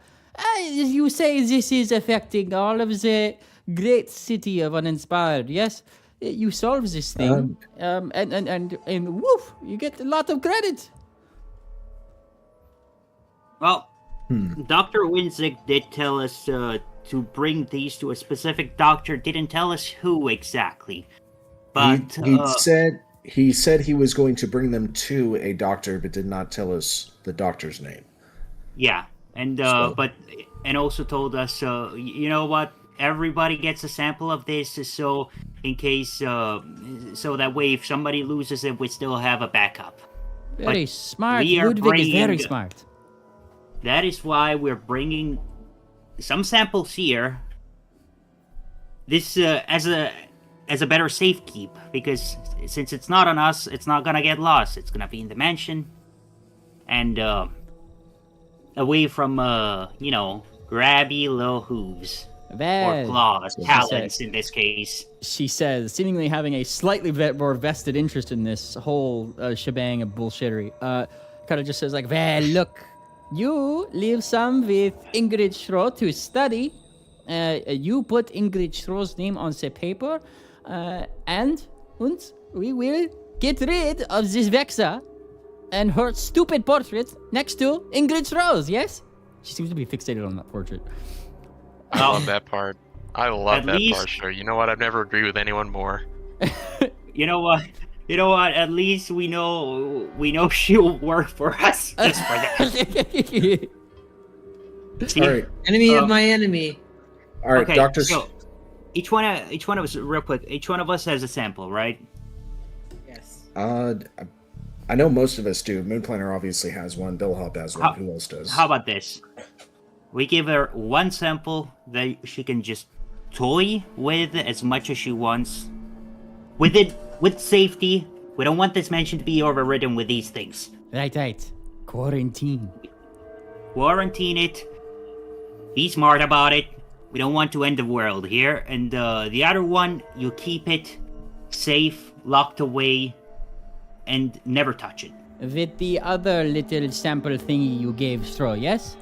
You say this is affecting all of the great city of Uninspired, yes? You solve this thing, and woof, you get a lot of credit. Well, Dr. Winzig did tell us to bring these to a specific doctor, didn't tell us who exactly. But he said he was going to bring them to a doctor, but did not tell us the doctor's name. Yeah, and and also told us, you know what? Everybody gets a sample of this, so in case, so that way, if somebody loses it, we still have a backup. Very smart. Ludwig is very smart. That is why we're bringing some samples here. This as a better safekeep, because since it's not on us, it's not gonna get lost. It's gonna be in the mansion, and away from grabby little hooves or claws, talons in this case. She says, seemingly having a slightly more vested interest in this whole shebang of bullshittery. Kind of just says like, well, look, you leave some with Ingrid Schro to study. You put Ingrid Schro's name on the paper. And we will get rid of this Vexa and her stupid portrait next to Ingrid's Rose, yes? She seems to be fixated on that portrait. I love that part. I love that part, sure. You know what? I've never agreed with anyone more. You know what? At least we know she'll work for us just for that. All right. Enemy of my enemy. All right, okay, Doctor. So each one of us, real quick. Each one of us has a sample, right? Yes. I know most of us do. Moonplanner obviously has one. Bellhop has one. Who else does? How about this? We give her one sample that she can just toy with as much as she wants. With safety. We don't want this mansion to be overridden with these things. Right. Quarantine it. Be smart about it. We don't want to end the world here. And the other one, you keep it safe, locked away, and never touch it. With the other little sample thingy you gave Straw, yes?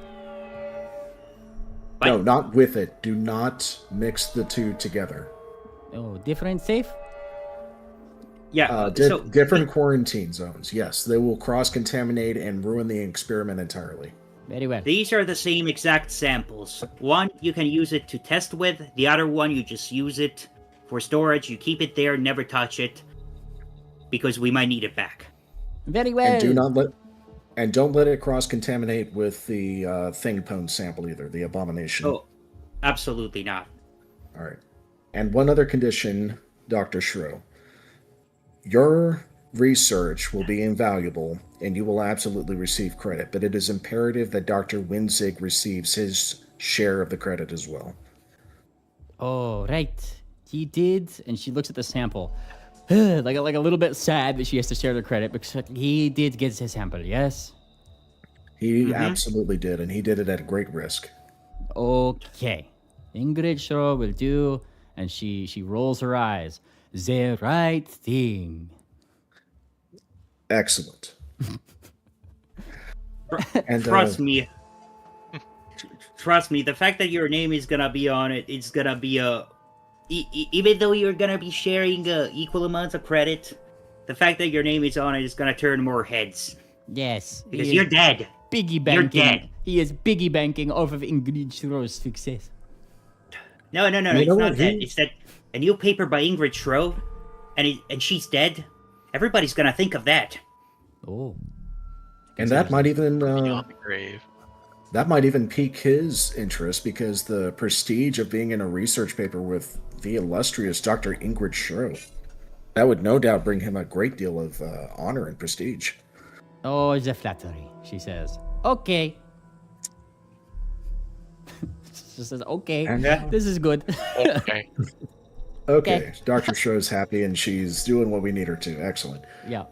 No, not with it. Do not mix the two together. Oh, different safe? Yeah. Different quarantine zones. Yes, they will cross-contaminate and ruin the experiment entirely. Very well. These are the same exact samples. One, you can use it to test with. The other one, you just use it for storage. You keep it there, never touch it, because we might need it back. Very well. And don't let it cross-contaminate with the Thingpone sample either, the abomination. Oh, absolutely not. All right. And one other condition, Dr. Shro. Your research will be invaluable, and you will absolutely receive credit, but it is imperative that Dr. Winzig receives his share of the credit as well. Oh, right. He did, and she looks at the sample. like a little bit sad that she has to share the credit, because he did get his sample, yes? He absolutely did, and he did it at great risk. Okay. Ingrid Schro will do, and she rolls her eyes. The right thing. Excellent. And trust me, the fact that your name is gonna be on it, it's gonna be even though you're gonna be sharing equal amounts of credit, the fact that your name is on it is gonna turn more heads. Yes. Because you're dead. Piggy banking. You're dead. He is piggy banking off of Ingrid Schro's success. No, it's not that. It's that a new paper by Ingrid Schro and she's dead, everybody's gonna think of that. Oh. And that might even Beyond the grave. that might even pique his interest, because the prestige of being in a research paper with the illustrious Dr. Ingrid Shro, that would no doubt bring him a great deal of honor and prestige. Oh, the flattery, she says. Okay. She says, okay, this is good. Okay. Okay, Dr. Shro's happy and she's doing what we need her to. Excellent. Yeah.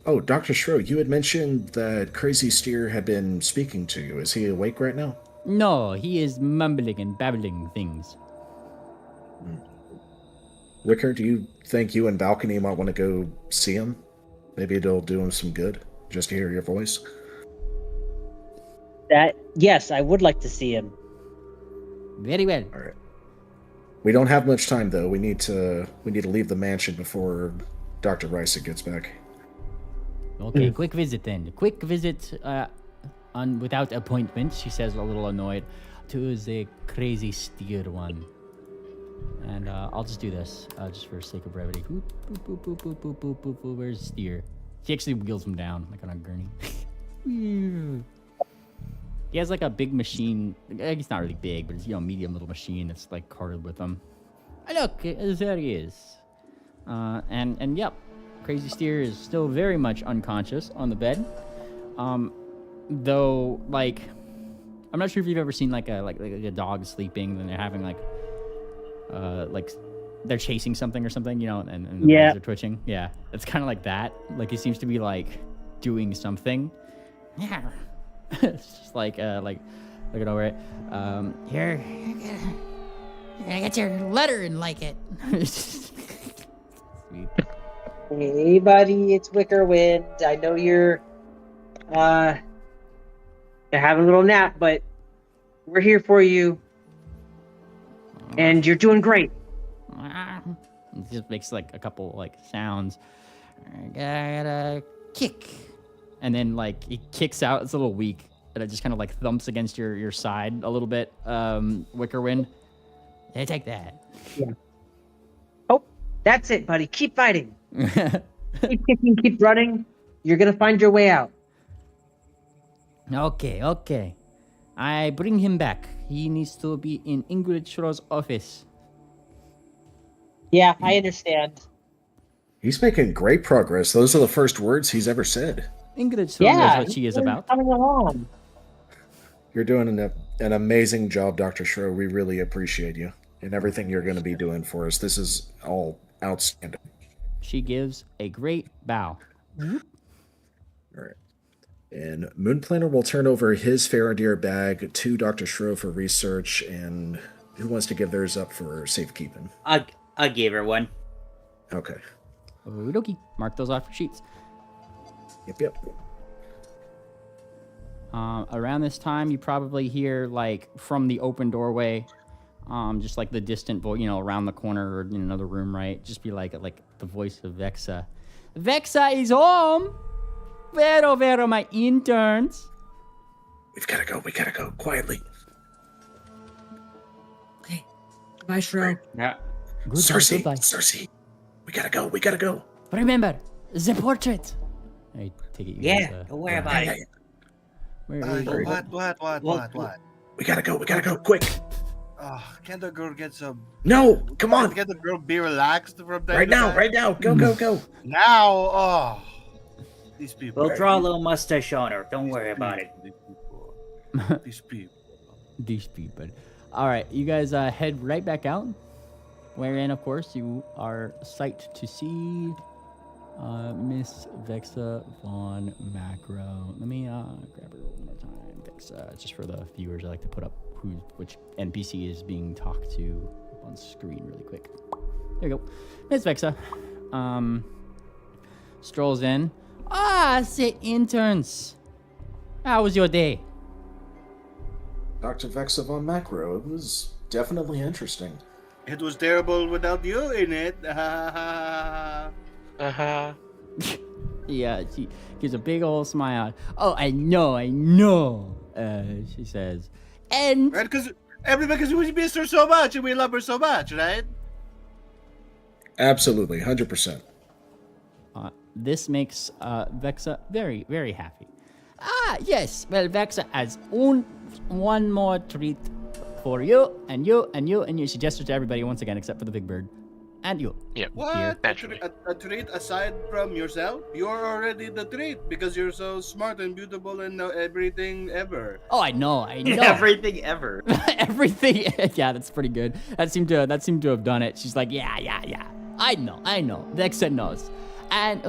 Oh, Dr. Shro, you had mentioned that Crazy Steer had been speaking to you. Is he awake right now? No, he is mumbling and babbling things. Wicker, do you think you and Balcony might want to go see him? Maybe it'll do him some good, just to hear your voice. Yes, I would like to see him. Very well. All right. We don't have much time, though. We need to leave the mansion before Dr. Rice gets back. Okay, quick visit then. Quick visit without appointment, she says, a little annoyed, to the Crazy Steer one. And I'll just do this, just for sake of brevity. Boop, boop, boop, boop, boop, boop, boop, boop. Where's Steer? She actually wheels him down, like on a gurney. He has like a big machine. It's not really big, but it's, medium little machine that's like carted with him. Look, there he is. And yep, Crazy Steer is still very much unconscious on the bed. Though, like, I'm not sure if you've ever seen like a dog sleeping and they're having like they're chasing something or something, and the legs are twitching. Yeah, it's kind of like that. Like he seems to be like doing something. Yeah. It's just like looking over it. Here, I get your letter and like it. Sweet. Hey, buddy, it's Wickerwind. I know you're having a little nap, but we're here for you, and you're doing great. It just makes like a couple like sounds. I got a kick. And then, like, it kicks out. It's a little weak. And it just kind of, like, thumps against your side a little bit. Wickerwind. Yeah, take that. Yeah. Oh, that's it, buddy. Keep fighting. Keep kicking, keep running. You're going to find your way out. Okay. I bring him back. He needs to be in Ingrid Shro's office. Yeah, I understand. He's making great progress. Those are the first words he's ever said. Ingrid Shro knows what she is about. Coming along. You're doing an amazing job, Dr. Shro. We really appreciate you and everything you're going to be doing for us. This is all outstanding. She gives a great bow. All right. And Moonplanner will turn over his Faradir bag to Dr. Shro for research, and who wants to give theirs up for safekeeping? I gave her one. Okay. Okie. Mark those off your sheets. Yep. Around this time, you probably hear, like, from the open doorway, just like the distant voice, around the corner or in another room, right? Just be like the voice of Vexa. Vexa is home! Where are my interns? We gotta go, quietly. Okay. Bye, Shro. Yeah. Cersei, we gotta go. Remember, the portrait. I take it you Don't worry about it. What? We gotta go, quick. Oh, can't the girl get some... No, come on. Can't the girl be relaxed from time Right now, go. Now, oh. These people. We'll draw a little mustache on her. Don't worry about it. These people. All right, you guys head right back out. Wherein, of course, you are psyched to see Miss Vexa von Macro. Let me grab her one more time. Vexa, just for the viewers, I like to put up which NPC is being talked to up on screen really quick. There you go. Miss Vexa strolls in. Say interns. How was your day? Dr. Vexa von Macro, it was definitely interesting. It was terrible without you in it. Yeah, she gives a big old smile. Oh, I know. She says, and Right, because we miss her so much and we love her so much, right? Absolutely, 100%. This makes Vexa very, very happy. Ah, yes. Well, Vexa has one more treat for you, and you, and you, and you. She gestures to everybody once again, except for the big bird. And you. Yep. What? Naturally. A treat aside from yourself? You're already the treat because you're so smart and beautiful and know everything ever. Oh, I know. Everything ever. Everything. Yeah, that's pretty good. That seemed to have done it. She's like, yeah. I know. Vexa knows. And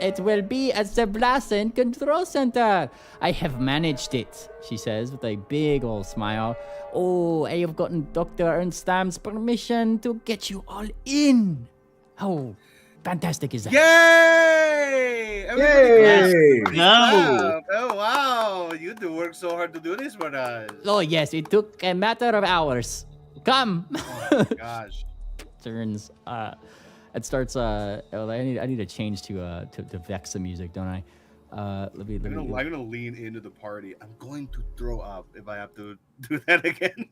it will be at the Blasen Control Center. I have managed it, she says with a big old smile. Oh, I have gotten Dr. Ernstam's permission to get you all in. How fantastic is that? Yay! Yay! No! Oh, wow. You do work so hard to do this for us. Oh, yes, it took a matter of hours. Come. Oh, my gosh. Turns. It starts. I need to change to Vexa music, don't I? Let me. I'm gonna lean into the party. I'm going to throw up if I have to do that again.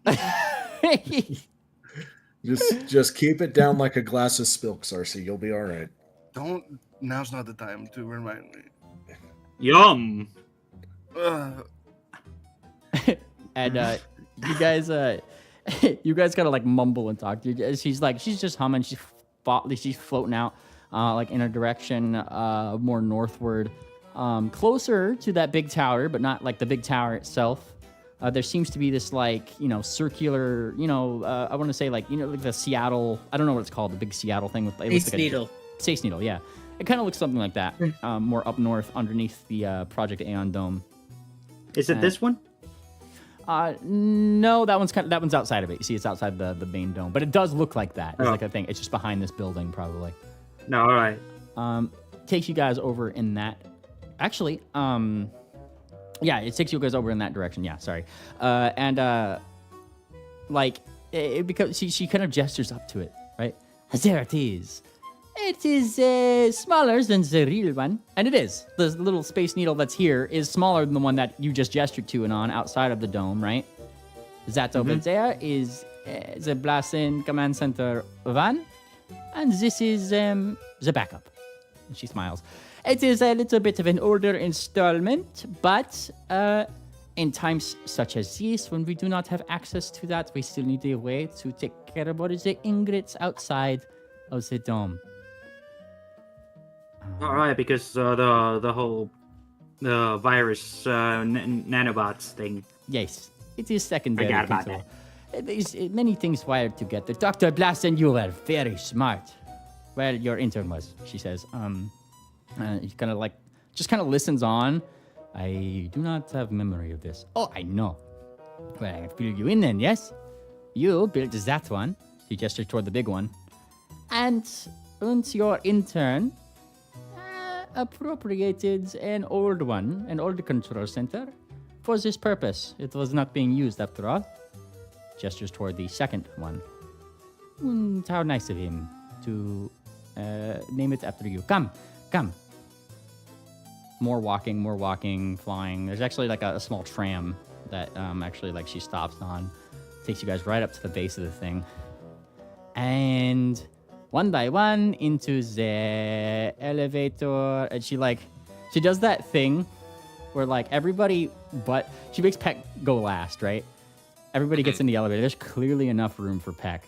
Just keep it down like a glass of spilk, Sarcy. You'll be all right. Now's not the time to remind me. Yum. And you guys gotta like mumble and talk. She's just humming. She's floating out like in a direction more northward, closer to that big tower, but not like the big tower itself. There seems to be this like, circular, I want to say like, like the Seattle, I don't know what it's called, the big Seattle thing with Space Needle. Space Needle, yeah. It kind of looks something like that, more up north underneath the Project Aeon Dome. Is it this one? No, that one's outside of it. You see, it's outside the main dome, but it does look like that. It's like a thing. It's just behind this building, probably. No, all right. Takes you guys over in that. Actually, yeah, it takes you guys over in that direction. Yeah, sorry. Because she kind of gestures up to it, right? There it is. It is smaller than the real one. And it is. The little Space Needle that's here is smaller than the one that you just gestured to and on outside of the dome, right? That over there is the Blasen Command Center van. And this is the backup. And she smiles. It is a little bit of an older installment, but in times such as these, when we do not have access to that, we still need a way to take care of the ingrates outside of the dome. All right, because the whole virus nanobots thing. Yes, it is secondary Forgot about control. There's many things wired together. Dr. Blasen, you are very smart. Well, your intern was, she says. He kind of listens on. I do not have memory of this. Oh, I know. Well, I fill you in then, yes? You built that one. He gestured toward the big one. And your intern appropriated an old control center for this purpose. It was not being used after all. Gestures toward the second one. How nice of him to name it after you. Come. More walking, flying. There's actually like a small tram that she stops on. Takes you guys right up to the base of the thing. And one by one into the elevator. And she does that thing where like everybody but she makes Peck go last, right? Everybody gets in the elevator. There's clearly enough room for Peck.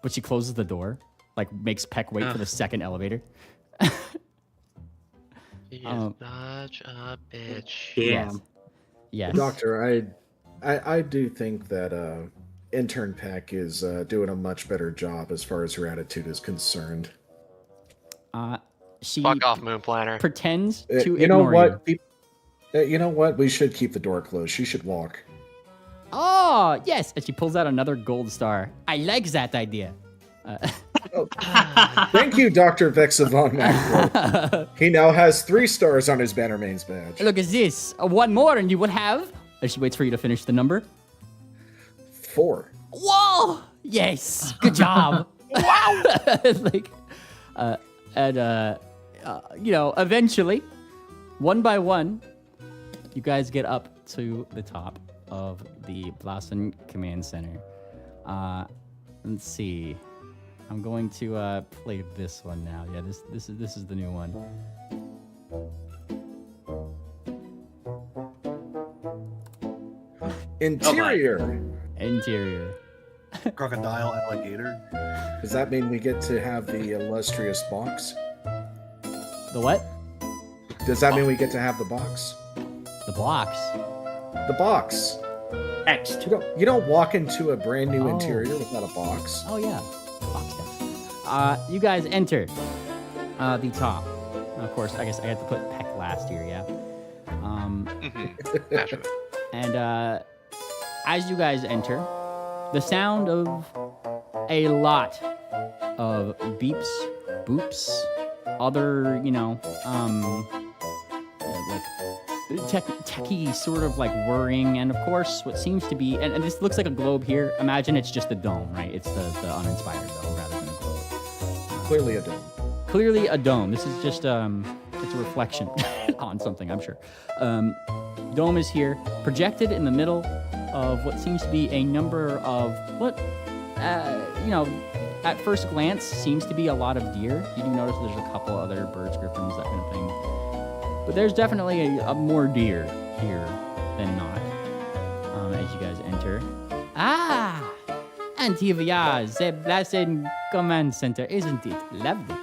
But she closes the door. Like makes Peck wait for the second elevator. He is such a bitch. Damn. Yes. Doctor, I do think that intern Peck is doing a much better job as far as her attitude is concerned. She Fuck off, Moon Planner. pretends to You know ignore what? you. You know what? We should keep the door closed. She should walk. Oh, yes. And she pulls out another gold star. I like that idea. Thank you, Dr. Vexa von Macro. He now has 3 stars on his Bannermanes badge. Look at this. One more and you would have... And she waits for you to finish the number. 4. Whoa! Yes. Good job. Wow. Eventually, one by one, you guys get up to the top of the Blasen Command Center. Let's see. I'm going to play this one now. Yeah, this is the new one. Interior. Interior. Crocodile, alligator. Does that mean we get to have the illustrious box? The what? Does that mean we get to have the box? The box. The box. Next. You don't walk into a brand new interior without a box. Oh yeah, box text. You guys enter the top. Of course, I guess I had to put Peck last here. Yeah. Naturally. And as you guys enter, the sound of a lot of beeps, boops, other, like techie sort of like whirring, and of course what seems to be, and this looks like a globe here. Imagine it's just a dome, right? It's the uninspired dome rather than a globe. Clearly a dome. Clearly a dome. This is just it's a reflection on something, I'm sure. Dome is here, projected in the middle of what seems to be a number of what, at first glance seems to be a lot of deer. You do notice there's a couple other birds, griffins, that kind of thing. But there's definitely a more deer here than not. As you guys enter. Ah! Antivia, the blessed command center, isn't it lovely?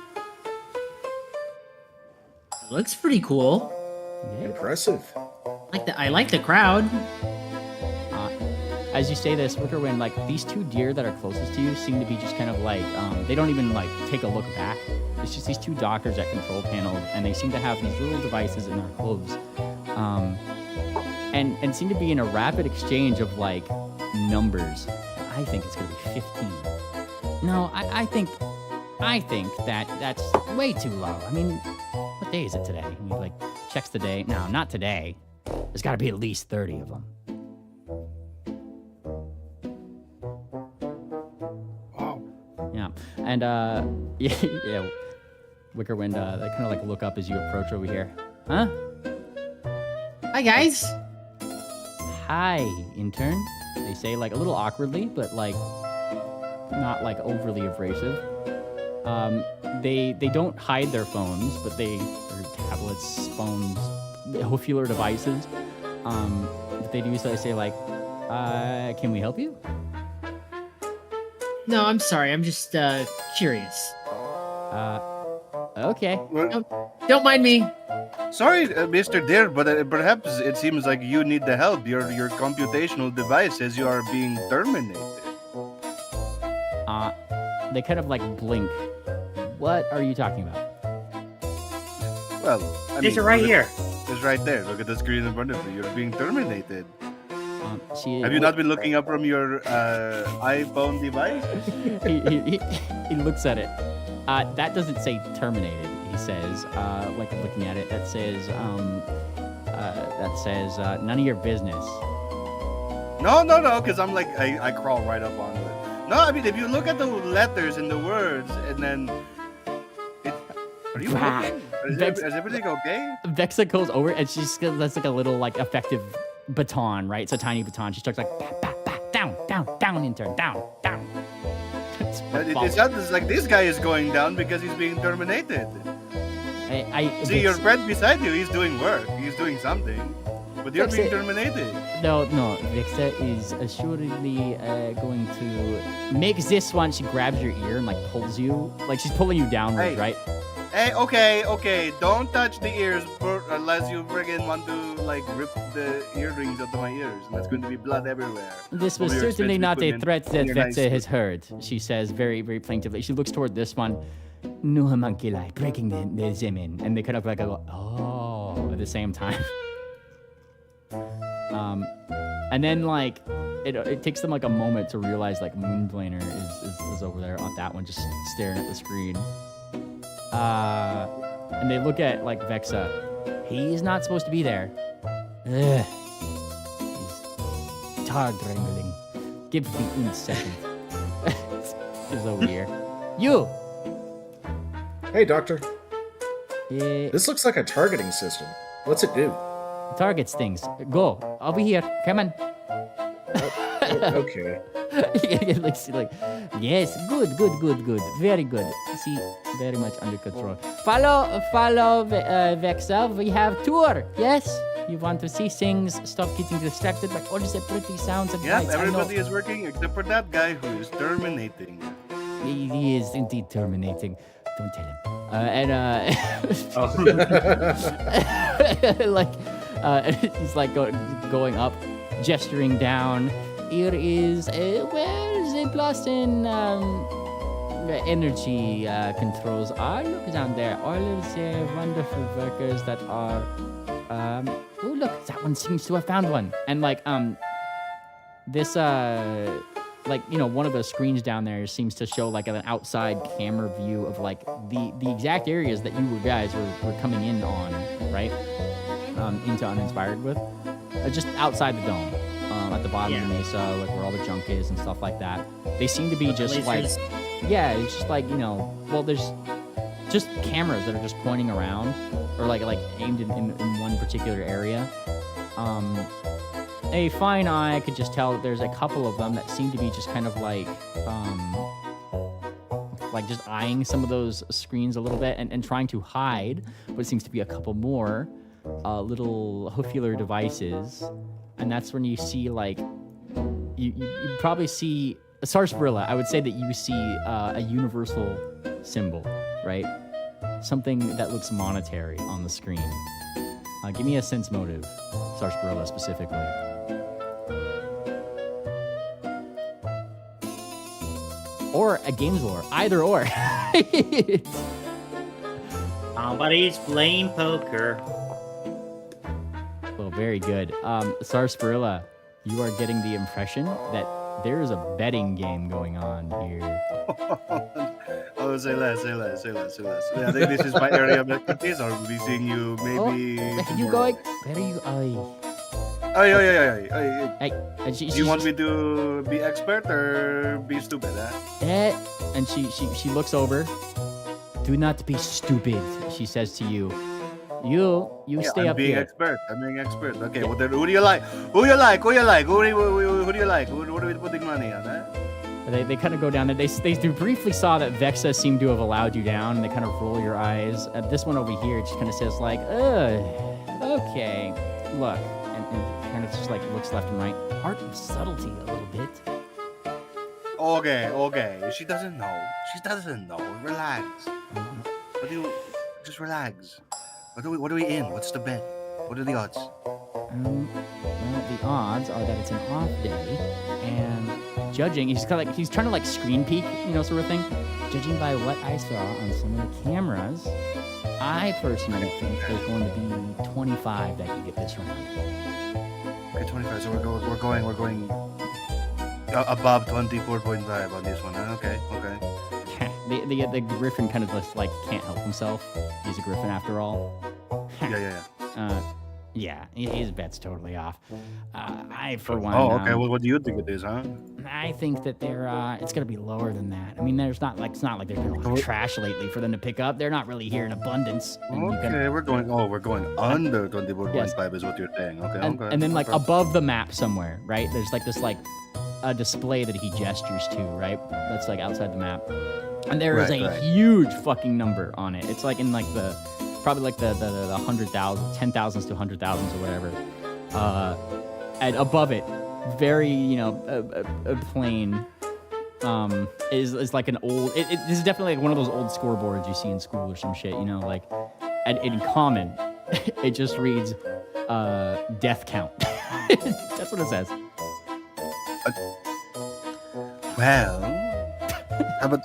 Looks pretty cool. Yeah. Impressive. I like the crowd. As you say this, Wickerwind, like these two deer that are closest to you seem to be just kind of like, they don't even like take a look back. It's just these two doctors at control panels, and they seem to have these little devices in their hooves, and seem to be in a rapid exchange of like numbers. I think it's gonna be 15. No, I think that's way too low. I mean, what day is it today? And he like checks the day. No, not today. There's got to be at least 30 of them. Wow. Yeah, and yeah, Wickerwind, they kind of like look up as you approach over here. Huh? Hi guys. Hi, intern. They say like a little awkwardly, but like not like overly abrasive. They don't hide their phones, but or tablets, phones, ocular devices. But they do so. They say like, "Can we help you?" No, I'm sorry. I'm just curious. Okay. Don't mind me. Sorry, Mr. Deer, but perhaps it seems like you need the help. Your computational device says you are being terminated. They kind of like blink. What are you talking about? Well, It's right here. It's right there. Look at the screen in front of you. You're being terminated. Have you not been looking up from your iPhone device? he looks at it. That doesn't say terminated. He says, like looking at it, that says none of your business. No, because I'm like I crawl right up on it. No, I mean if you look at the letters and the words, and then are you okay? Is everything okay? Vexa goes over and that's like a little like effective baton, right? It's a tiny baton. She starts like back, down, intern, down. It sounds like this guy is going down because he's being terminated. See, your friend beside you, he's doing work. He's doing something. But you're being terminated. No, Vexa is assuredly going to make this one. She grabs your ear and like pulls you. Like she's pulling you downwards, right? Hey, okay. Don't touch the ears unless you friggin' want to like rip the earrings out of my ears. And that's going to be blood everywhere. This was certainly not a threat that Vexa has heard, she says very, very plaintively. She looks toward this one. Nuhamankilai, breaking the zemin. And they kind of like go, oh, at the same time. And then like it takes them like a moment to realize like Moonblainer is over there on that one, just staring at the screen. And they look at like Vexa. He's not supposed to be there. Ugh. He's tar wrangling. Give me 1 second. He's over here. You. Hey, Doctor. This looks like a targeting system. What's it do? Targets things. Go. I'll be here. Come on. Okay. like, yes, good, very good. See, very much under control. Follow, Vexa. We have tour. Yes, you want to see things. Stop getting distracted by all the pretty sounds and Yep, lights. everybody is working except for that guy who is terminating. He is indeed terminating. Don't tell him. He's like going up, gesturing down. Here is where's the plus in energy controls are. Look down there. All of the wonderful workers that are. Oh look, that one seems to have found one. And this one of the screens down there seems to show like an outside camera view of like the exact areas that you guys were coming in on, right? Into Uninspired with, just outside the dome, at the bottom of the mesa, like where all the junk is and stuff like that. They seem to be just it's just like there's just cameras that are just pointing around or like aimed in one particular area. A fine eye could just tell that there's a couple of them that seem to be just kind of like just eyeing some of those screens a little bit and trying to hide what seems to be a couple more little hoofular devices. And that's when you see like you probably see sarsaparilla. I would say that you see a universal symbol, right? Something that looks monetary on the screen. Give me a sense motive, sarsaparilla specifically. Or a games lore, either or. Somebody's playing poker. Well, very good. Sarsaparilla, you are getting the impression that there is a betting game going on here. Oh, say less. Yeah, I think this is my area of expertise. I'll be seeing you maybe. Where are you going? Where are you? Hey, do you want me to be expert or be stupid, huh? And she looks over. Do not be stupid, she says to you. You stay up here. I'm being expert. Okay, well then, who do you like? Who do you like? Who do you like? Who are we putting money on, huh? They kind of go down there. They briefly saw that Vexa seemed to have allowed you down, and they kind of roll your eyes. This one over here just kind of says like, okay, look, and kind of just like looks left and right. Art of subtlety a little bit. Okay. She doesn't know. Relax. Just relax. What are we in? What's the bet? What are the odds? Well, the odds are that it's an off day, and judging, he's trying to like screen peek, sort of thing. Judging by what I saw on some of the cameras, I personally think there's going to be 25 that can get this round. Okay, 25. So we're going above 24.5 on this one. Huh? Okay. The Griffin kind of just like can't help himself. He's a Griffin after all. Yeah. His bet's totally off. I for one. Oh, okay. Well, what do you think it is, huh? I think that it's gonna be lower than that. I mean, it's not like there's been a lot of trash lately for them to pick up. They're not really here in abundance. Okay, we're going under 24.5 is what you're saying. Okay. And then like above the map somewhere, right? There's like this like a display that he gestures to, right? That's like outside the map. And there is a huge fucking number on it. It's like in like probably like the 100,000, 10,000s to 100,000s or whatever. And above it, very, a plain, is like an old, this is definitely like one of those old scoreboards you see in school or some shit, like, and in common, it just reads, death count. That's what it says. Well, how about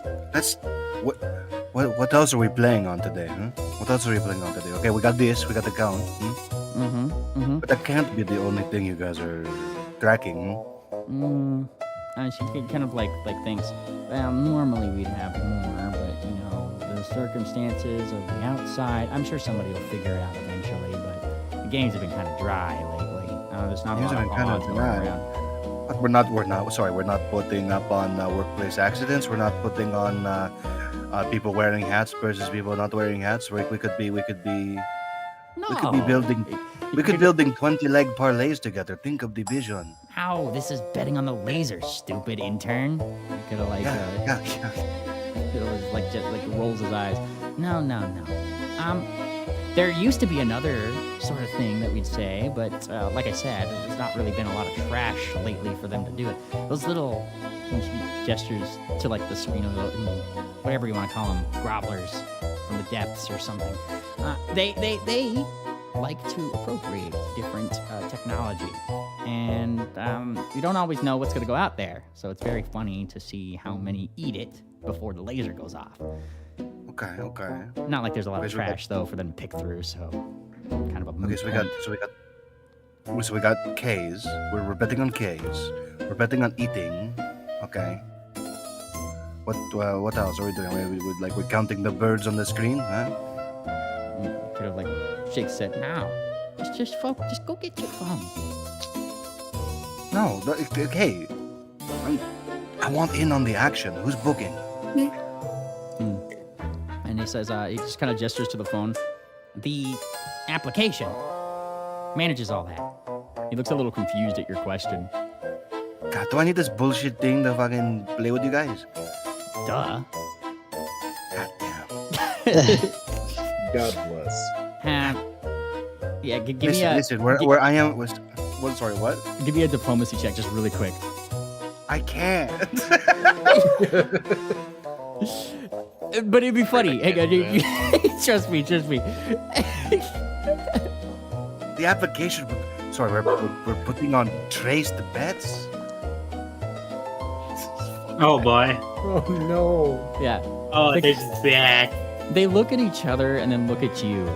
what else are we playing on today, huh? What else are we playing on today? Okay, we got the count. But that can't be the only thing you guys are tracking. She kind of like thinks, well, normally we'd have more, but the circumstances of the outside, I'm sure somebody will figure it out eventually, but the games have been kind of dry lately. There's not a lot of odds going around. But we're not putting up on workplace accidents. We're not putting on people wearing hats versus people not wearing hats. We could be building 20-leg parlays together. Think of the vision. Ow, this is betting on the laser, stupid intern. You could have like, just like rolls his eyes. No. There used to be another sort of thing that we'd say, but like I said, there's not really been a lot of trash lately for them to do it. Those little gestures to like the, whatever you want to call them, grovelers from the depths or something. They like to appropriate different technology, and you don't always know what's going to go out there. So it's very funny to see how many eat it before the laser goes off. Okay. Not like there's a lot of trash though for them to pick through. So kind of a moot So we point. got K's. We're betting on K's. We're betting on eating. Okay. What else are we doing? We're counting the birds on the screen, huh? Could have like Jake said, now, just go get your phone. No, hey, I want in on the action. Who's booking? And he says, he just kind of gestures to the phone. The application manages all that. He looks a little confused at your question. God, do I need this bullshit thing to fucking play with you guys? Duh. God damn. God bless. Yeah, give me a... Listen, where I am was... Sorry, what? Give me a diplomacy check just really quick. I can't. But it'd be funny. Hang on, trust me. The application... Sorry, we're putting on traced bets? Oh boy. Oh no. Yeah. Oh, this is bad. They look at each other and then look at you.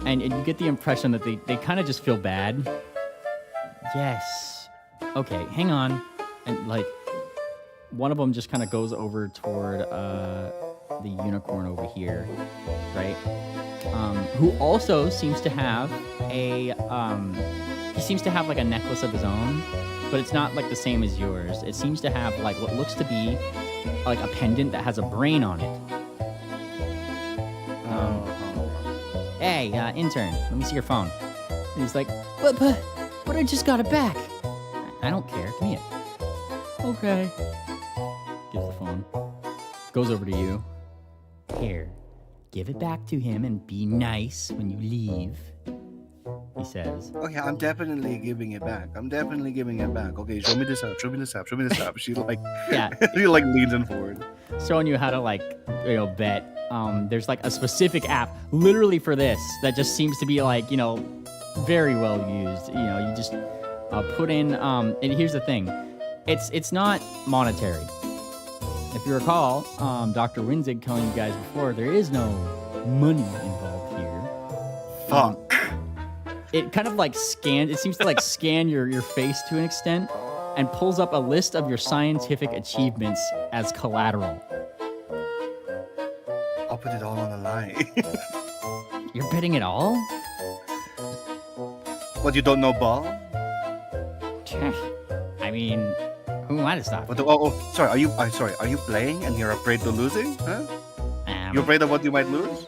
And you get the impression that they kind of just feel bad. Yes. Okay, hang on. And like, one of them just kind of goes over toward the unicorn over here, right? Who also seems to have he seems to have like a necklace of his own, but it's not like the same as yours. It seems to have like what looks to be like a pendant that has a brain on it. Hey, intern, let me see your phone. And he's like, but I just got it back. I don't care. Give me it. Okay. Gives the phone. Goes over to you. Here, give it back to him and be nice when you leave. He says. Oh yeah, I'm definitely giving it back. Okay, show me this app. She like, yeah. She like leans in forward. Showing you how to like, bet. There's like a specific app literally for this that just seems to be like, very well used. You just put in, and here's the thing. It's not monetary. If you recall, Dr. Winzig telling you guys before, there is no money involved here. Fuck. It kind of like it seems to like scan your face to an extent and pulls up a list of your scientific achievements as collateral. I'll put it all on the line. You're betting it all? What, you don't know ball? I mean, who might have stopped? Sorry. Are you playing and you're afraid of losing? Huh? You're afraid of what you might lose?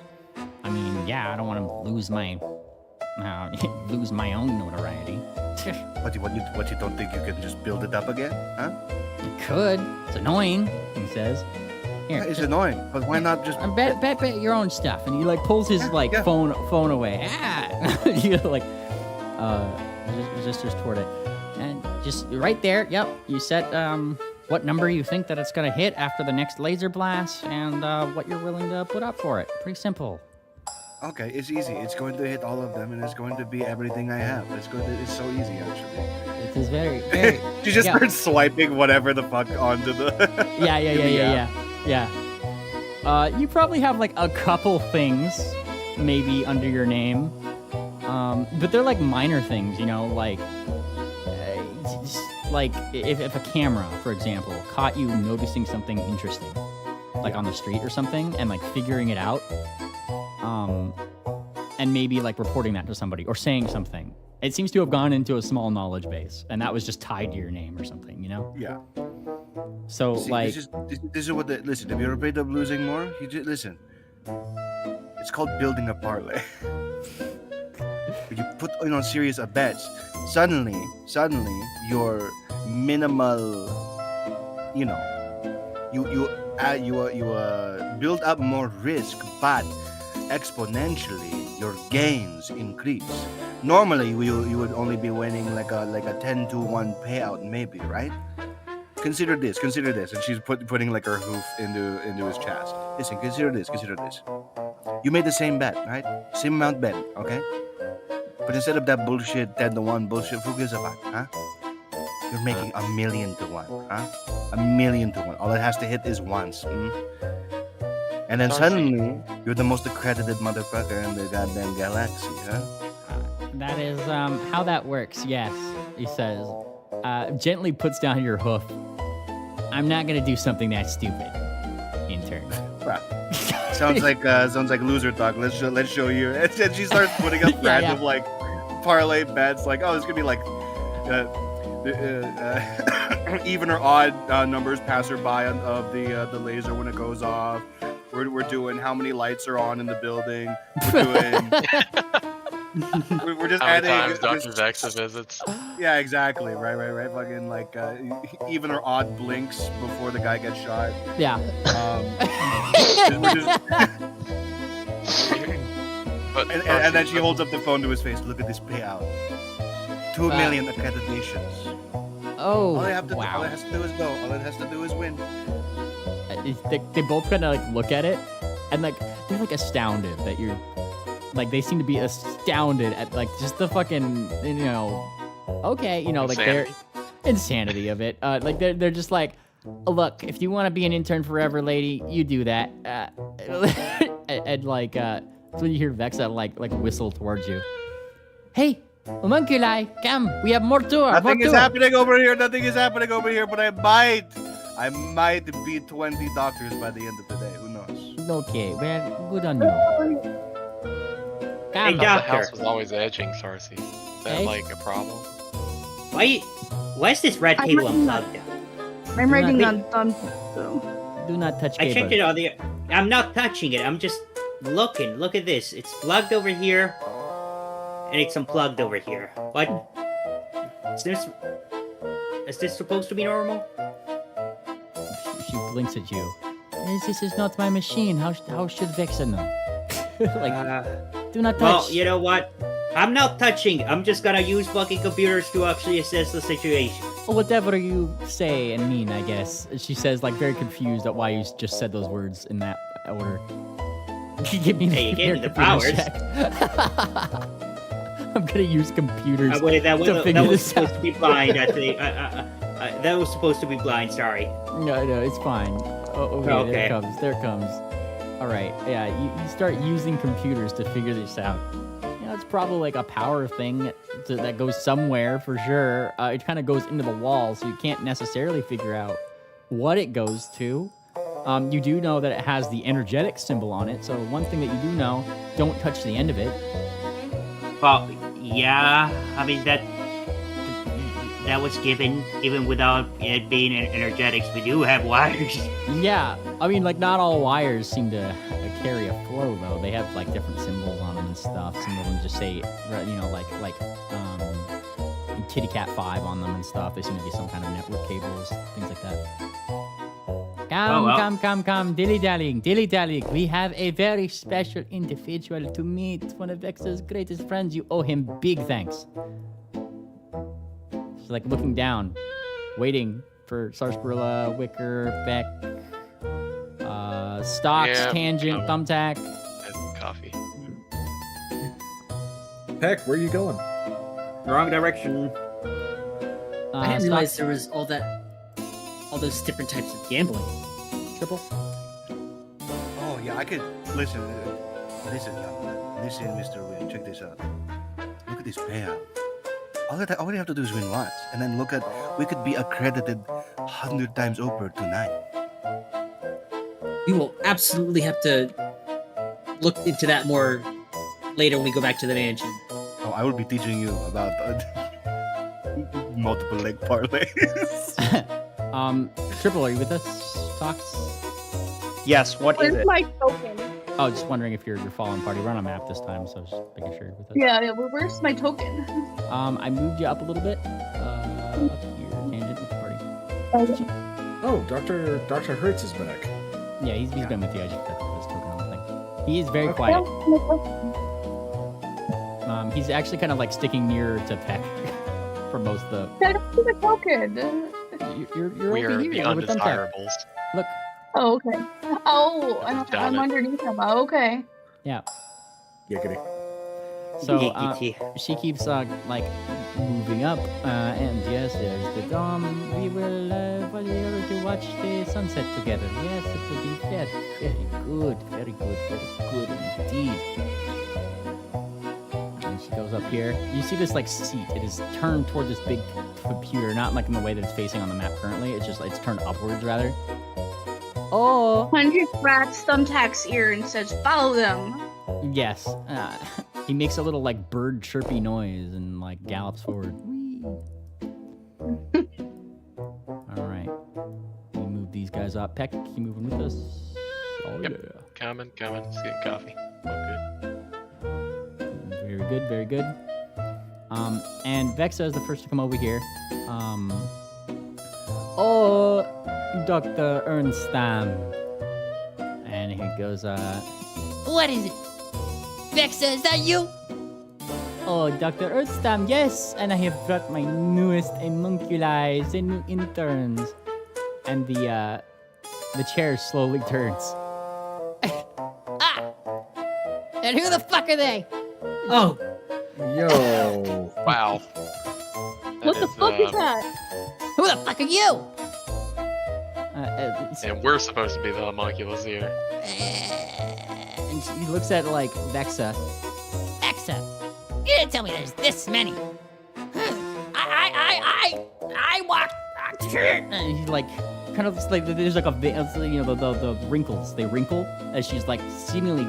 I mean, yeah, I don't want to lose my own notoriety. What you don't think you can just build it up again? Huh? You could. It's annoying, he says. Here, it's annoying, but why not just bet your own stuff? And he like pulls his phone away. You like gestures toward it, and just right there. Yep, you set what number you think that it's gonna hit after the next laser blast, and what you're willing to put up for it. Pretty simple. Okay, it's easy. It's going to hit all of them, and it's going to be everything I have. It's so easy, actually. It is very, very. She just starts swiping whatever the fuck onto the. Yeah. You probably have like a couple things maybe under your name, but they're like minor things, like if a camera, for example, caught you noticing something interesting, like on the street or something, and like figuring it out, and maybe like reporting that to somebody or saying something. It seems to have gone into a small knowledge base, and that was just tied to your name or something, Yeah. So like, this is what. Listen, if you're afraid of losing more, you just listen. It's called building a parlay. You put serious bets. suddenly, your minimal, you know, you build up more risk, but exponentially your gains increase. Normally, you would only be winning like a 10-1 payout, maybe, right? Consider this, and she's putting like her hoof into his chest. Listen, consider this. You made the same bet, right? Same amount bet, okay? But instead of that bullshit 10-1 bullshit, who gives a fuck, huh? You're making 1,000,000-1, huh? 1,000,000-1. All it has to hit is once. And then suddenly, you're the most accredited motherfucker in the goddamn galaxy, huh? That is how that works, yes, he says. Gently puts down your hoof. I'm not gonna do something that stupid, intern. Sounds like loser talk. Let's show you. And she starts putting up random like parlay bets, like, oh, it's gonna be like even or odd numbers passerby of the laser when it goes off. We're doing how many lights are on in the building. We're doing. We're just how adding. Many times Dr. Vexa visits. Yeah, exactly. Right. Fucking like even or odd blinks before the guy gets shot. Yeah. And then she holds up the phone to his face. Look at this payout. 2 million accreditations. Oh, all it has to do is go. All it has to do is win. They both kind of like look at it, and like they're like astounded that you're. Like, they seem to be astounded at, like, just the fucking, okay, like, their insanity of it. Like, they're just like, look, if you want to be an intern forever, lady, you do that. And like, that's when you hear Vexa, like whistle towards you. Hey, homunculi, come, we have more tour. Nothing is happening over here, but I might beat 20 doctors by the end of the day. Who knows? Okay, well, good on you. Hey, the house was always edging, Sarcy. Is that like a problem? Why is this red cable unplugged? I'm writing on thumb. Do not touch I cable. checked it on the. I'm not touching it. I'm just looking. Look at this. It's plugged over here, and it's unplugged over here. What? Is this supposed to be normal? She blinks at you. This is not my machine. How should Vexa know? Like. Do not touch. Well, you know what? I'm not touching. I'm just gonna use fucking computers to actually assess the situation. Whatever you say and mean, I guess. She says, like, very confused at why you just said those words in that order. Give me you gave me the powers. I'm gonna use computers that was figure this supposed out. to be blind. I think. That was supposed to be blind. Sorry. No, it's fine. Oh, okay, there it comes. All right, yeah, you start using computers to figure this out. It's probably like a power thing that goes somewhere for sure. It kind of goes into the wall, so you can't necessarily figure out what it goes to. You do know that it has the energetic symbol on it, so one thing that you do know, don't touch the end of it. Well, yeah, I mean, that was given, even without it being energetics. We do have wires. Yeah, I mean, like, not all wires seem to carry a flow, though. They have, like, different symbols on them and stuff. Some of them just say, like Kitty Cat 5 on them and stuff. They seem to be some kind of network cables, things like that. Come, dilly-dallying. We have a very special individual to meet. One of Vexa's greatest friends. You owe him big thanks. She's, like, looking down, waiting for Sarsaparilla, Wicker, Beck, Stocks, Tangent, Thumbtack. Coffee. Peck, where are you going? Wrong direction. I didn't realize there was all those different types of gambling. Triple? Oh, yeah, I could... Listen, young man. Listen, Mr. Win, check this out. Look at this payout. All we have to do is win once, and then look at... We could be accredited 100 times over tonight. We will absolutely have to look into that more later when we go back to the mansion. Oh, I will be teaching you about multiple leg parlays. Triple, are you with us, Talks? Yes, what is Where's it? my token? Oh, just wondering if you're following party. We're on a map this time, so just making sure you're with us. Yeah, where's my token? I moved you up a little bit. Up here, tangent with the party. Oh, Dr. Hertz is back. Yeah, he's been with you. I just put his token on the thing. He is very quiet. He's actually kind of like sticking nearer to Peck for most of the. I don't see the token. You're We over are here. the You're with Thumbtack. undesirables. Look. Oh, okay. Oh, I'm it. underneath him. Oh, okay. Yeah. Giggity. So she keeps like moving up, and yes, there's the dome. We will be able to watch the sunset together. Yes, it will be very good indeed. And she goes up here. You see this like seat? It is turned toward this big computer, not like in the way that it's facing on the map currently. It's just it's turned upwards rather. Oh. 100 grabs Thumbtack's ear and says, "Follow them." Yes. He makes a little like bird chirpy noise and like gallops forward. All right. We move these guys up. Peck, you moving with us? Oh Yep. yeah. Coming. Just getting coffee. All good. Very good. And Vexa is the first to come over here. Dr. Ernstam. And he goes, What is it? Vexa, is that you? Oh, Dr. Ernstam, yes, and I have brought my newest homunculi, the new interns. And the chair slowly turns. And who the fuck are they? Oh, Yo. Wow. What the fuck is that? Who the fuck are you? And we're supposed to be the homunculus here. And she looks at like Vexa. Vexa, you didn't tell me there's this many. I walked. And he like kind of like there's like the wrinkles. They wrinkle as she's like seemingly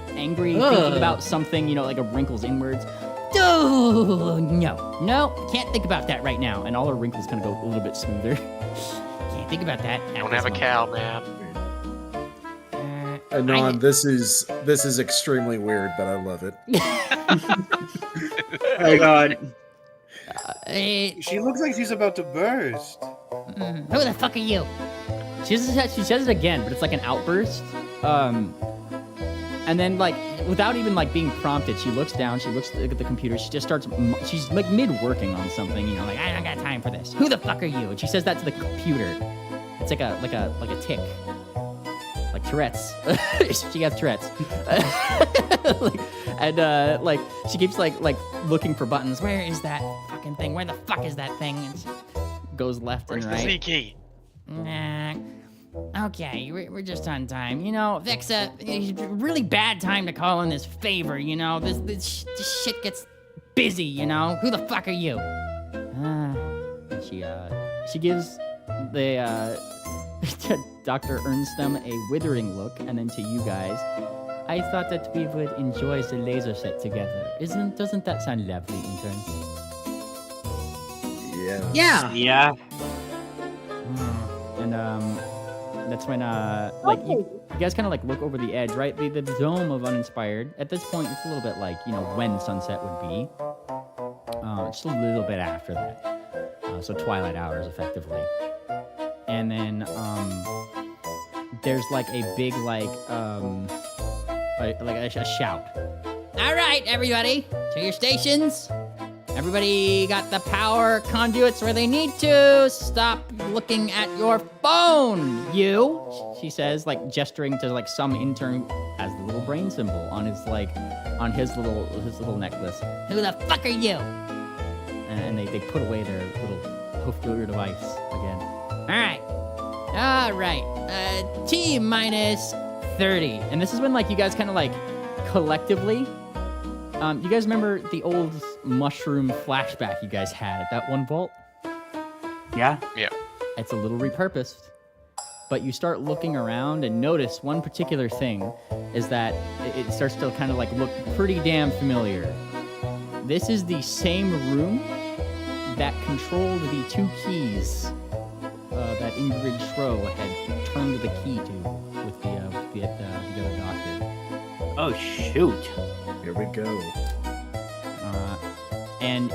angry, thinking about something. Like a wrinkles inwards. Oh no, Can't think about that right now. And all her wrinkles kind of go a little bit smoother. Can't think about that. Don't have a cow, man. Anon, this is extremely weird, but I love it. Oh god. She looks like she's about to burst. Who the fuck are you? She says it again, but it's like an outburst. And then like without even like being prompted, she looks down. She looks at the computer. She just starts. She's like mid working on something. Like I don't got time for this. Who the fuck are you? And she says that to the computer. It's like a tick. Like Tourette's. She has Tourette's. Like she keeps like looking for buttons. Where is that fucking thing? Where the fuck is that thing? And she goes left Where's and right. the Z key? Nah. Okay, we're just on time. Vexa, it's a really bad time to call in this favor, This shit gets busy, Who the fuck are you? And she gives the to Dr. Ernstam a withering look, and then to you guys. I thought that we would enjoy the laser set together. Doesn't that sound lovely, interns? Yeah. Yeah. And that's when you guys kind of like look over the edge, right? The dome of uninspired. At this point, it's a little bit like when sunset would be. Just a little bit after that. So twilight hours, effectively. And then there's like a big a shout. All right, everybody, to your stations. Everybody got the power conduits where they need to. Stop looking at your phone, you. She says, like gesturing to like some intern as the little brain symbol on his little necklace. Who the fuck are you? And they put away their little hoof-filler device again. All right. T minus 30. And this is when like you guys kind of like collectively. You guys remember the old mushroom flashback you guys had at that one vault? Yeah. Yeah. It's a little repurposed. But you start looking around and notice one particular thing is that it starts to kind of like look pretty damn familiar. This is the same room that controlled the two keys that Ingrid Schro had turned the key to with the other doctor. Oh shoot! Here we go. And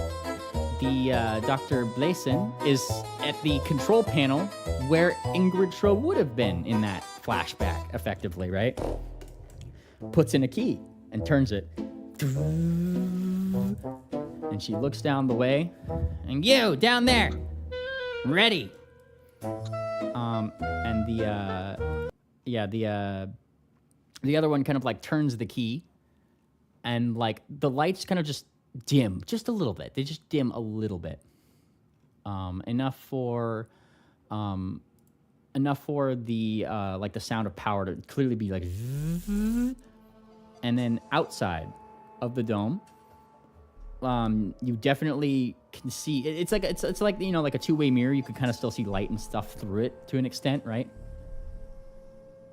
the Dr. Blason is at the control panel where Ingrid Tro would have been in that flashback, effectively, right? Puts in a key and turns it. And she looks down the way. And you, down there. Ready. And the other one kind of like turns the key, and like the lights kind of just dim just a little bit. They just dim a little bit, enough for the like the sound of power to clearly be like. And then outside of the dome, you definitely can see it's like you know, like a two-way mirror. You can kind of still see light and stuff through it to an extent, right?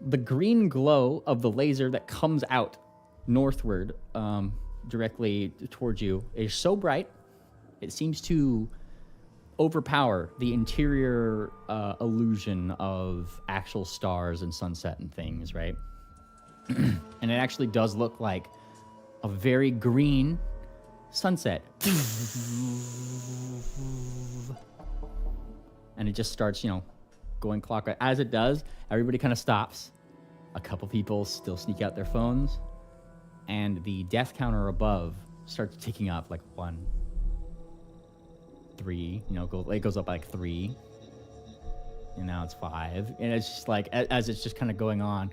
The green glow of the laser that comes out northward, directly towards you, is so bright it seems to overpower the interior illusion of actual stars and sunset and things, right? And it actually does look like a very green sunset. And it just starts, you know, going clockwise. As it does, everybody kind of stops. A couple people still sneak out their phones. And the death counter above starts ticking up like 1, 3, you know, it goes up like 3. And now it's 5. And it's just like, as it's just kind of going on.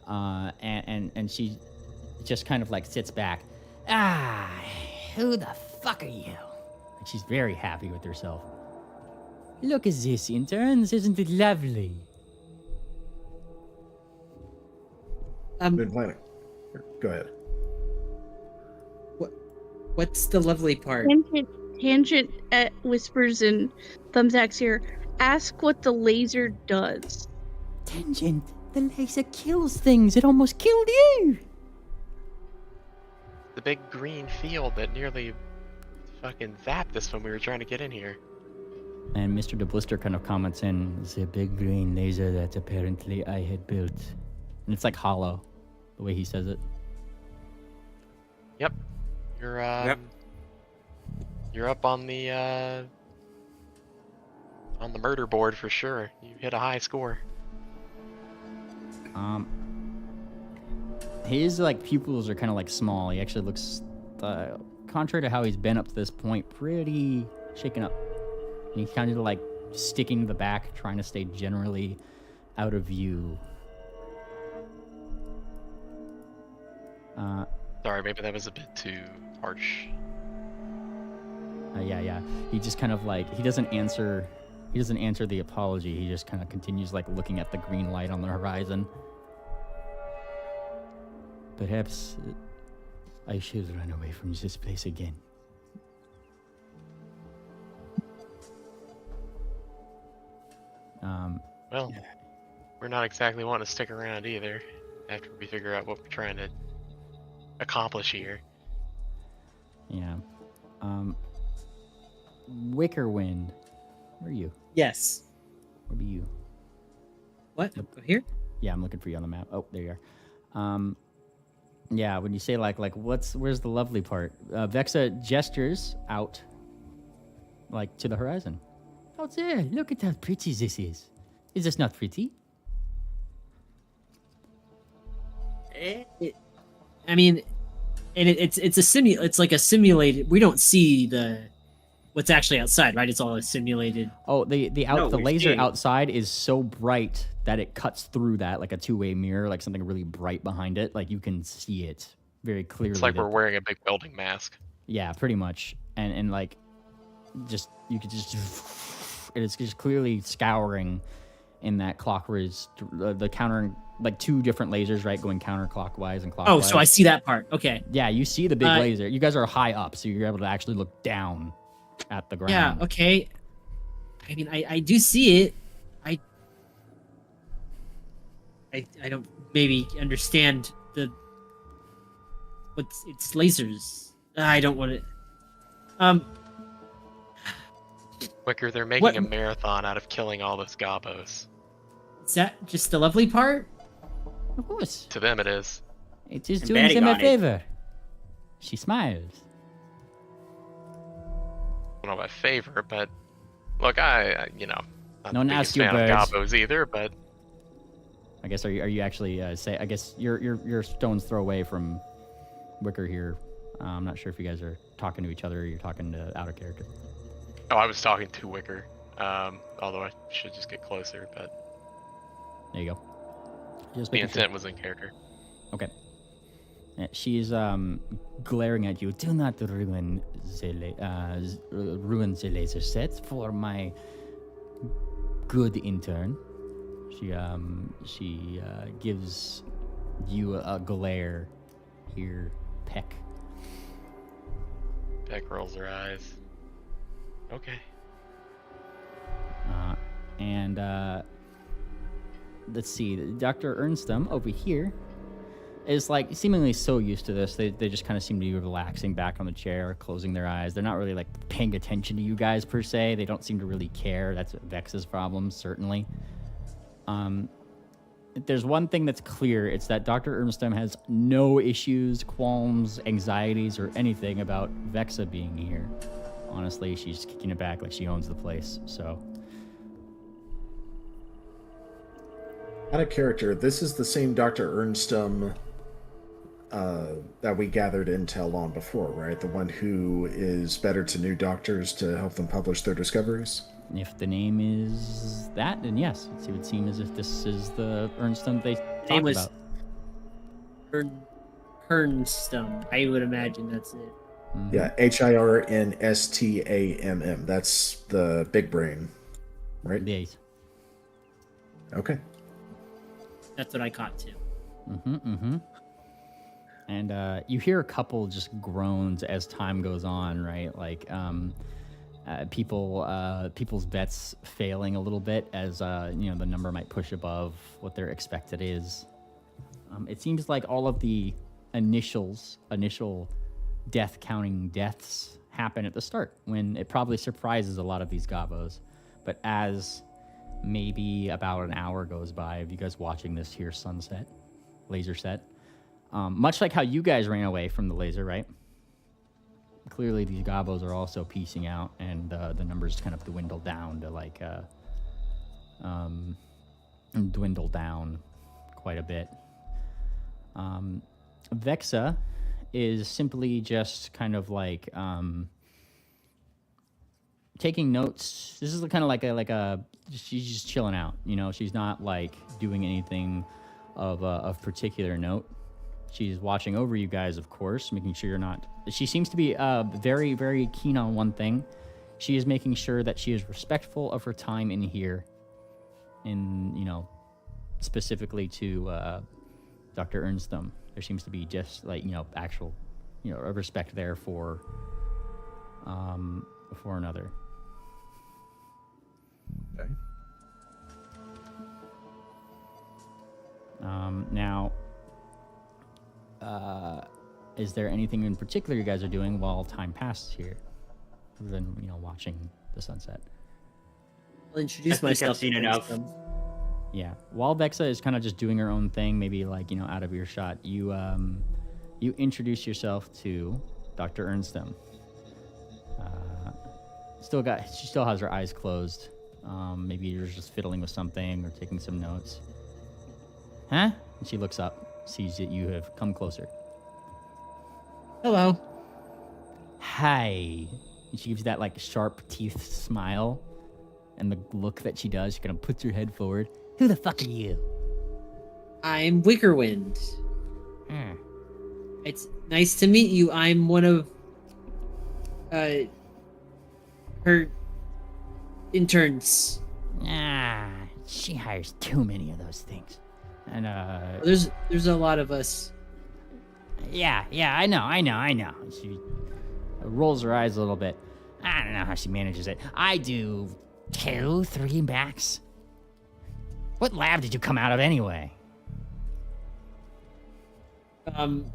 And she just kind of like sits back. Ah, who the fuck are you? And she's very happy with herself. Look at this, interns. Isn't it lovely? Been planning. Go ahead. What's the lovely part? Tangent at whispers and Thumbtack's here. Ask what the laser does. Tangent, the laser kills things. It almost killed you. The big green field that nearly fucking zapped us when we were trying to get in here. And Mr. DeBlister kind of comments in, the big green laser that apparently I had built. And it's like hollow, the way he says it. Yep. You're up on the murder board for sure. You hit a high score. His like pupils are kind of like small. He actually looks, contrary to how he's been up to this point, pretty shaken up. And he's kind of like sticking to the back, trying to stay generally out of view. Sorry, maybe that was a bit too harsh. Yeah. He just kind of like, he doesn't answer the apology. He just kind of continues like looking at the green light on the horizon. Perhaps I should run away from this place again. Well, we're not exactly wanting to stick around either, after we figure out what we're trying to accomplish here. Yeah. Wickerwind, where are you? Yes. Where are you? What? Here? Yeah, I'm looking for you on the map. Oh, there you are. Yeah, when you say like where's the lovely part? Vexa gestures out, like to the horizon. Out there, look at how pretty this is. Is this not pretty? I mean, and it's like a simulated. We don't see what's actually outside, right? It's all a simulated. Oh, the laser outside is so bright that it cuts through that like a two-way mirror, like something really bright behind it. Like you can see it very clearly. It's like we're wearing a big welding mask. Yeah, pretty much. And like, just you could just, it's just clearly scouring in that clockwise, the counter, like two different lasers, right, going counterclockwise and clockwise. Oh, so I see that part. Okay. Yeah, you see the big laser. You guys are high up, so you're able to actually look down at the ground. Yeah. Okay. I mean, I do see it. I don't maybe understand it's lasers. I don't want it. Wicker, they're making a marathon out of killing all those gobos. Is that just the lovely part? Of course. To them it is. It is I'm doing betting them a on it. favor. She smiles. I don't know about favor, but look, I you know, not No the one biggest asked you, fan of birds. gobos either, but I guess are you actually I guess your stone's throw away from Wicker here. I'm not sure if you guys are talking to each other or you're talking to out of character. oh, I was talking to Wicker. Although I should just get closer, but There you go. Just the making sure. intent was in character. Okay. She's glaring at you. Do not ruin the laser set for my good intern. She gives you a glare here, Peck. Peck rolls her eyes. Okay. And let's see, Dr. Ernstum over here is like seemingly so used to this. They just kind of seem to be relaxing back on the chair, closing their eyes. They're not really like paying attention to you guys per se. They don't seem to really care. That's Vex's problem, certainly. If there's one thing that's clear, it's that Dr. Ernstum has no issues, qualms, anxieties, or anything about Vexa being here. Honestly, she's kicking it back like she owns the place, so. Out of character, this is the same Dr. Ernstum that we gathered intel on before, right? The one who is better to new doctors to help them publish their discoveries? If the name is that, then yes. It would seem as if this is the Ernstum they talked Name was about. Hernstum. I would imagine that's it. Mhm. Yeah, Hirnstamm. That's the big brain, right? Yes. Okay. That's what I caught too. And you hear a couple just groans as time goes on, right? Like people's bets failing a little bit as you know, the number might push above what their expected is. It seems like all of the initial death counting deaths happen at the start, when it probably surprises a lot of these gobos. But as maybe about an hour goes by of you guys watching this here sunset, laser set, much like how you guys ran away from the laser, right? Clearly these gobos are also piecing out, and the numbers kind of dwindle down to like dwindle down quite a bit. Vexa is simply just kind of like taking notes. This is kind of like a she's just chilling out, you know. She's not like doing anything of particular note. She's watching over you guys, of course, making sure you're not. She seems to be very, very keen on one thing. She is making sure that she is respectful of her time in here, in, you know, specifically to Dr. Ernstum. There seems to be just like, you know, actual, you know, a respect there for another. Okay. Now, is there anything in particular you guys are doing while time passes here, other than, you know, watching the sunset? I'll introduce myself. I've seen enough. Yeah. While Vexa is kind of just doing her own thing, maybe like, you know, out of earshot, you introduce yourself to Dr. Ernstum. She still has her eyes closed. Maybe you're just fiddling with something or taking some notes. Huh? And she looks up, sees that you have come closer. Hello. Hi. And she gives you that like sharp teeth smile, and the look that she does, she kind of puts her head forward. Who the fuck are you? I'm Wickerwind. Hmm. It's nice to meet you. I'm one of her interns. Ah, she hires too many of those things. And There's a lot of us. Yeah, I know. she rolls her eyes a little bit. I don't know how she manages it. I do 2, 3 max. What lab did you come out of anyway? Can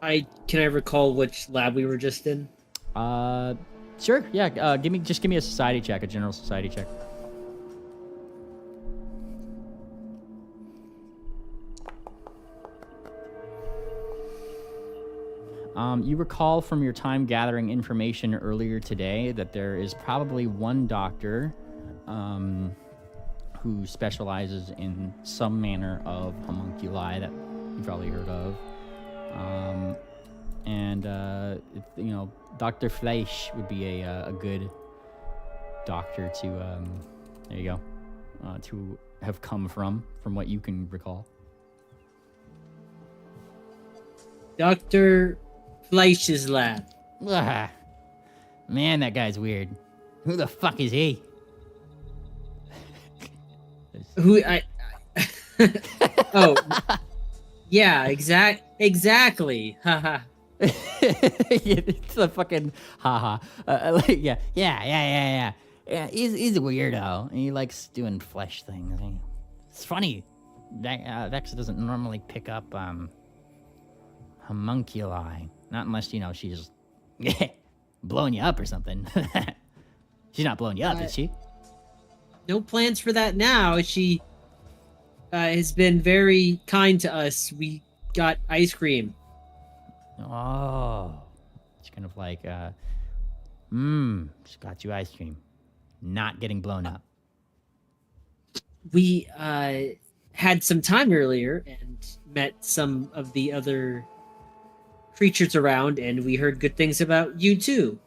I recall which lab we were just in? Sure. Yeah. Give me a society check, a general society check. You recall from your time gathering information earlier today that there is probably one doctor who specializes in some manner of homunculi that you've probably heard of. Dr. Fleisch would be a good doctor to, there you go, to have come from what you can recall. Dr. Fleisch's lab. Ugh. Man, that guy's weird. Who the fuck is he? Oh, yeah, exactly. Haha. It's a fucking haha. Yeah. Yeah, he's a weirdo. He likes doing flesh things. It's funny. Vexa doesn't normally pick up homunculi. Not unless, she's blowing you up or something. She's not blowing you up, is she? No plans for that now. She has been very kind to us. We got ice cream. Oh. She's kind of like, she got you ice cream. Not getting blown up. We had some time earlier and met some of the other creatures around, and we heard good things about you too.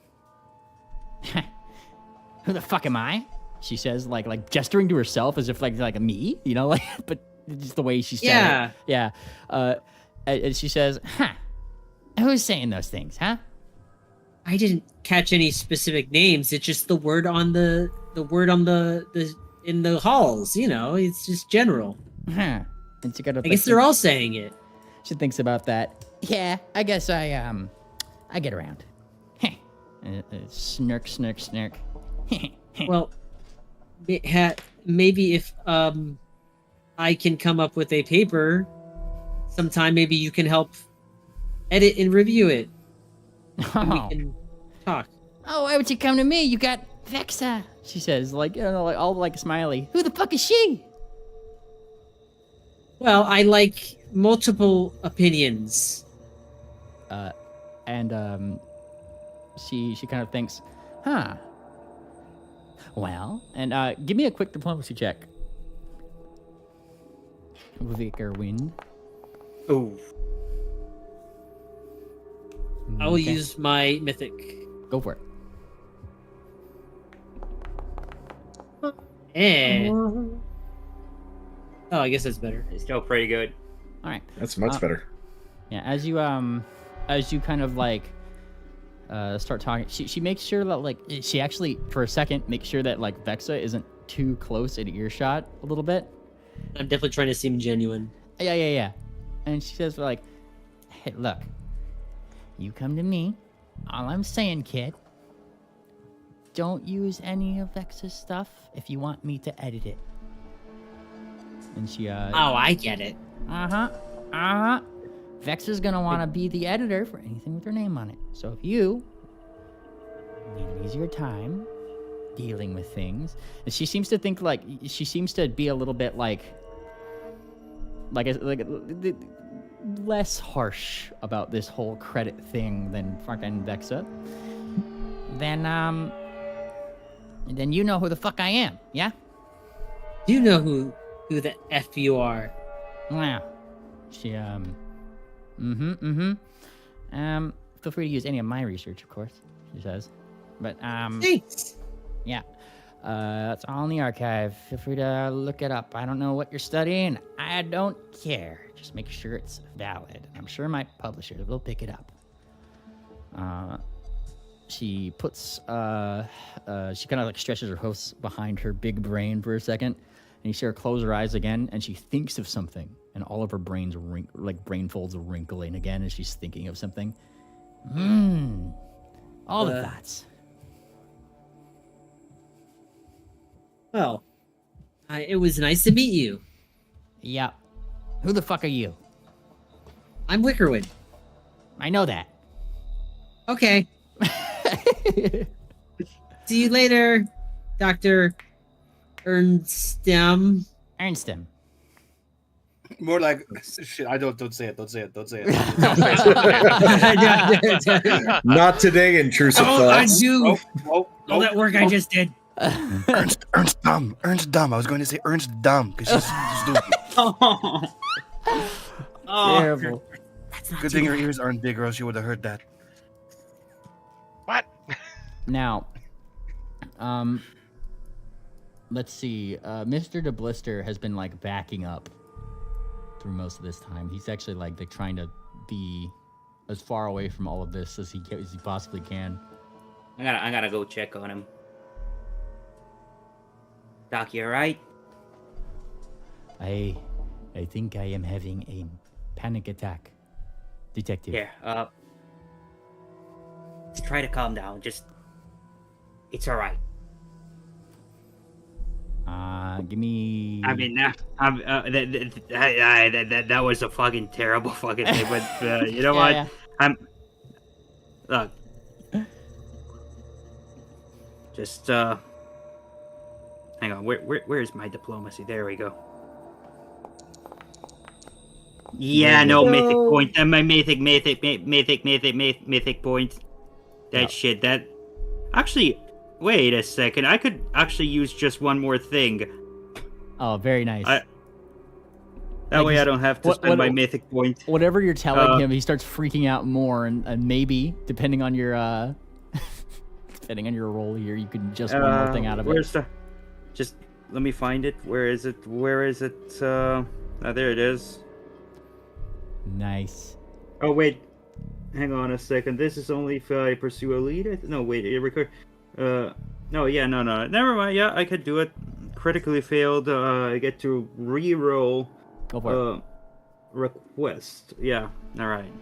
Who the fuck am I? She says, like gesturing to herself as if like me, but just the way she said it. Yeah. And she says, Who's saying those things, huh? I didn't catch any specific names. It's just the word on the in the halls, it's just general. And she kind of I guess they're all saying it. She thinks about that. Yeah, I guess I get around. Snirk. Well, maybe if I can come up with a paper sometime, maybe you can help edit and review it. And we can talk. Oh, why would you come to me? You got Vexa. She says, all smiley. Who the fuck is she? Well, I like multiple opinions. She kind of thinks, well, and give me a quick diplomacy check. Vickerwind. Oh. I will use my mythic. Go for it. Oh, I guess that's better. It's still pretty good. All right. That's much better. Yeah, as you kind of start talking, she makes sure that she actually for a second makes sure that Vexa isn't too close at earshot a little bit. I'm definitely trying to seem genuine. Yeah. And she says hey, look, you come to me. All I'm saying, kid, don't use any of Vexa's stuff if you want me to edit it. And she Oh, I get it. Vexa's gonna want to be the editor for anything with her name on it. So if you need an easier time dealing with things, and she seems to think she seems to be a little bit less harsh about this whole credit thing than fucking Vexa. Then you know who the fuck I am, yeah? You know who the F you are. Wow. She feel free to use any of my research, of course, she says. But Thanks. Yeah. It's all in the archive. Feel free to look it up. I don't know what you're studying. I don't care. Just make sure it's valid. I'm sure my publisher will pick it up. She puts she kind of stretches her hooves behind her big brain for a second, and you see her close her eyes again, and she thinks of something, and all of her brain folds are wrinkling again as she's thinking of something. All the thoughts. Well, it was nice to meet you. Yeah. Who the fuck are you? I'm Wickerwood. I know that. Okay. See you later, Dr. Ernstem. Ernstem. More like shit. I don't say it. Don't say it. Don't say it. Not today, intrusive Oh, I thoughts. do. Oh, All that work I just did. Ernst dumb. Ernst dumb. I was going to say Ernst dumb because she's stupid. Terrible. Good thing her ears aren't big, or else you would have heard that. What? Now, let's see. Mr. DeBlister has been like backing up through most of this time. He's actually like trying to be as far away from all of this as he possibly can. I gotta go check on him. Doc, you alright? I think I am having a panic attack, detective. Here, let's try to calm down. It's alright. Give me. I mean, that was a fucking terrible fucking thing. But you know what? Yeah. Look. Just hang on. Where's my diplomacy? There we go. Yeah, no mythic point. My mythic point. That shit. That actually. Wait a second. I could actually use just one more thing. Oh, very nice. That way I don't have to spend my mythic point. Whatever you're telling him, he starts freaking out more, and maybe, depending on your role here, you can just one more thing out of where's it. Just let me find it. Where is it? There it is. Nice. Oh wait, hang on a second. This is only if I pursue a lead. No, wait. It record. No. Never mind. Yeah, I could do it. Critically failed. I get to re-roll. Go for it. Request. Yeah. All right.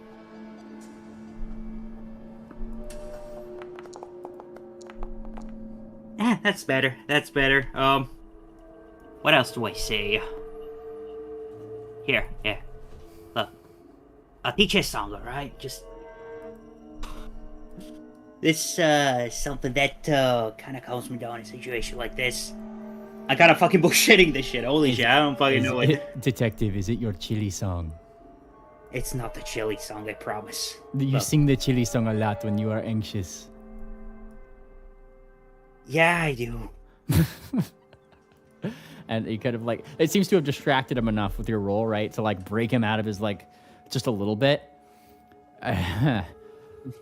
That's better. That's better. What else do I say? Here. Yeah. Look. I'll teach you a song, alright? Just. This, something that, kind of calms me down in a situation like this. I gotta fucking bullshitting this shit. Holy shit, I don't fucking know it. Detective, is it your chili song? It's not the chili song, I promise. You sing the chili song a lot when you are anxious. Yeah, I do. And he kind of like, it seems to have distracted him enough with your role, right? To like break him out of his like, just a little bit.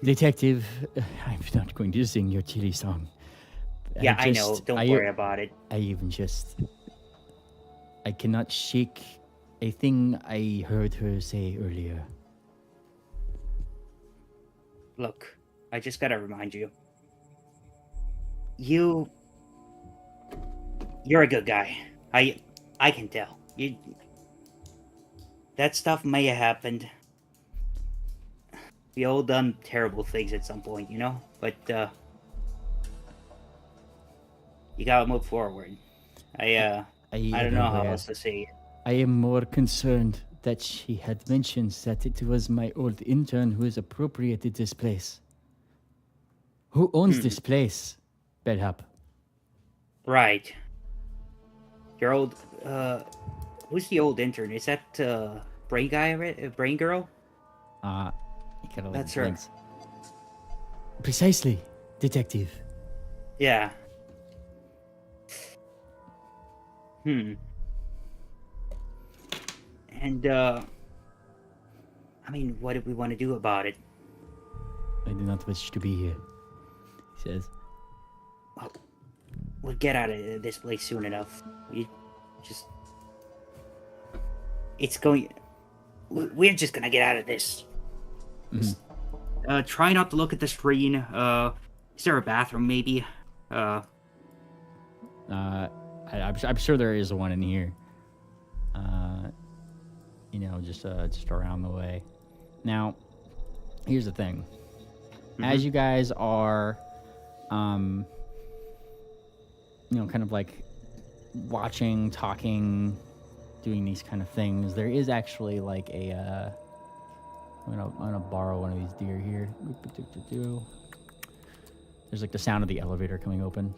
Detective, I'm not going to sing your chili song. Yeah, I know. Don't worry about it. I cannot shake a thing I heard her say earlier. Look, I just gotta remind you. You're a good guy. I can tell. That stuff may have happened. We all done terrible things at some point, you know? But, you gotta move forward. I don't know how else to say it. I am more concerned that she had mentioned that it was my old intern who has appropriated this place. Who owns this place, Bellhop? Right. Your old, who's the old intern? Is that, Brain guy, right? Brain girl? That's her. Precisely, detective. Yeah. And, I mean, what do we want to do about it? I do not wish to be here, he says. Well, we'll get out of this place soon enough. We're just gonna get out of this. Mm-hmm. Try not to look at the screen. Is there a bathroom, maybe? I'm sure there is one in here. Just around the way. Now, here's the thing. Mm-hmm. As you guys are, kind of like watching, talking, doing these kind of things, there is actually like a, I'm gonna borrow one of these deer here. There's like the sound of the elevator coming open.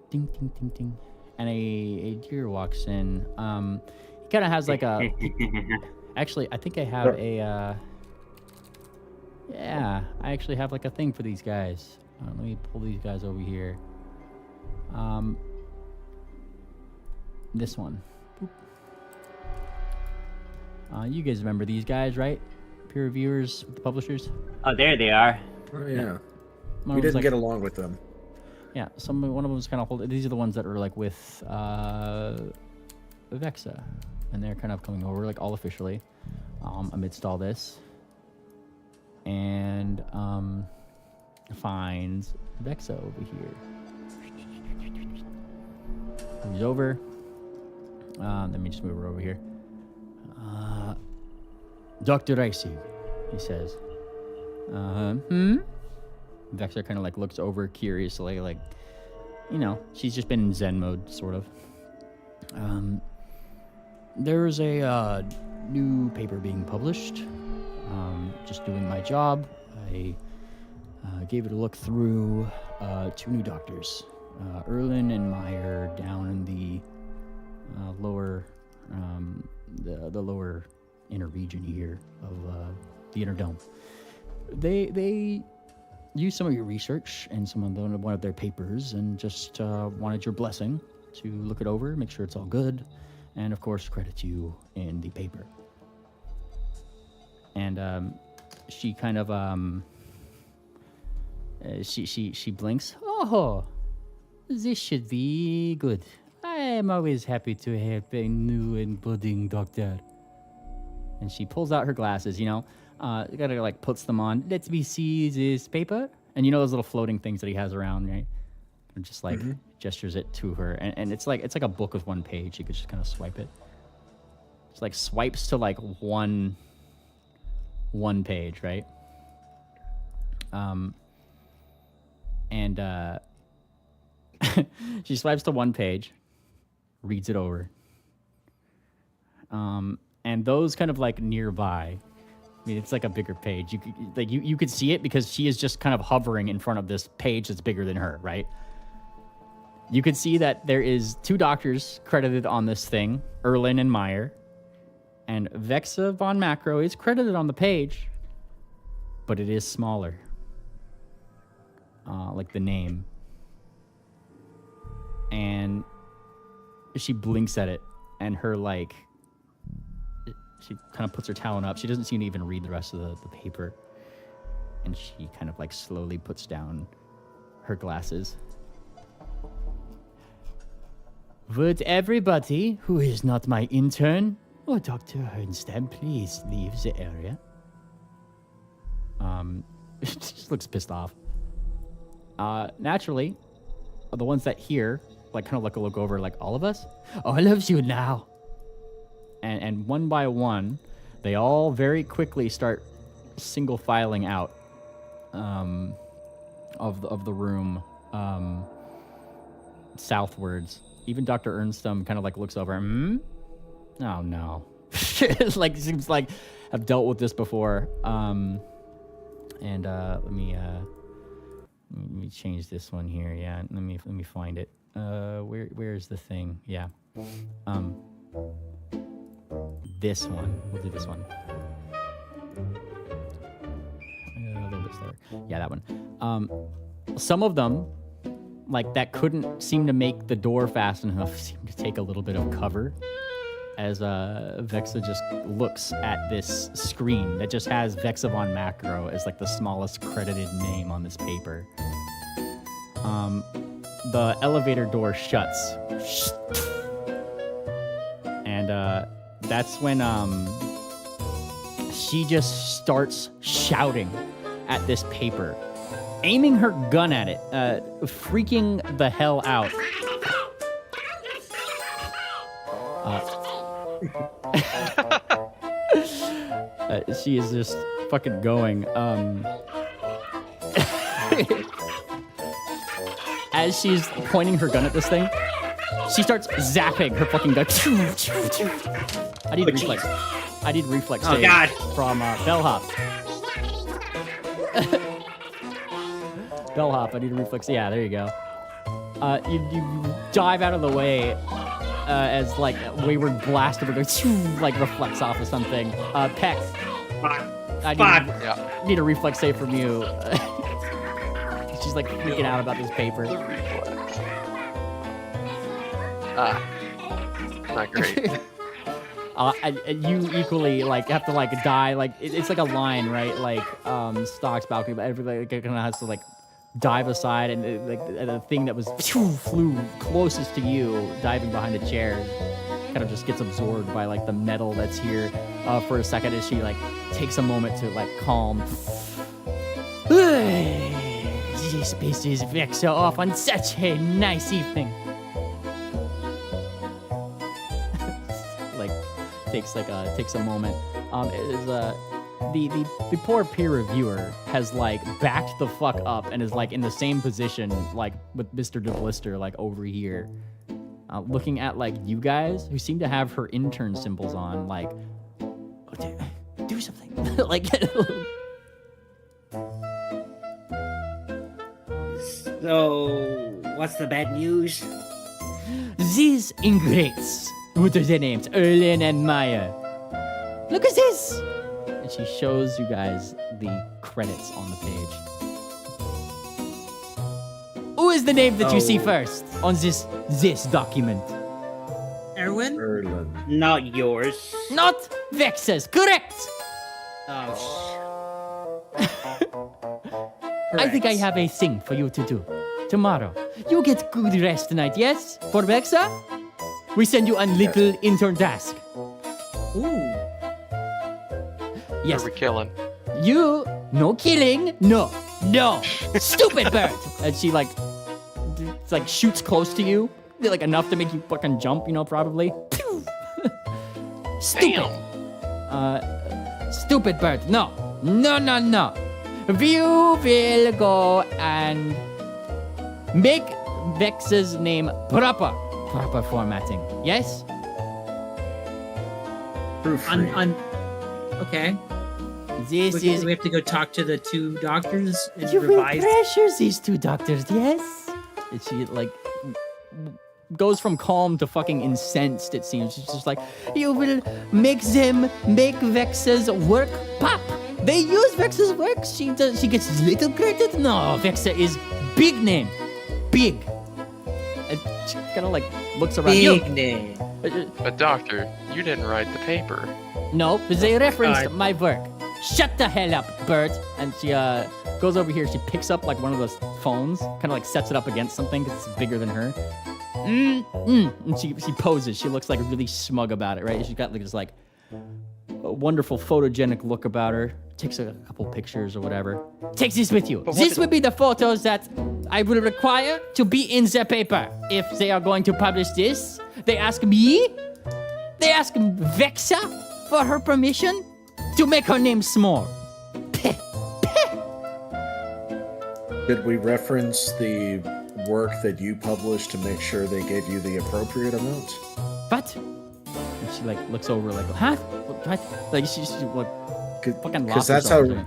Ding, ding, ding, ding. And a deer walks in. He kind of has like a. Actually, I think I have a. Yeah, I actually have like a thing for these guys. Let me pull these guys over here. This one. Boop. You guys remember these guys, right? Peer reviewers, the publishers. Oh, there they are. Oh yeah. One We of them's didn't get along with them. Yeah, one of them's kind of holding. These are the ones that are like with Vexa, and they're kind of coming over like all officially, amidst all this, and finds Vexa over here. He's over. Let me just move her over here. Dr. Reisig, he says. Vexa kind of like looks over curiously, like, you know, she's just been in Zen mode, sort of. There's a new paper being published. Just doing my job. I gave it a look through. 2 new doctors, Erlin and Meyer, down in the lower, the lower inner region here of the inner dome. They used some of your research and one of their papers, and just wanted your blessing to look it over, make sure it's all good, and of course credit you in the paper. And she kind of she blinks. Oh, this should be good. I am always happy to help a new and budding doctor. And she pulls out her glasses, you know, kind of like puts them on. Let me see this paper. And you know those little floating things that he has around, right? And just like gestures it to her. And it's like a book with one page. You could just kind of swipe it. Just like swipes to like one page, right? And she swipes to one page, reads it over. And those kind of like nearby, I mean, it's like a bigger page. You could see it because she is just kind of hovering in front of this page that's bigger than her, right? You could see that there is 2 doctors credited on this thing, Erlin and Meyer, and Vexa von Macro is credited on the page, but it is smaller, like the name. And she blinks at it, and her like. She kind of puts her talon up. She doesn't seem to even read the rest of the paper. And she kind of like slowly puts down her glasses. Would everybody who is not my intern or Dr. Hernstam please leave the area? She just looks pissed off. Naturally, the ones that hear, like kind of like look over, like all of us? All of you now. And one by one, they all very quickly start single filing out of the room southwards. Even Dr. Ernstam kind of like looks over. Oh no, it's like seems like I've dealt with this before. And let me change this one here. Yeah, let me find it. Where's the thing? Yeah. This one. We'll do this one. A little bit slower. Yeah, that one. Some of them, like, that couldn't seem to make the door fast enough, seem to take a little bit of cover as Vexa just looks at this screen that just has Vexa von Macro as, like, the smallest credited name on this paper. The elevator door shuts. And, that's when she just starts shouting at this paper, aiming her gun at it, freaking the hell out. She is just fucking going. As she's pointing her gun at this thing, she starts zapping her fucking gun. I need reflex. I need reflex save from Bellhop. Bellhop, I need a reflex. Yeah, there you go. You dive out of the way as like a wayward blast of it like reflects off of something. Peck. I need a reflex save from you. She's like freaking out about this paper. The reflex. Not great. And you equally like have to like die. Like it's like a line, right? Like Stock's balcony, but everybody kind of has to like dive aside, and the thing that was flew closest to you, diving behind a chair, kind of just gets absorbed by like the metal that's here for a second as she like takes a moment to like calm. This pisses Vexa off on such a nice evening. Like takes a moment. The poor peer reviewer has like backed the fuck up and is like in the same position like with Mr. DeBlister like over here, looking at like you guys who seem to have her intern symbols on. Like, do something. Like. So, what's the bad news? These ingrates. What are their names? Erlin and Maya. Look at this! And she shows you guys the credits on the page. Who is the name that you see first on this document? Erwin? Erlin. Not yours. Not Vexa's. Correct! I think I have a thing for you to do. Tomorrow, you get good rest tonight, yes? For Vexa, we send you a little intern task. Ooh. Yes. Who are we killing? You, no killing, no, stupid bird. And she like shoots close to you, like enough to make you fucking jump, probably. Stupid. Stupid bird. No. You will go and make Vex's name proper formatting. Yes? On okay. This we have to go talk to the two doctors and you revise. will pressure these two doctors, yes? And she like goes from calm to fucking incensed, it seems. She's just like, you will make Vexa's work pop. They use Vexa's work. She gets little credit. No, Vexa is big name. Big. And she kind of like looks around. Big name. But doctor, you didn't write the paper. No, they referenced my work. Shut the hell up, Bert. And she goes over here. She picks up like one of those phones, kind of like sets it up against something because it's bigger than her. And she poses. She looks like really smug about it, right? She's got like this like a wonderful photogenic look about her. Takes a couple pictures or whatever. Take this with you. This would be the photos that I will require to be in the paper. If they are going to publish this, they ask me, they ask Vexa for her permission to make her name small. Did we reference the work that you published to make sure they gave you the appropriate amount? What? And she like looks over like, huh? What? Like she's like fucking lost herself.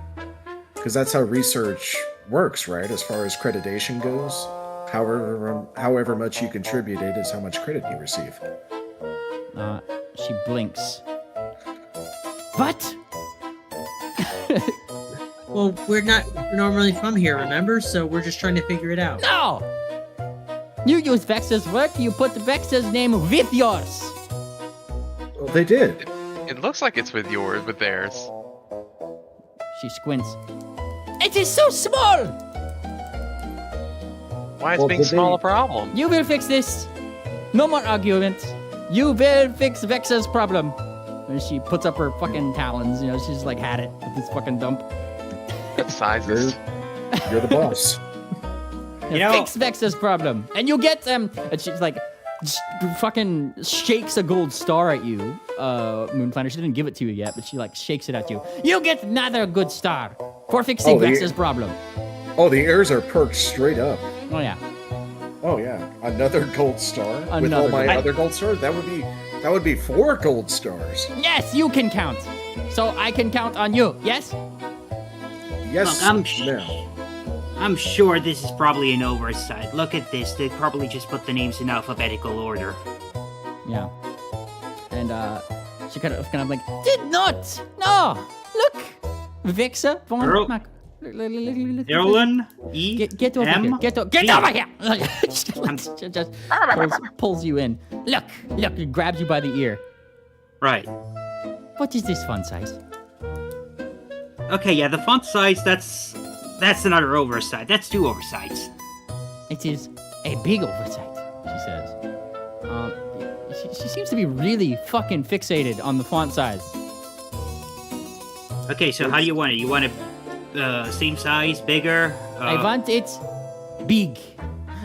Because that's how research works, right? As far as accreditation goes, however much you contributed is how much credit you receive. She blinks. What? Well, we're not normally from here, remember? So we're just trying to figure it out. No! You use Vexa's work, you put Vexa's name with yours. Well, they did. It looks like it's with theirs. She squints. It is so small! Why is being small a problem? You will fix this. No more argument. You will fix Vexa's problem. And she puts up her fucking talons, she's like had it with this fucking dump. What size is? You're the boss. Fix Vexa's problem. And you get them. And she's like, fucking shakes a gold star at you, Moonplanet. She didn't give it to you yet, but she like shakes it at you. You get another good star for fixing Vexa's problem. Oh, the ears are perked straight up. Oh yeah. Oh yeah. Another gold star with all my other gold stars. That would be 4 gold stars. Yes, you can count. So I can count on you. Yes. Yes. Look, I'm sure this is probably an oversight. Look at this. They probably just put the names in alphabetical order. Yeah. And she kind of like, did not. No. Look. Vexa von Mac. Erlen, E, Get over M, here. Get over here. just pulls you in. Look. It grabs you by the ear. Right. What is this font size? Okay, yeah, the font size, that's another oversight. That's 2 oversights. It is a big oversight, she says. She seems to be really fucking fixated on the font size. Okay, so how do you want it? You want it same size, bigger? I want it big.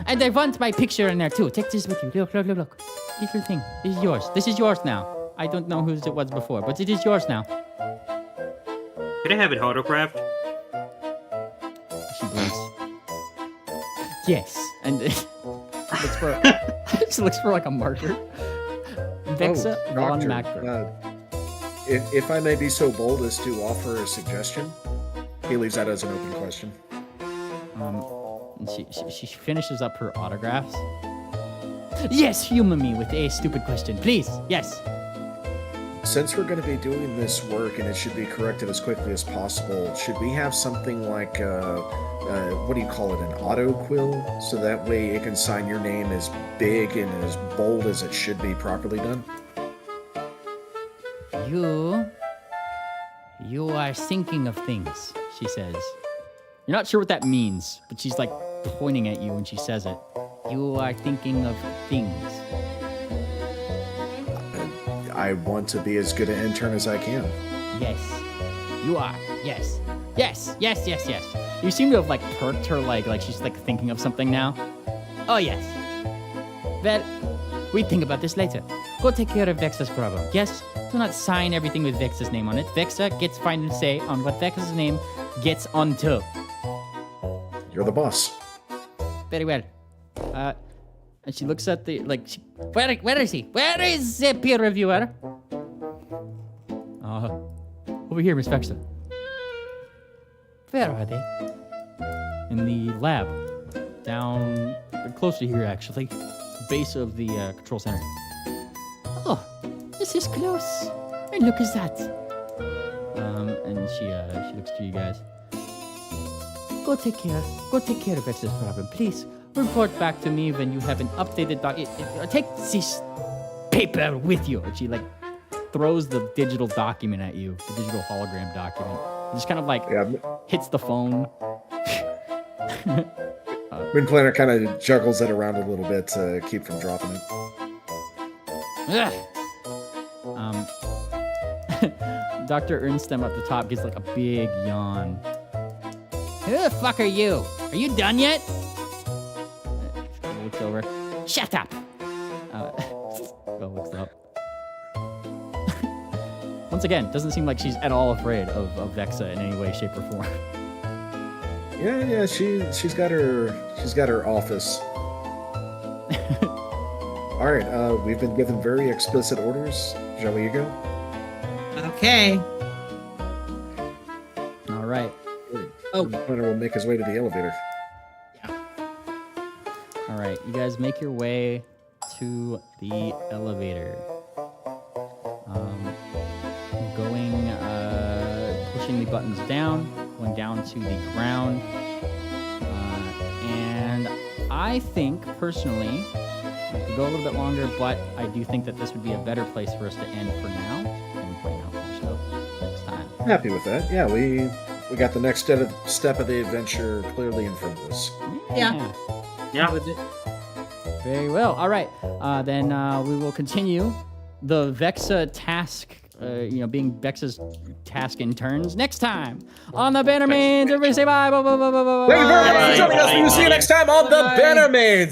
And I want my picture in there too. Take this with you. Look. Little thing. This is yours. This is yours now. I don't know whose it was before, but it is yours now. Could I have it autographed? She blinks. Yes. And she looks for like a marker. Vexa von Macro. If I may be so bold as to offer a suggestion, he leaves that as an open question. And she finishes up her autographs. Yes, humor me with a stupid question, please. Yes. Since we're going to be doing this work and it should be corrected as quickly as possible, should we have something like, what do you call it, an auto quill? So that way it can sign your name as big and as bold as it should be properly done? You are thinking of things, she says. You're not sure what that means, but she's like pointing at you when she says it. You are thinking of things. I want to be as good an intern as I can. Yes, you are. Yes. You seem to have like perked her leg, like she's like thinking of something now. Oh yes. Well, we think about this later. Go take care of Vexa's problem. Yes. Do not sign everything with Vexa's name on it. Vexa gets final say on what Vexa's name gets onto. You're the boss. Very well. And she looks at the where is he? Where is the peer reviewer? Over here, Miss Vexa. Where are they? In the lab, down close to here, actually, base of the control center. Oh, this is close. And look at that. And she looks to you guys. Go take care of Vexa's problem, please. Report back to me when you have an updated take this paper with you. And she like throws the digital document at you, the digital hologram document. It just kind of like hits the phone. Wind Planner kind of juggles it around a little bit to keep from dropping it. Dr. Ernstem at the top gives like a big yawn. Who the fuck are you? Are you done yet? Looks over. Shut up. Looks up. Once again, doesn't seem like she's at all afraid of Vexa in any way, shape, or form. Yeah, she's got her office. All right, we've been given very explicit orders. Joey, you go. Okay. All right. Oh, Planner will make his way to the elevator. All right, you guys make your way to the elevator. Pushing the buttons down, going down to the ground. And I think, personally, I could go a little bit longer, but I do think that this would be a better place for us to end for now. And point out more stuff next time. Happy with that. Yeah, we got the next step of the adventure clearly in front of us. Yeah. With it. Very well. All right. Then we will continue the Vexa task, being Vexa's task in turns next time on the Bannermanes. Everybody say bye. Bye. Thank you very much for joining us. We will see you next time on the Bannermanes.